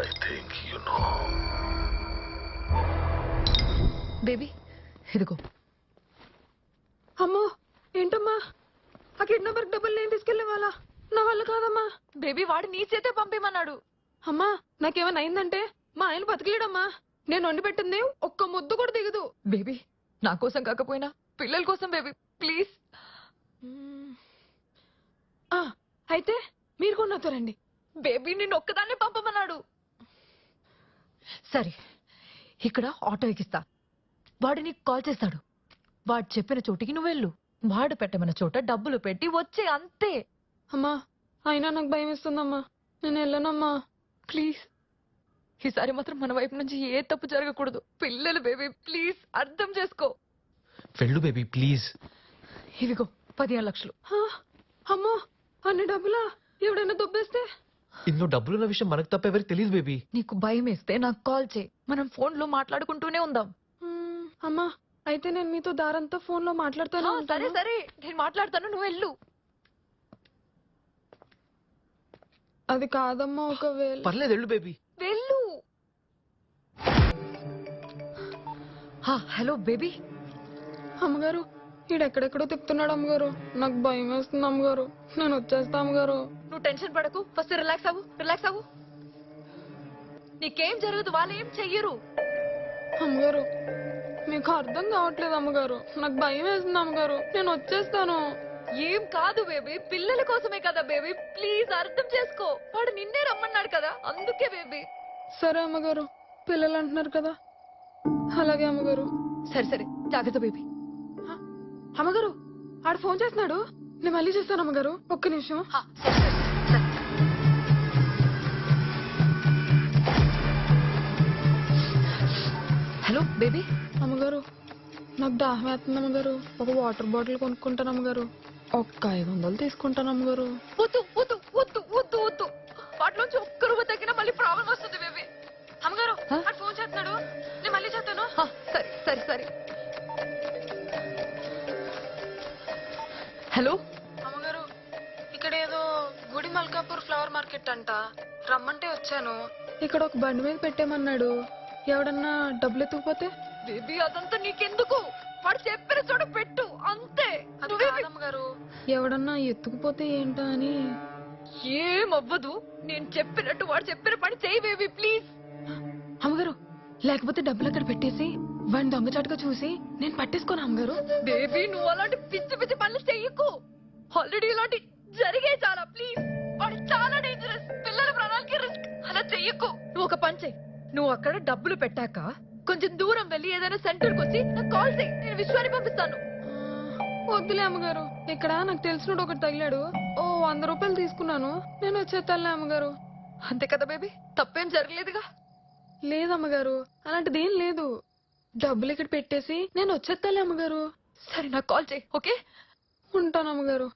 Speaker 5: I think you know.
Speaker 1: Baby ఇదిగో.
Speaker 4: అమ్మో, ఏంటమ్మా ఆ కిడ్నాపర్ డబ్బులు నేను తీసుకెళ్ళేవాళ్ళ? నా వల్ల కాదమ్మా.
Speaker 1: బేబీ వాడు నీ చేతే పంపేమన్నాడు.
Speaker 4: అమ్మా, నాకేమైనా అయిందంటే మా ఆయన బతికేయడమ్మా. నేను వండి పెట్టింది ఒక్క ముద్దు కూడా దిగదు.
Speaker 1: బేబీ నా కోసం కాకపోయినా పిల్లల కోసం బేబీ ప్లీజ్.
Speaker 4: అయితే మీరు కూడా నాతో రండి.
Speaker 1: బేబీ నిన్ను ఒక్కదాన్ని పంపమన్నాడు. సరే ఇక్కడ ఆటో ఎక్కిస్తా, వాడు నీకు కాల్ చేస్తాడు. వాడు చెప్పిన చోటికి నువ్వు వెళ్ళు. వాడు పెట్టమన్న చోట డబ్బులు పెట్టి వచ్చే, అంతే.
Speaker 4: అమ్మా అయినా నాకు భయం వేస్తుందమ్మా, నేను వెళ్ళనమ్మా.
Speaker 1: ప్లీజ్ ఈసారి మాత్రం మన వైపు నుంచి ఏ తప్పు జరగకూడదు. పిల్లలు బేబీ ప్లీజ్ అర్థం చేసుకో.
Speaker 7: వెళ్ళు బేబీ ప్లీజ్.
Speaker 1: ఇవిగో 15 లక్షలు.
Speaker 4: అమ్మో అన్ని డబ్బులా? ఎవడైనా దొబ్బేస్తే?
Speaker 7: ఇందులో డబ్బులున్న విషయం మనకు తప్ప ఎవరికి తెలియదు బేబీ.
Speaker 1: నీకు భయం వేస్తే నాకు కాల్ చేయి, మనం ఫోన్ లో మాట్లాడుకుంటూనే ఉందాం.
Speaker 4: అమ్మా అయితే నేను మీతో దారంతా ఫోన్ లో మాట్లాడతాను.
Speaker 1: సరే సరే నేను మాట్లాడతాను, నువ్వు వెళ్ళు.
Speaker 4: అది కాదమ్మా, ఒకవేళ.
Speaker 7: పర్లేదు వెళ్ళు బేబీ.
Speaker 1: వెళ్ళు. Hello baby.
Speaker 4: అమ్మగారు ఈడెక్కడెక్కడో తిప్పుతున్నాడు అమ్మగారు, నాకు భయం వేస్తుంది అమ్మగారు, నేను వచ్చేస్తా అమ్మగారు.
Speaker 1: నువ్వు టెన్షన్ పడకు, ఫస్ట్ రిలాక్స్ అవ్వు, రిలాక్స్ అవ్వు. నీకేం జరగదు, వాళ్ళు ఏం చెయ్యరు.
Speaker 4: అమ్మగారు మీకు అర్థం కావట్లేదు అమ్మగారు, నాకు భయం వేస్తుంది అమ్మగారు, నేను వచ్చేస్తాను.
Speaker 1: ఏం కాదు బేబీ, పిల్లల కోసమే కదా బేబీ, ప్లీజ్ అర్థం చేసుకో. వాడు నిన్నే రమ్మన్నాడు కదా, అందుకే బేబీ.
Speaker 4: సరే అమ్మగారు, పిల్లలు అంటున్నారు కదా. అలాగే అమ్మగారు.
Speaker 1: సరే సరే జాగ్రత్త బేబీ.
Speaker 4: అమ్మగారు ఆడు ఫోన్ చేస్తున్నాడు, నేను మళ్ళీ చేస్తాను అమ్మగారు, ఒక్క నిమిషం.
Speaker 1: Hello baby.
Speaker 4: అమ్మగారు నాకు దాహం వేస్తుంది అమ్మగారు, ఒక వాటర్ బాటిల్ కొనుక్కుంటాను అమ్మగారు, ఒక్క 500 తీసుకుంటాను అమ్మగారు.
Speaker 1: వద్దు వద్దు వద్దు వద్దు వద్దు, వాటిలోంచి ఒక్క రూపాయి తగ్గినా మళ్ళీ ప్రాబ్లం వస్తుంది బేబీ.
Speaker 4: అమ్మగారు ఆడు ఫోన్ చేస్తున్నాడు, నేను మళ్ళీ చేస్తాను.
Speaker 1: సరే సరే సరే. హలో
Speaker 4: అమ్మగారు, ఇక్కడ ఏదో గుడి మల్కాపూర్ ఫ్లవర్ మార్కెట్ అంట, రమ్మంటే వచ్చాను. ఇక్కడ ఒక బండి మీద పెట్టేమన్నాడు, ఎవడన్నా డబ్బులు ఎత్తుకుపోతే?
Speaker 1: బేబీ అదంతా నీకెందుకు, వాడు చెప్పిన చోట పెట్టు అంతే.
Speaker 4: అమ్మగారు ఎవడన్నా ఎత్తుకుపోతే ఏంటా అని.
Speaker 1: ఏమవ్వదు, నేను చెప్పినట్టు వాడు చెప్పిన పని చేయి బేబీ ప్లీజ్.
Speaker 4: అమ్మగారు లేకపోతే డబ్బులు అక్కడ పెట్టేసి వాడిని దొంగచాటుగా చూసి నేను పట్టేసుకోను అమ్మగారు.
Speaker 1: బేబీ నువ్వు అలాంటి పిచ్చి పిచ్చి పనులు చెయ్యకు, ఆల్రెడీ ఇలాంటి జరిగే చాలా. ప్లీజ్ వాడు చాలా డేంజరస్, పిల్లల ప్రాణాలకి రిస్క్, అలా చెయ్యకు. నువ్వు ఒక పని చెయ్యి, నువ్వు అక్కడ డబ్బులు పెట్టాక కొంచెం దూరం వెళ్ళి ఏదైనా సెంటర్కి వచ్చి నాకు కాల్ చేయి, నేను విశ్వాన్ని పంపిస్తాను.
Speaker 4: వద్దులే అమ్మగారు, ఇక్కడ నాకు తెలిసినోడు ఒకటి తగిలాడు, ఓ 100 రూపాయలు తీసుకున్నాను, నేను వచ్చేస్తానులే అమ్మగారు.
Speaker 1: అంతే కదా బేబీ, తప్పేం జరగలేదుగా?
Speaker 4: లేదమ్మగారు అలాంటిది ఏం లేదు, డబ్బులు ఇక్కడ పెట్టేసి నేను వచ్చేస్తాలే అమ్మగారు.
Speaker 1: సరే నాకు కాల్ చేయి, ఓకే?
Speaker 4: ఉంటాను అమ్మగారు.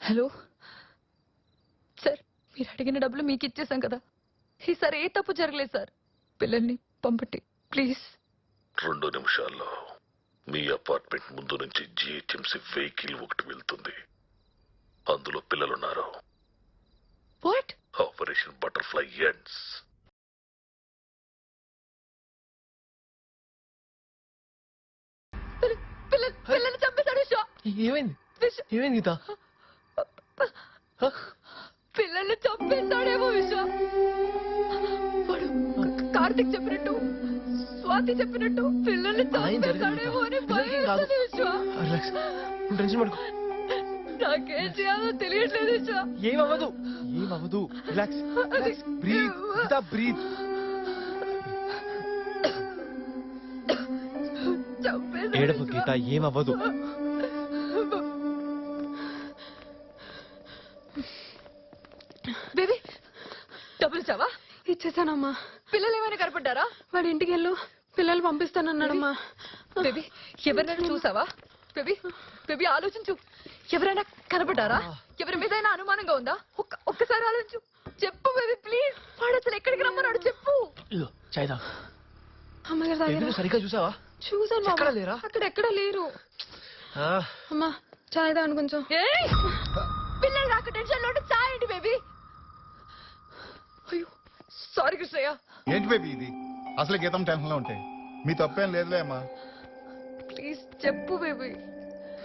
Speaker 1: హలో సార్, మీరు అడిగిన డబ్బులు మీకు ఇచ్చేసాం కదా, ఈసారి ఏ తప్పు జరగలేదు సార్, పిల్లల్ని పంపండి ప్లీజ్.
Speaker 5: 2 నిమిషాల్లో మీ అపార్ట్మెంట్ ముందు నుంచి GHMC వెహికల్ ఒకటి వెళ్తుంది, అందులో పిల్లలున్నారు.
Speaker 1: వాట్?
Speaker 5: Operation butterfly ends.
Speaker 1: పిల్లల్ని చంపేశాడు విశ్వ.
Speaker 7: ఏమైంది ఏమైంది గీత?
Speaker 1: పిల్లల్ని చంపేశాడేమో విశ్వ. వాడు కార్తిక్ చెప్పినట్టు, స్వాతి చెప్పినట్టు పిల్లల్ని చంపేశాడేమో అని భయం విశ్వ.
Speaker 7: టెన్షన్ పడుకో,
Speaker 1: నాకేం చేయాలో తెలియట్లేదు విశ్వ.
Speaker 7: ఏమవ్వదు ఏమవ్వదు, రిలాక్స్ రిలాక్స్, బ్రీత్ గీత బ్రీత్. ఏడవ గీత, ఏమవ్వదు.
Speaker 1: బేబీ డబ్బులు ఇచ్చావా?
Speaker 4: ఇచ్చేసానమ్మా.
Speaker 1: పిల్లలు ఏమైనా కనపడ్డారా?
Speaker 4: వాడి ఇంటికి వెళ్ళు, పిల్లలు పంపిస్తానన్నాడమ్మా.
Speaker 1: బేబీ ఎవరినైనా చూసావా? బేబీ బేబీ ఆలోచించు, ఎవరైనా కనపడ్డారా? ఎవరి మీద అనుమానంగా ఉందా? ఒక్కసారి ఆలోచించు, చెప్పు బేబీ ప్లీజ్. వాడు అసలు ఎక్కడికి రమ్మన్నాడు చెప్పు.
Speaker 7: చాయ్దా
Speaker 4: అమ్మగారు
Speaker 7: సరిగ్గా చూసావా?
Speaker 4: చూసాను,
Speaker 7: ఎక్కడ లేరా?
Speaker 4: అక్కడ ఎక్కడ లేరు. అమ్మా చాయ్ తాగండి కొంచెం.
Speaker 1: పిల్లలు రాక టెన్షన్ లో చాయండి బేబీ. అయ్యో సారీ కృష్ణయ్య.
Speaker 12: ఏంటి బేబీ ఇది? అసలు గీతం టెన్షన్ లో ఉంటే మీ తప్పేం లేదులే అమ్మా.
Speaker 1: ప్లీజ్ చెప్పు బేబీ.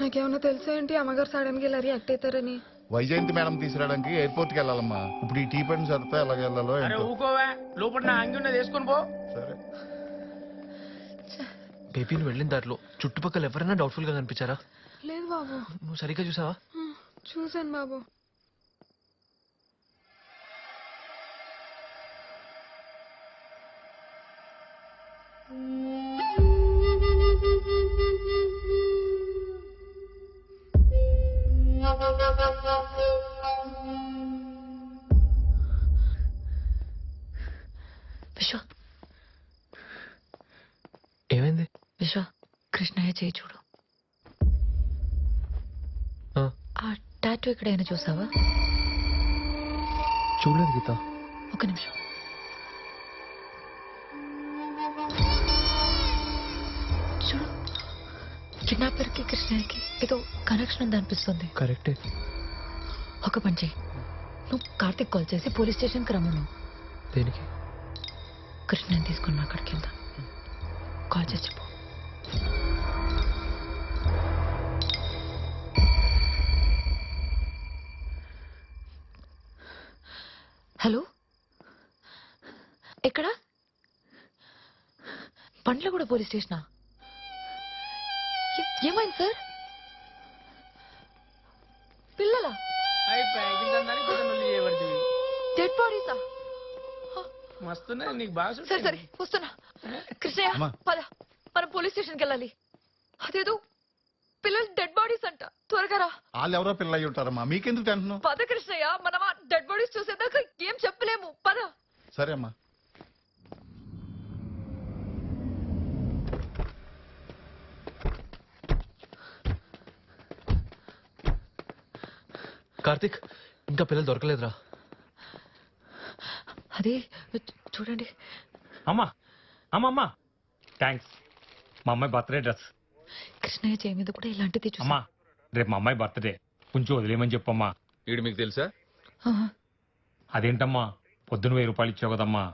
Speaker 4: నాకేమన్నా తెలుసా ఏంటి అమ్మగారు సడన్ గా ఇలా రియాక్ట్ అవుతారని?
Speaker 12: వైజయంతి మేడం తీసుకురావడానికి ఎయిర్పోర్ట్ కి వెళ్ళాలమ్మా. ఇప్పుడు ఈ టీ పని చదివితే ఎలాగ వెళ్ళాలో ఏంటో.
Speaker 14: ఊకోవా, లోపల నా అంగి ఉన్నది వేసుకొని పో.
Speaker 12: సరే
Speaker 7: బేబీ నువ్వు వెళ్ళిన దారిలో చుట్టుపక్కల ఎవరైనా డౌట్ఫుల్ గా కనిపించారా?
Speaker 4: లేదు బాబు.
Speaker 7: నువ్వు సరిగ్గా చూసావా?
Speaker 4: చూసాను బాబు.
Speaker 1: విశ్వ
Speaker 7: ఏమైంది?
Speaker 1: విశ్వ కృష్ణయ్య చేయి చూడు. ఆ టాటూ ఎక్కడైనా చూసావా?
Speaker 7: చూడలేదు గీత.
Speaker 1: ఒక నిమిషం. చూడు కిడ్నాపర్ కి కృష్ణయ్యకి ఏదో కనెక్షన్ ఉంది అనిపిస్తుంది.
Speaker 7: కరెక్టే.
Speaker 1: ఒక పని చెయ్యి, నువ్వు కార్తిక్ కాల్ చేసి పోలీస్ స్టేషన్కి రమ్మను.
Speaker 7: దేనికి?
Speaker 1: కృష్ణని తీసుకుని అక్కడికి వెళ్దాం. కాల్ చేసి చెప్పు. హలో, ఎక్కడ? పండ్ల కూడా పోలీస్ స్టేషనా? ఏమైంది సార్? పిల్లలా? డెడ్ బాడీసా?
Speaker 14: మస్తున్నాయి నీకు బాగా.
Speaker 1: సరే సరే వస్తున్నా. కృష్ణయ్య పద, మనం పోలీస్ స్టేషన్కి వెళ్ళాలి. అదేదో పిల్లలు డెడ్ బాడీస్ అంట. త్వరగా రా.
Speaker 12: వాళ్ళు ఎవరో పిల్లలు అయ్యి ఉంటారమ్మా, మీకెందుకు టెన్షన్?
Speaker 1: పద కృష్ణయ్య, మనం ఆ డెడ్ బాడీస్ చూసేదాకా ఏం చెప్పలేము. పద.
Speaker 12: సరే అమ్మా.
Speaker 7: కార్తిక్ ఇంకా పిల్లలు దొరకలేదురా.
Speaker 1: అదే చూడండి.
Speaker 13: అమ్మా అమ్మా అమ్మా థ్యాంక్స్. మా అమ్మాయి బర్త్డే డ్రెస్.
Speaker 1: కృష్ణయ్య చేయి మీద కూడా ఇలాంటిది చూసా.
Speaker 13: అమ్మా రేపు మా అమ్మాయి బర్త్డే, కొంచెం వదిలేమని చెప్పమ్మా.
Speaker 15: వీడు మీకు తెలుసా?
Speaker 13: అదేంటమ్మా పొద్దున 1000 రూపాయలు ఇచ్చావు కదమ్మా.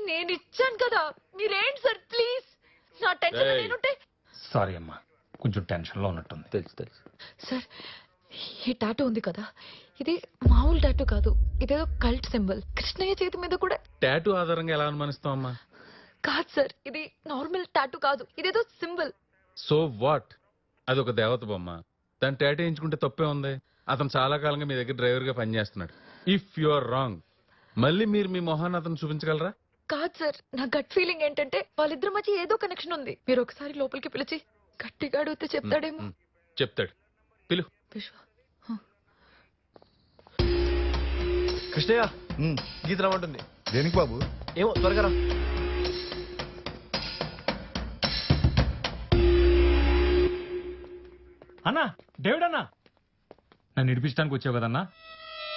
Speaker 1: నేను ఇచ్చాను కదా, మీరేంటి సార్ ప్లీజ్. నా టెన్షన్ నేనుంటే.
Speaker 13: సారీ అమ్మా, కొంచెం టెన్షన్ లో ఉన్నట్టుంది.
Speaker 7: తెలుసు తెలుసు
Speaker 1: సార్. ఈ టాటూ ఉంది కదా, ఇది మామూలు టాటూ కాదు, ఇదేదో కల్ట్ సింబల్. కృష్ణయ్య చేతి మీద కూడా.
Speaker 15: టాటూ ఆధారంగా ఎలా అనుమానిస్తాం అమ్మా?
Speaker 1: కాదు సార్, ఇది నార్మల్ టాటూ కాదు, ఇదేదో సింబల్.
Speaker 15: So what? అది ఒక దేవత బొమ్మ, దాన్ని టాటూ వేయించుకుంటే తప్పే ఉంది. అతను చాలా కాలంగా మీ దగ్గర డ్రైవర్ గా పనిచేస్తున్నాడు. ఇఫ్ యు ఆర్ రాంగ్, మళ్ళీ మీరు మీ మొహాన్ని అతను చూపించగలరా?
Speaker 1: కాదు సార్, నా గట్ ఫీలింగ్ ఏంటంటే వాళ్ళిద్దరి మధ్య ఏదో కనెక్షన్ ఉంది. మీరు ఒకసారి లోపలికి పిలిచి గట్టిగా అడిగితే చెప్తాడేమో.
Speaker 15: చెప్తాడు, పిలు.
Speaker 1: విశ్వ.
Speaker 7: కృష్ణయ్య గీత రమ్మంటుంది.
Speaker 12: దేనికి బాబు?
Speaker 7: ఏమో, త్వరగా రా.
Speaker 13: అన్నా, డేవిడ్ అన్నా, నన్ను ఇడిపించడానికి వచ్చావు కదన్నా.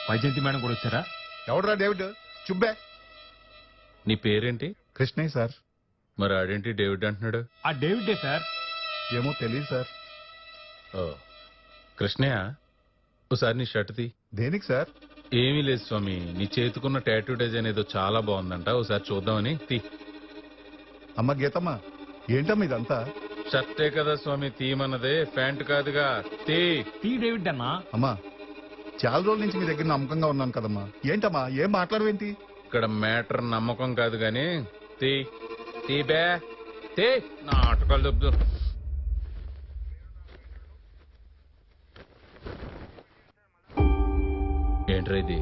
Speaker 13: వైజయంతి మేడం కూడా వచ్చారా?
Speaker 12: ఎవడరా డేవిడ్? చుబ్బే.
Speaker 15: నీ పేరేంటి?
Speaker 12: కృష్ణయ్య సార్.
Speaker 15: మరి ఆడేంటి డేవిడ్ అంటున్నాడు?
Speaker 13: ఆ డేవిడ్డే సార్.
Speaker 12: ఏమో తెలియదు సార్.
Speaker 15: ఓ కృష్ణయ్య, ఒకసారి నీ షర్ట్ తీ.
Speaker 12: దేనికి సార్?
Speaker 15: ఏమీ లేదు స్వామి, నీ చేతుకున్న టాటూ డిజైన్ ఏదో చాలా బాగుందంట, ఒకసారి చూద్దామని. తీ.
Speaker 12: అమ్మ గీతమ్మ, ఏంటమ్మా ఇదంతా?
Speaker 15: షర్టే కదా స్వామి తీయమన్నదే, ప్యాంట్ కాదుగా. తీ.
Speaker 13: తీ డేవిడ్ అన్నా.
Speaker 12: అమ్మా చాలా రోజుల నుంచి మీ దగ్గర నమ్మకంగా ఉన్నాను కదమ్మా, ఏంటమ్మా ఏం మాట్లాడవేంటి?
Speaker 15: ఇక్కడ మ్యాటర్ నమ్మకం కాదు గాని తీ. తీ బే, తీ. నాటకాలు దొబ్బు. ఏంట్రా ఇది?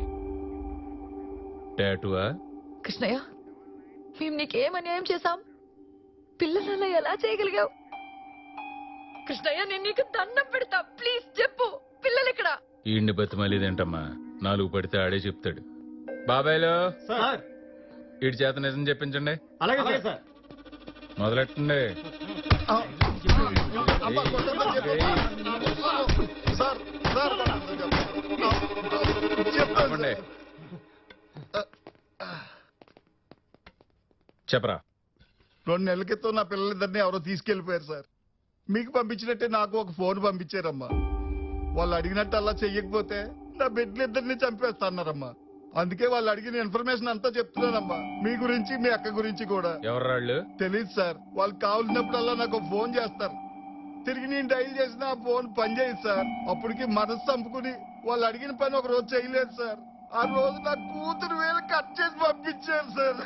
Speaker 15: టాటూవా?
Speaker 1: కృష్ణయ్య, మేము నీకేం అన్యాయం చేశాం? పిల్లల ఎలా చేయగలిగావు? కృష్ణయ్య, నేను నీకు దండం పెడతా, ప్లీజ్ చెప్పు, పిల్లలు ఇక్కడ?
Speaker 15: ఈయన్ని బతిమాలేదేంటమ్మా, 4 పడితే ఆడే చెప్తాడు. బాబాయ్లో వీడి చేత నిజం చెప్పించండి.
Speaker 9: అలాగే సార్.
Speaker 15: మొదలెట్టండి. చెప్పండి. చెప్పరా.
Speaker 12: 2 నెలల క్రితం నా పిల్లలిద్దరిని ఎవరో తీసుకెళ్లిపోయారు సార్. మీకు పంపించినట్టే నాకు ఒక ఫోన్ పంపించారమ్మా. వాళ్ళు అడిగినట్టు అలా చెయ్యకపోతే
Speaker 10: నా బిడ్డలిద్దరిని చంపేస్తాన్నారమ్మా. అందుకే వాళ్ళు అడిగిన ఇన్ఫర్మేషన్ అంతా చెప్తున్నానమ్మా, మీ గురించి మీ అక్క గురించి కూడా.
Speaker 15: ఎవరు?
Speaker 10: తెలీదు సార్. వాళ్ళు కావాల్సినప్పుడల్లా నాకు ఫోన్ చేస్తారు. తిరిగి నేను డైల్ చేసిన ఆ ఫోన్ పనిచేయదు సార్. అప్పటికి మనసు చంపుకుని వాళ్ళు అడిగిన పని ఒక రోజు చేయలేదు సార్. ఆ రోజు నా కూతురు వేలు కట్ చేసి పంపించారు సార్.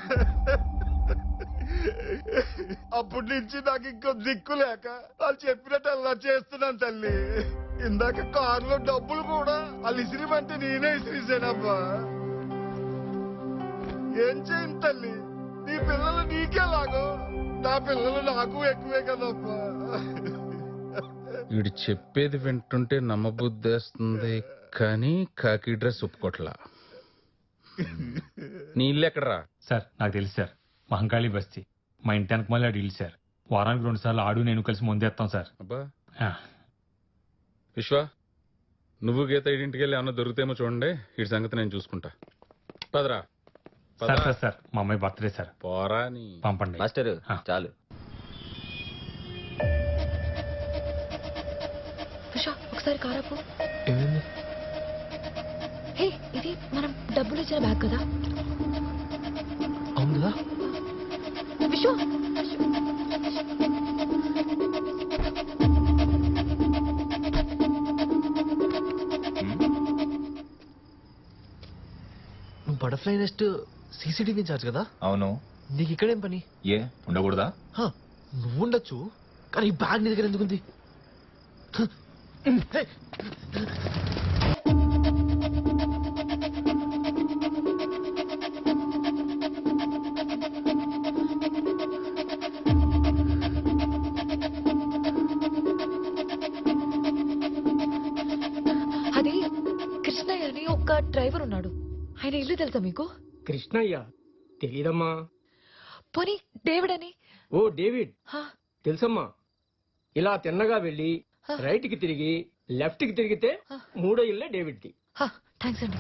Speaker 10: అప్పటి నుంచి నాకు ఇంకో దిక్కు లేక వాళ్ళు చెప్పినట్టు అలా చేస్తున్నాను తల్లి. ఇందాక కారులో డబ్బులు కూడా వాళ్ళు ఇసిరిమంటే నేనే ఇసిరిసానబ్బా. ఏం చేయను తల్లి, నీ పిల్లలు నీకేలాగో నా పిల్లలు నాకు ఎక్కువే కదబ్బా.
Speaker 15: వీడు చెప్పేది వింటుంటే నమ్మబుద్ధేస్తుంది, కానీ కాకి డ్రెస్ ఒప్పుకోట్లా. నీ ఇల్లు ఎక్కడరా?
Speaker 18: సార్ నాకు తెలుసు సార్, మహంకాళి బస్తీ. మా ఇంటి వెనక మళ్ళీ అడిగి సార్. వారానికి 2 సార్లు ఆడు నేను కలిసి ముందేస్తాం సార్.
Speaker 15: అబ్బా విశ్వ, నువ్వు గీత ఇంటికి వెళ్ళి ఏమన్నా దొరుకుతామో చూడండి. ఈ సంగతి నేను చూసుకుంటా. పదరా.
Speaker 18: సార్ సార్ సార్ మా అమ్మాయి బర్త్డే సార్.
Speaker 15: పోరా నీ
Speaker 18: పంపండి
Speaker 2: మాస్టర్. చాలు.
Speaker 1: ఒకసారి కారాపు. హే, ఇది మనం డబ్బులు ఇచ్చిన బ్యాగ్ కదా?
Speaker 7: అవును కదా?
Speaker 1: విశ్వ,
Speaker 7: నువ్వు బటర్ఫ్లై నెస్ట్ సీసీటీవీ ఇన్ఛార్జ్ కదా?
Speaker 23: అవును.
Speaker 7: నీకు ఇక్కడేం పని?
Speaker 23: ఏ ఉండకూడదా?
Speaker 7: నువ్వు ఉండొచ్చు, కానీ ఈ బ్యాగ్ నీ దగ్గర ఎందుకుంది?
Speaker 1: అది కృష్ణయ్య అని ఒక డ్రైవర్ ఉన్నాడు. ఆయన ఇల్లు తెలుసా మీకు?
Speaker 14: కృష్ణయ్య తెలీదమ్మా.
Speaker 1: పోనీ డేవిడ్ అని?
Speaker 14: ఓ డేవిడ్ తెలుసమ్మా. ఇలా తిన్నగా వెళ్ళి రైట్ కి తిరిగి లెఫ్ట్ కి తిరిగితే 3వ ఇల్లే డేవిడ్ ది.
Speaker 1: థ్యాంక్స్ అండి.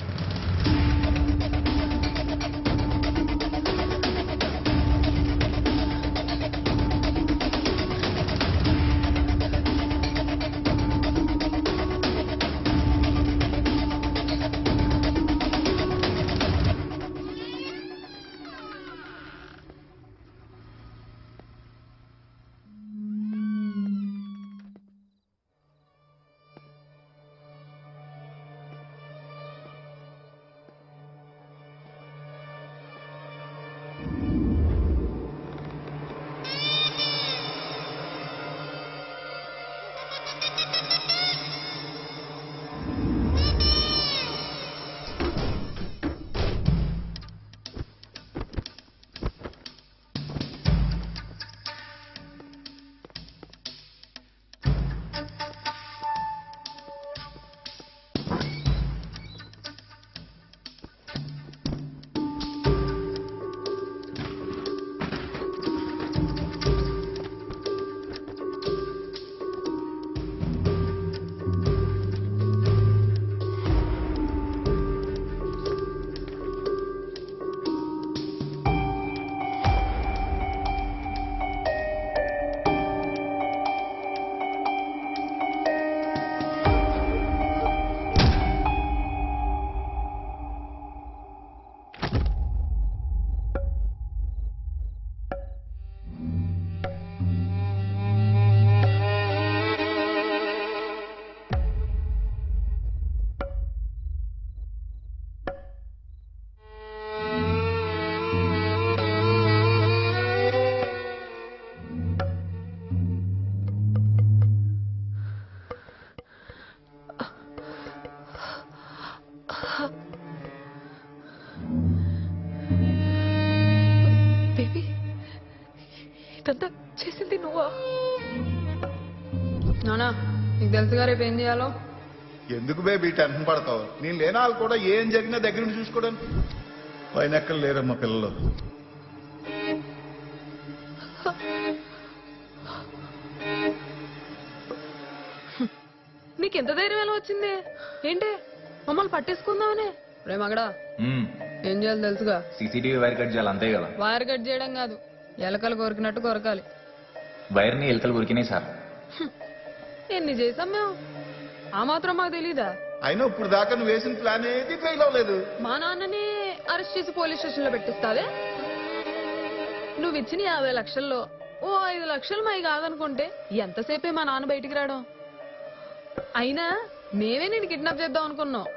Speaker 1: బేబీ, ఇదంతా చేసింది నువ్వా?
Speaker 4: నానా నీకు తెలుసుగా రేపు ఏం చేయాలో?
Speaker 22: ఎందుకు బేబీ టెన్షన్ పడతావు? నేను లేని వాళ్ళు కూడా ఏం జరిగినా దగ్గర నుంచి చూసుకోవడానికి పైన ఎక్కడ లేరమ్మా పిల్లలు.
Speaker 4: నీకెంత ధైర్యం ఎలా వచ్చింది? ఏంటి మమ్మల్ని పట్టేసుకుందామనే? రే మగడా, ఏం చేయాలి తెలుసుగా?
Speaker 23: సీసీటీవీ వైర్ కట్ చేయాలి అంతే కదా?
Speaker 4: వైర్ కట్ చేయడం కాదు, ఎలకలు కొరికినట్టు కొరకాలి.
Speaker 23: వైర్ని ఎలకలు కొరికినాయి సార్.
Speaker 4: ఎన్ని చేసాం మేము? ఆ మాత్రం మాకు తెలీదా?
Speaker 22: అయినా ఇప్పుడు దాకా నువ్వు వేసిన ప్లాన్ ఏది ఫెయిల్ అవ్వలేదు.
Speaker 4: మా నాన్నని అరెస్ట్ చేసి పోలీస్ స్టేషన్ లో పెట్టిస్తావే. నువ్వు ఇచ్చిన 50 లక్షల్లో ఓ 5 లక్షలు మై కాదనుకుంటే ఎంతసేపే మా నాన్న బయటికి రావడం. అయినా మేమే నేను కిడ్నాప్ చేద్దాం అనుకున్నావు,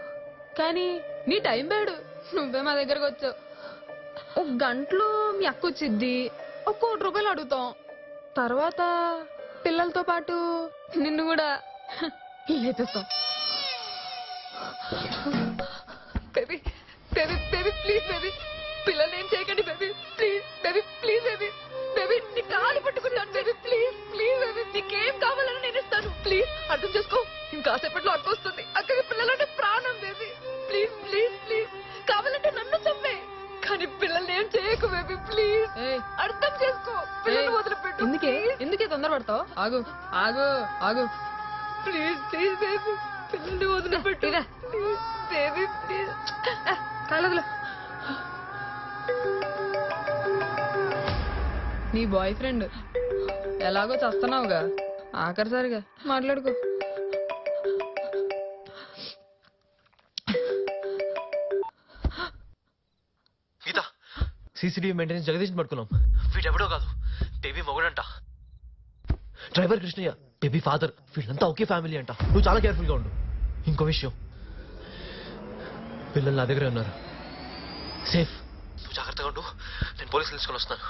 Speaker 4: కానీ నీ టైం బ్యాడు. నువ్వే మా దగ్గరకు వచ్చావు. ఒక గంటలో మీ అక్క వచ్చిద్ది, 1 కోటి రూపాయలు అడుగుతాం. తర్వాత పిల్లలతో పాటు నిన్ను కూడా లేపేస్తాం. Baby baby baby please baby, పిల్లల్ని ఏం చేయకండి baby, please baby, please baby, baby నీ కాలు పట్టుకుంటాను బేబీ, ప్లీజ్ ప్లీజ్ బేబీ, నీకేం కావాలని నేను ఇస్తాను, ప్లీజ్ అర్థం చేసుకో. ఇంకాసేపట్లో అక్క వస్తుంది, అక్కడి పిల్లలంటే ప్రాణం బేబీ, ప్లీజ్ ప్లీజ్ ప్లీజ్, కావాలంటే నన్ను చంపే కానీ పిల్లల్ని ఏం చేయకు బేబీ, ప్లీజ్ అర్థం చేసుకో. పిల్లల్ని వదిలిపెట్టు. ఎందుకే తొందరపడతావు? ఆగు ఆగు ఆగు, ప్లీజ్ ప్లీజ్ బేబీ, పిల్లల్ని వదిలిపెట్టు బేబీ, ప్లీజ్. కాలదులో నీ బాయ్ ఫ్రెండ్ ఎలాగో చస్తున్నావుగా, ఆఖరిసారిగా మాట్లాడుకో.
Speaker 7: గీత, సీసీటీవీ మెయింటెనెన్స్ జగదీష్ పట్టుకున్నాం. వీడెవడో కాదు, బేబీ మొగుడంట. Driver Krishnaiah, baby father. వీళ్ళంతా ఒకే ఫ్యామిలీ అంట. నువ్వు చాలా కేర్ఫుల్ గా ఉండు. ఇంకో విషయం, పిల్లలు నా దగ్గరే ఉన్నారు, సేఫ్. నువ్వు జాగ్రత్తగా ఉండు. నేను పోలీసులు తీసుకొని వస్తాను.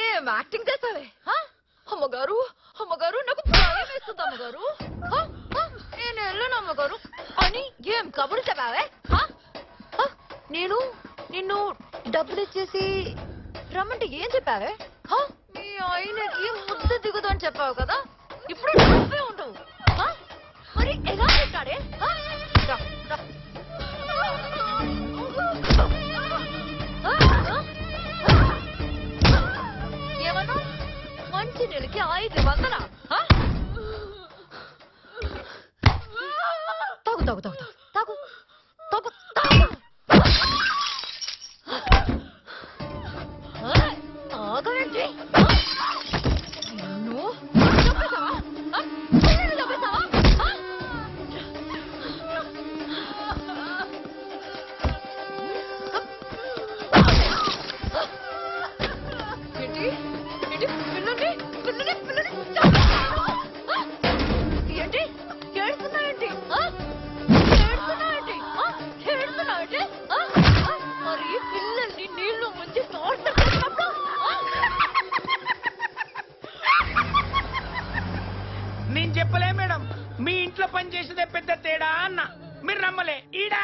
Speaker 1: ఏం యాక్టింగ్ చేస్తావే? అమ్మగారు అమ్మగారు, నాకు భయం వేస్తుంది అమ్మగారు. నేను వెళ్ళను అమ్మగారు అని ఏం కబురు చెప్పావే? నేను నిన్ను డబ్బులు ఇచ్చేసి రమ్మంటే ఏం చెప్పావే? మీ ఆయనకి ముద్ద దిగుదు అని చెప్పావు కదా, ఇప్పుడు నువ్వే ఉండవు. మరి ఎలా పెట్టాడే? ఏమన్నా మంచి నెలకి 500? తాగు తాగు తాగు తాగు తాగు తాగు. ఆగవేంటి? నువ్వు చంపేశావా? చంపేశావా? ఏంటి ఏంటి పిల్లల్ని పిల్లల్ని పిల్లల్ని చంపేశావా? ఏంటి ఏడుస్తున్నావేంటి? ఏడుస్తున్నావేంటి? ఏడుస్తున్నావేంటి? మరి పిల్లల్ని నీళ్లు ముంచి టార్చర్ చేసినప్పుడు
Speaker 6: నేను చెప్పలే మేడం, మీ ఇంట్లో పని చేసేదే పెద్ద తేడా అన్న. మీరు నమ్మలే. ఈడా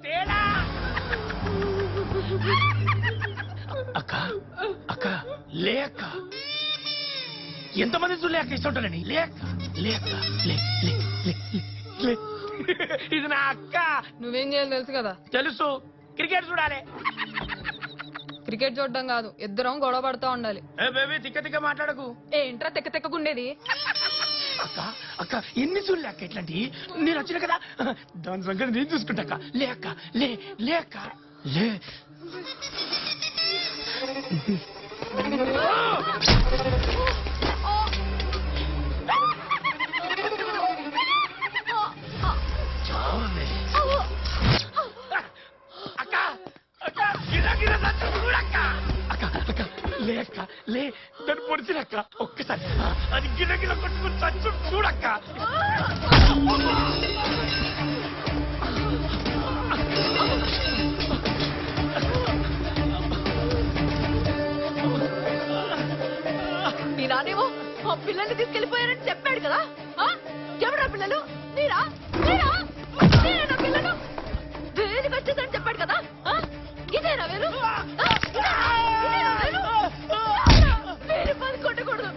Speaker 6: తేడా. అక్క అక్క లే అక్క, ఎంతమంది చూలేక ఇస్తుంటానని. లేక లేక లే లే లే లే. ఇది నా అక్క.
Speaker 4: నువ్వేం చేయాలి తెలుసు కదా?
Speaker 6: తెలుసు. క్రికెట్ చూడాలి.
Speaker 4: క్రికెట్ చూడడం కాదు, ఇద్దరం గొడవ పడుతూ ఉండాలి.
Speaker 6: ఏ బేబీ, తిక్క తిక్క మాట్లాడకు.
Speaker 4: ఏంట్రా తెక్క తెక్కకుండేది?
Speaker 6: అక్క అక్క ఎన్ని చూడలే అక్క ఇట్లాంటి. నేను వచ్చిన కదా, దాని సంగతి నేను చూసుకుంటా అక్క. లే అక్క లే లే అక్క లే. అక్క అక్క గిరా గిరా చూడక్క. అక్క అక్క లే అక్క లే, దాన్ని పొడిచినక్క. ఒక్కసారి అది గిర గిర కొట్టుకుని చచ్చు చూడక్క.
Speaker 1: మీ నానేమో ఆ పిల్లల్ని తీసుకెళ్లిపోయారని చెప్పాడు కదా. ఎవరా పిల్లలు? మీరా? మీరా? మీరేనా పిల్లలు? వేలు వచ్చేసని చెప్పాడు కదా. ఇదేనా వేలు? ఇదేనా వేలు? వేలు పని కొట్టకూడదు.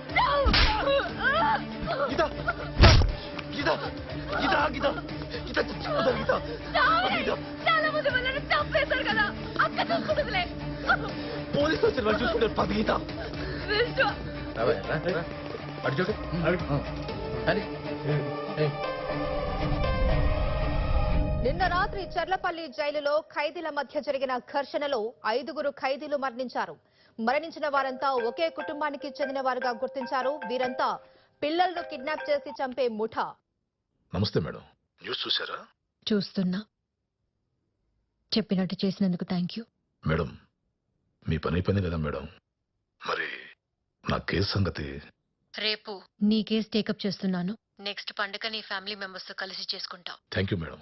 Speaker 1: చాలా మంది పిల్లల్ని చంపేశారు కదా, అక్క చూసుకుంటుందిలే.
Speaker 7: పోలీసు వచ్చిన వాళ్ళు చూసుకుంటారు. పది గీత
Speaker 1: విష్ణు
Speaker 5: అటు చూడు అది
Speaker 8: నిన్న రాత్రి చర్లపల్లి జైలులో ఖైదీల మధ్య జరిగిన ఘర్షణలో 5గురు ఖైదీలు మరణించారు. మరణించిన వారంతా ఒకే కుటుంబానికి చెందిన వారుగా గుర్తించారు. వీరంతా పిల్లలను కిడ్నాప్ చేసి చంపే ముఠా.
Speaker 5: నమస్తే మేడం. న్యూస్ చూసారా?
Speaker 16: చూస్తున్నా. చెప్పినట్టు చేసినందుకు థ్యాంక్ యూ.
Speaker 5: మేడం మీ పని అయిపోయింది కదా మేడం, మరి నా కేసు సంగతి?
Speaker 16: రేపు నీ కేసు టేకప్ చేస్తున్నాను. నెక్స్ట్ పండుగ నీ ఫ్యామిలీ మెంబర్స్ తో కలిసి చేసుకుంటావు.
Speaker 5: Thank you madam.